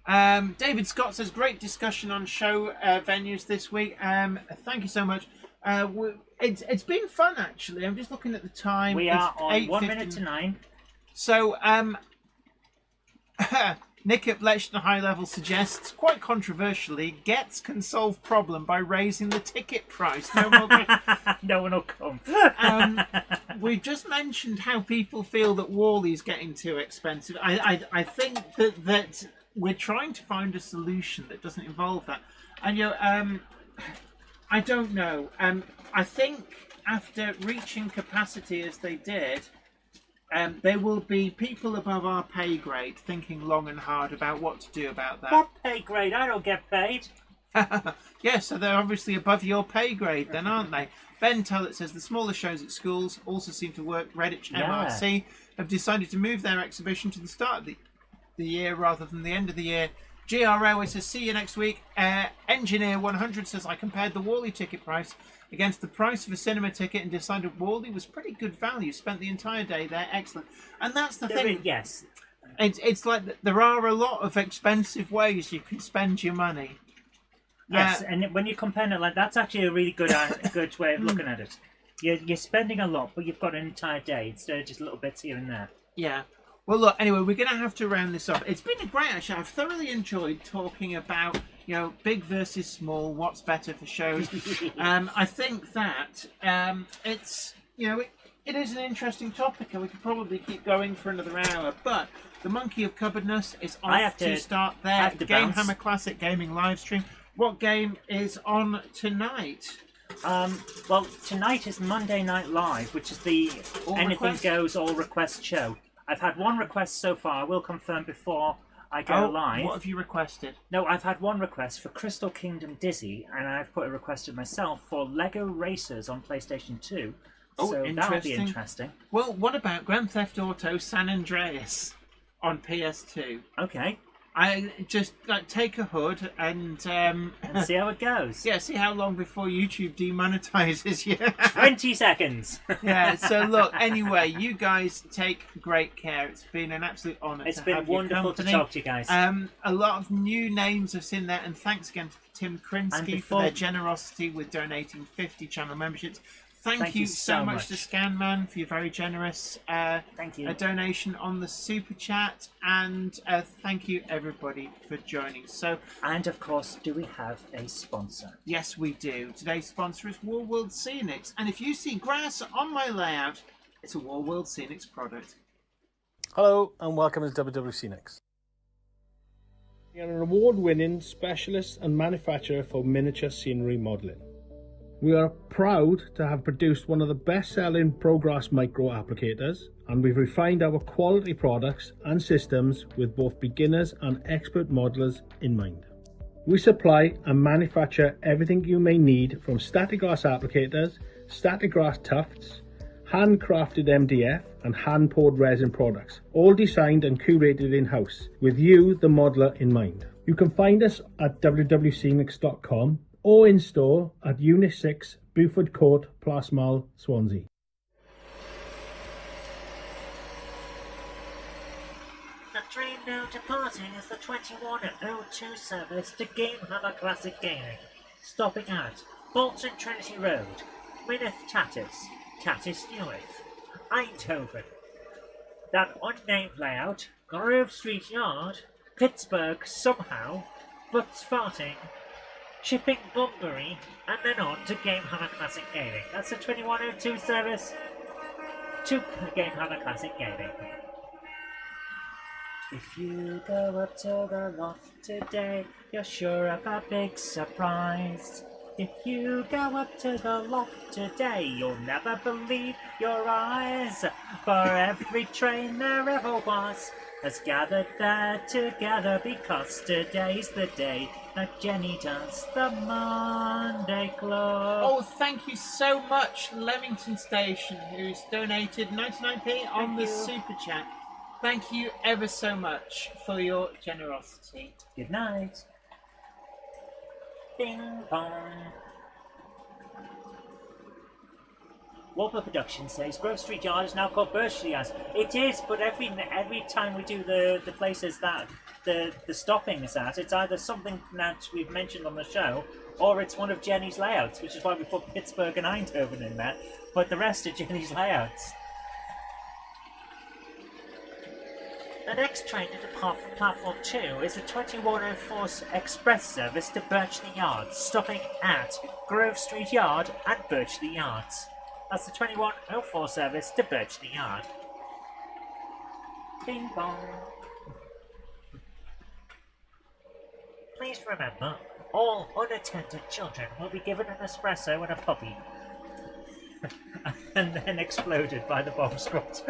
David Scott says, great discussion on show venues this week. Thank you so much. It's been fun, actually. I'm just looking at the time. We It's are on 1 8:50. minute to 9. So, Nick at Lechner High Level suggests, quite controversially, Getz can solve problem by raising the ticket price. No more. No one will come. We just mentioned how people feel that Wally's getting too expensive. I think that we're trying to find a solution that doesn't involve that. And I don't know. I think after reaching capacity as they did, there will be people above our pay grade thinking long and hard about what to do about that. What pay grade? I don't get paid. Yeah, so they're obviously above your pay grade then, aren't they? Ben Tullett says the smaller shows at schools also seem to work. Redditch MRC have decided to move their exhibition to the start of the year rather than the end of the year. GR Railway says, see you next week. Engineer 100 says, I compared the Wally ticket price against the price of a cinema ticket and decided Wally was pretty good value. Spent the entire day there. Excellent. And that's the thing. Yes. It's like there are a lot of expensive ways you can spend your money. Yes, and when you compare it like that's actually a really good good way of looking at it. You're spending a lot, but you've got an entire day instead of just little bits here and there. Yeah. Well, look, anyway, we're going to have to round this up. It's been a great, actually. I've thoroughly enjoyed talking about, big versus small, what's better for shows. I think that it's, it is an interesting topic, and we could probably keep going for another hour. But the Monkey of Cupboardness is off to start their Game Hammer Classic Gaming live stream. What game is on tonight? Well, tonight is Monday Night Live, which is the Anything Goes All Request show. I've had one request so far. I will confirm before I go live. What have you requested? No, I've had one request for Crystal Kingdom Dizzy, and I've put a request of myself for Lego Racers on PlayStation 2. Oh, so interesting. that'll be interesting. Well, what about Grand Theft Auto San Andreas on PS2? Okay. I just take a hood and see how it goes. Yeah, see how long before YouTube demonetizes you. 20 seconds. Yeah. So look, anyway, you guys take great care. It's been an absolute honour. It's been wonderful to talk to you guys. A lot of new names have seen that, and thanks again to Tim Krinsky for their generosity with donating 50 channel memberships. Thank you so much to Scanman for your very generous thank you. Donation on the Super Chat. And thank you, everybody, for joining. And, of course, do we have a sponsor? Yes, we do. Today's sponsor is War World Scenics. And if you see grass on my layout, it's a War World Scenics product. Hello, and welcome to WW Scenics. We are an award-winning specialist and manufacturer for miniature scenery modelling. We are proud to have produced one of the best-selling ProGrass micro applicators, and we've refined our quality products and systems with both beginners and expert modelers in mind. We supply and manufacture everything you may need, from static grass applicators, static grass tufts, handcrafted MDF and hand-poured resin products, all designed and curated in-house, with you, the modeler, in mind. You can find us at www.scenics.com or in store at Unit 6, Buford Court, Plasmal, Swansea. The train now departing is the 2102 service to Game Hammer Classic Gaming, stopping at Bolton Trinity Road, Mineth Tattis, Tattis Newarth, Eindhoven. That unnamed layout, Grove Street Yard, Pittsburgh somehow, Butts Farting, Chipping Bunbury, and then on to Game Hammer Classic Gaming. That's the 2102 service to Game Hammer Classic Gaming. If you go up to the loft today, you're sure of a big surprise. If you go up to the loft today, you'll never believe your eyes. For every train there ever was has gathered there together, because today's the day that Jenny does the Monday Club. Oh, thank you so much, Leamington Station, who's donated 99p on the Super Chat. Thank you ever so much for your generosity. Good night. Bing bong. Warper Productions says Grove Street Yard is now called Birchley Yard. It is, but every time we do the places that the stopping is at, it's either something that we've mentioned on the show, or it's one of Jenny's layouts, which is why we put Pittsburgh and Eindhoven in there. But the rest are Jenny's layouts. The next train to depart from platform 2 is the 2104 express service to Birchley Yard, stopping at Grove Street Yard and Birchley Yards. That's the 2104 service to Birchley Yard. Bing bong. Please remember, all unattended children will be given an espresso and a puppy. And then exploded by the bomb squad.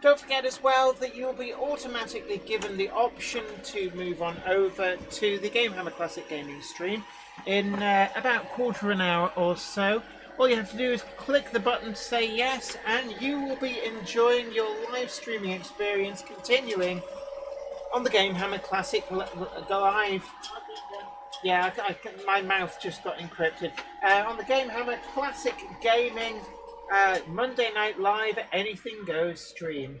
Don't forget as well that you'll be automatically given the option to move on over to the Gamehammer Classic Gaming stream in about a quarter of an hour or so. All you have to do is click the button to say yes, and you will be enjoying your live streaming experience continuing on the Gamehammer Classic Live. Yeah, my mouth just got encrypted. On the Gamehammer Classic Gaming Monday Night Live Anything Goes stream.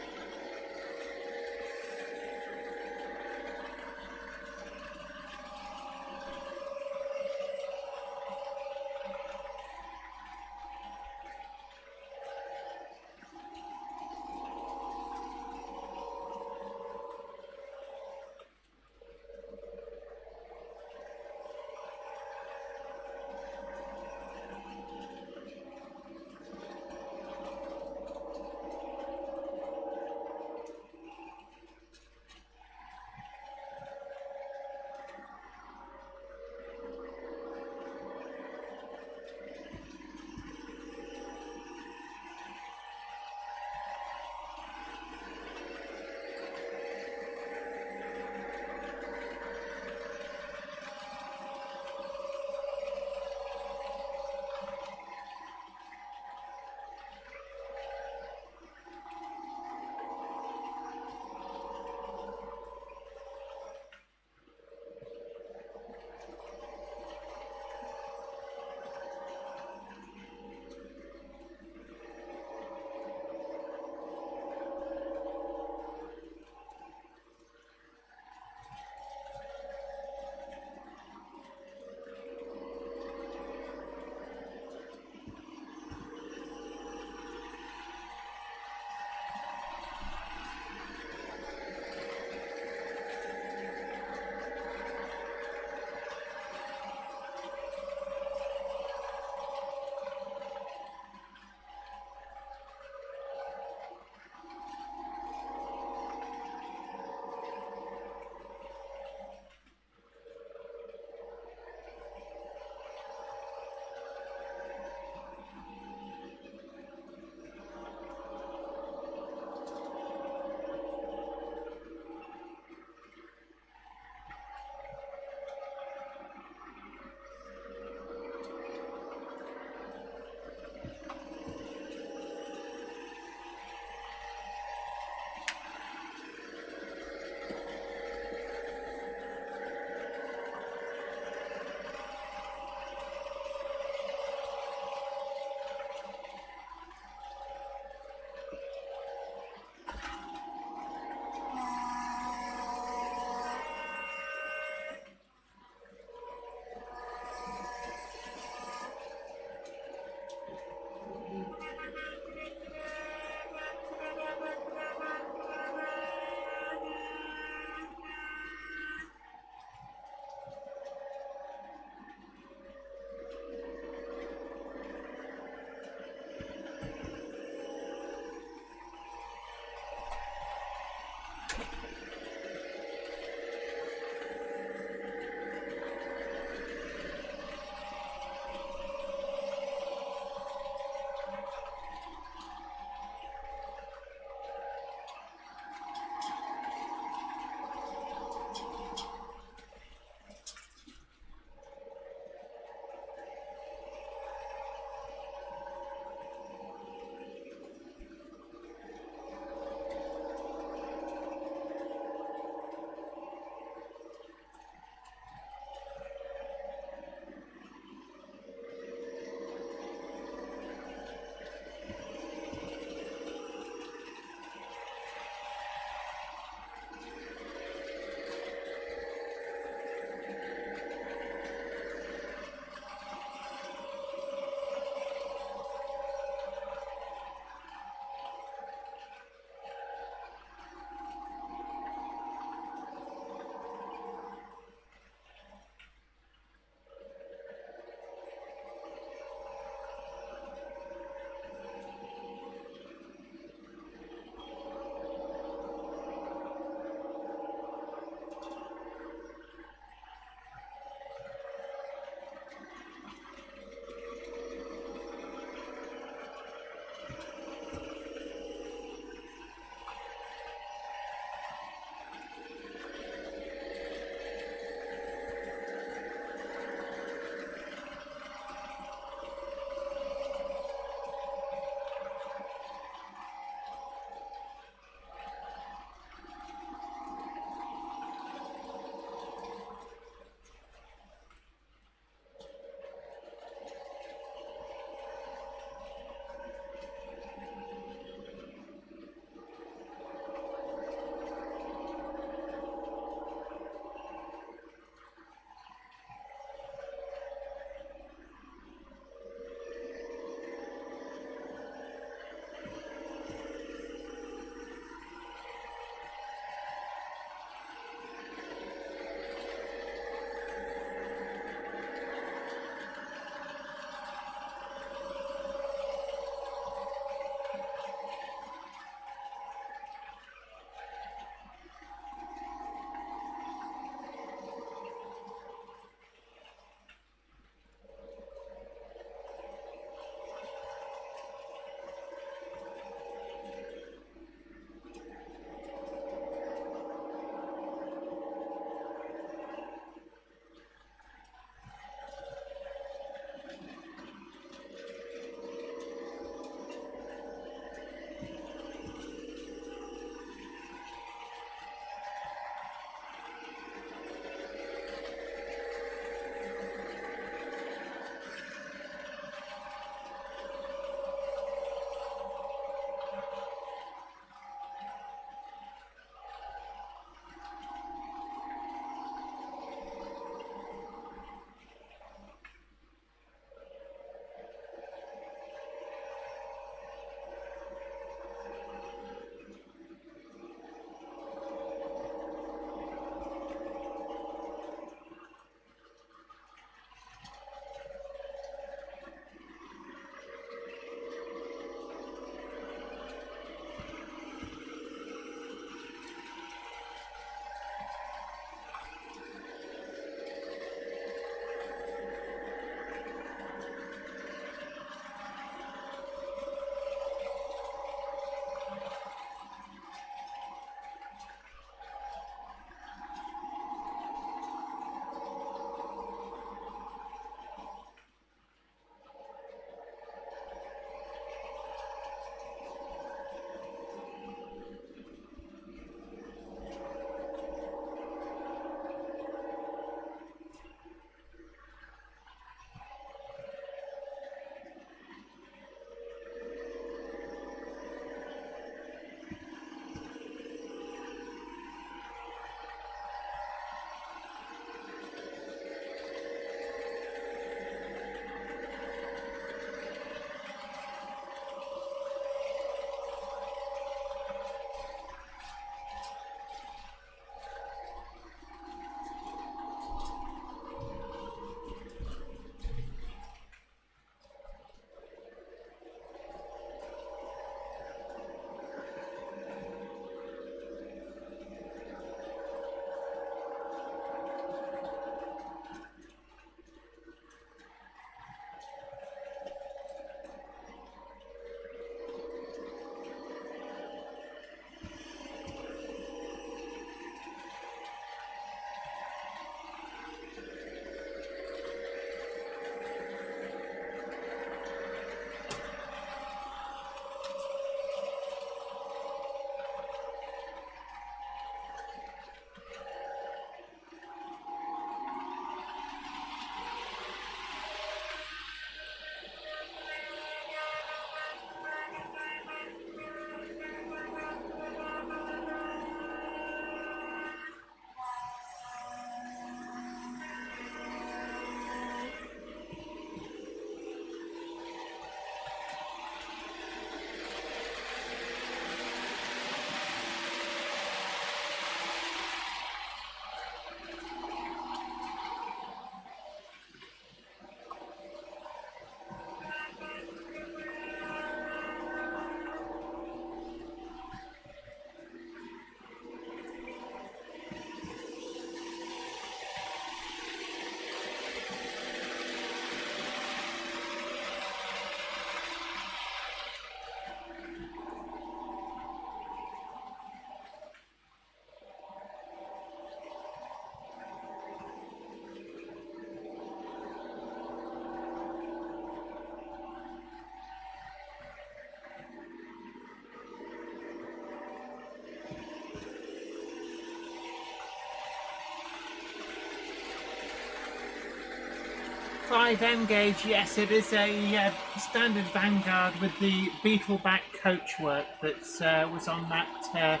5M gauge, yes, it is a standard Vanguard with the Beetleback coachwork that was on that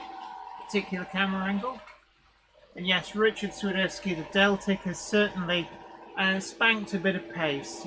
particular camera angle. And yes, Richard Swidowski, the Deltic, has certainly spanked a bit of pace.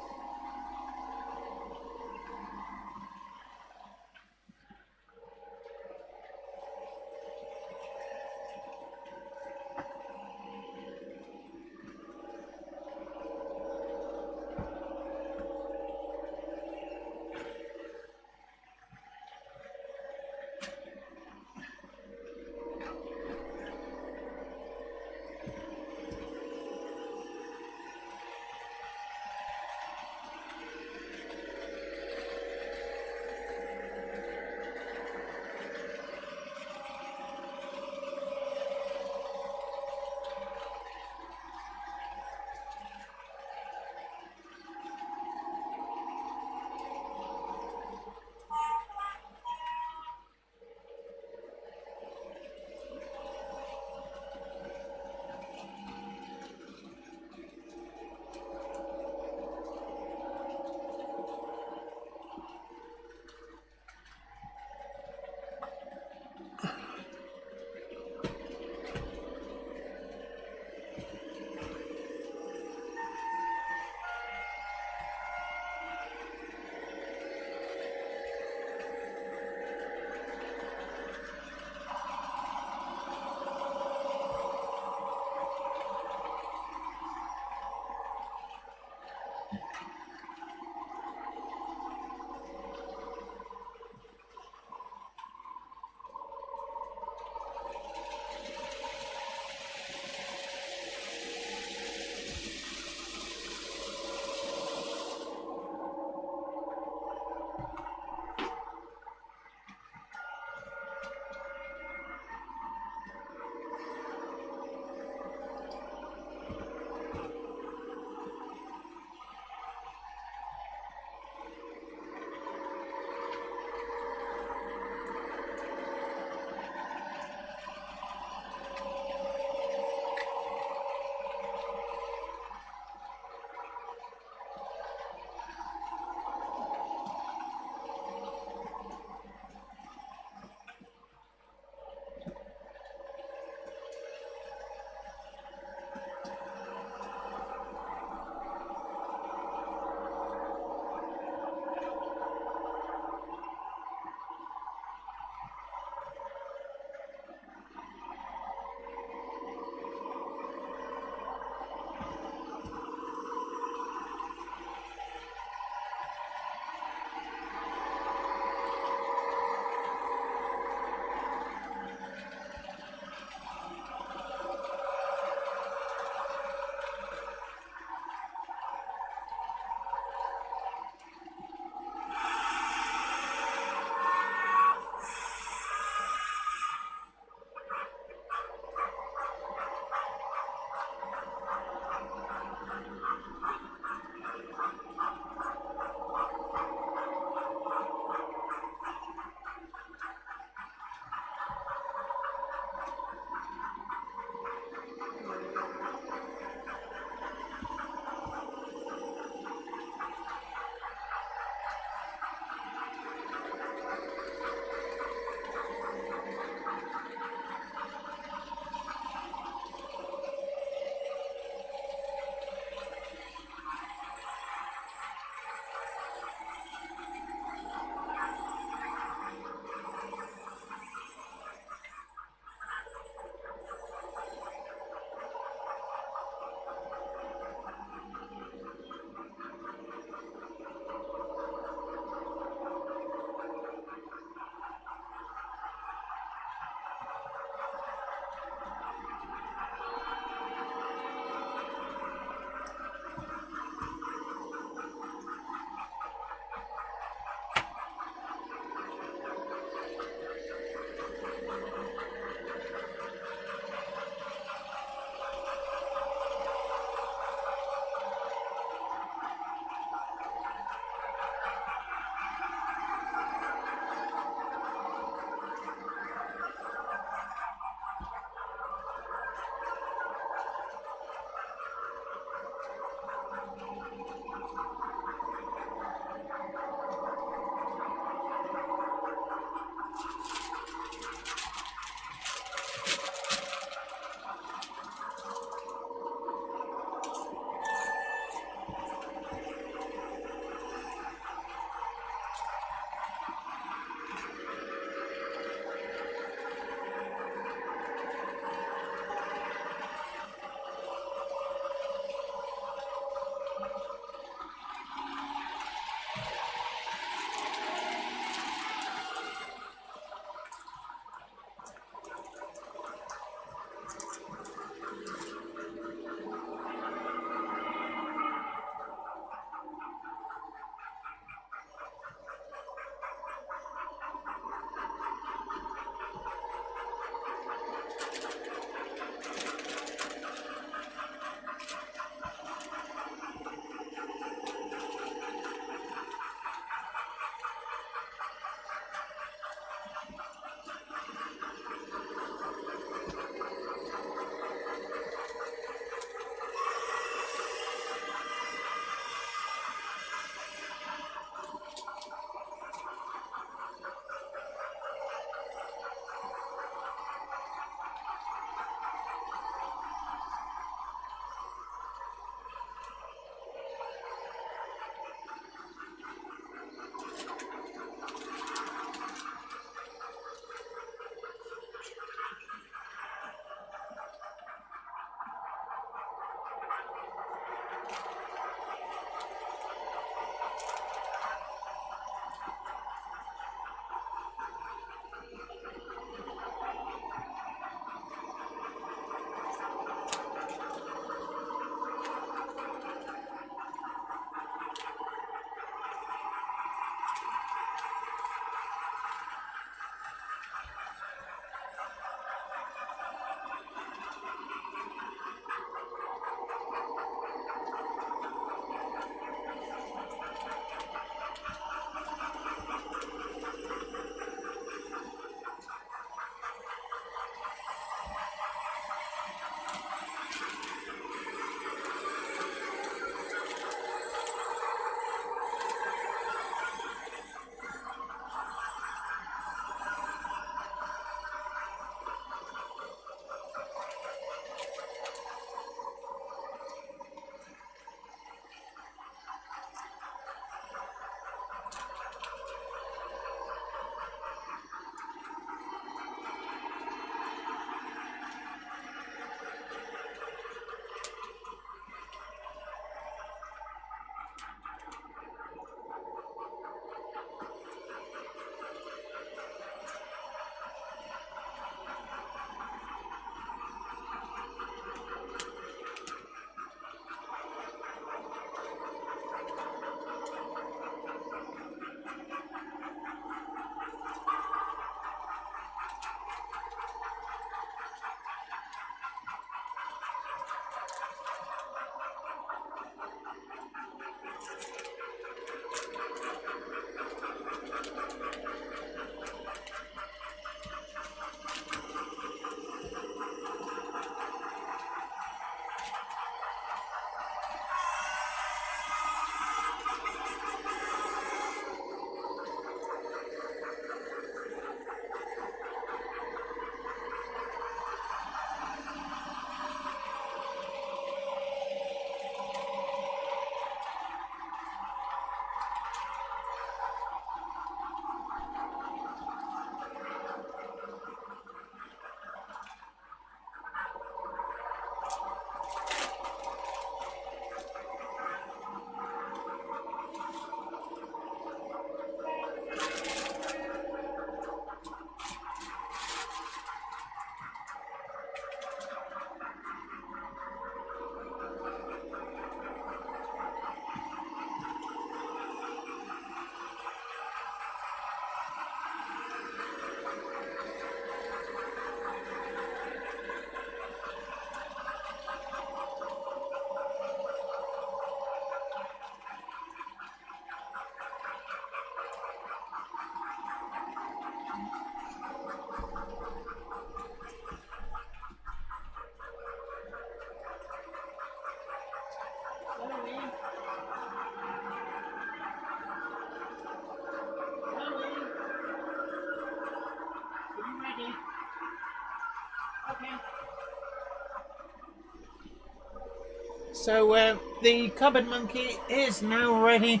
So the Cupboard Monkey is now ready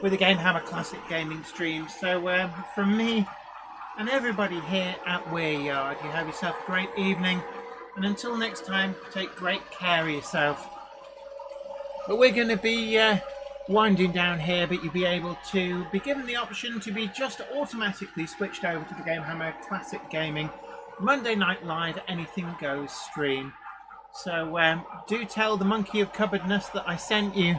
with the Game Hammer Classic Gaming stream. So from me and everybody here at Weir Yard, you have yourself a great evening. And until next time, take great care of yourself. But we're going to be winding down here, but you'll be able to be given the option to be just automatically switched over to the Game Hammer Classic Gaming Monday Night Live Anything Goes stream. So do tell the Monkey of Cupboardness that I sent you.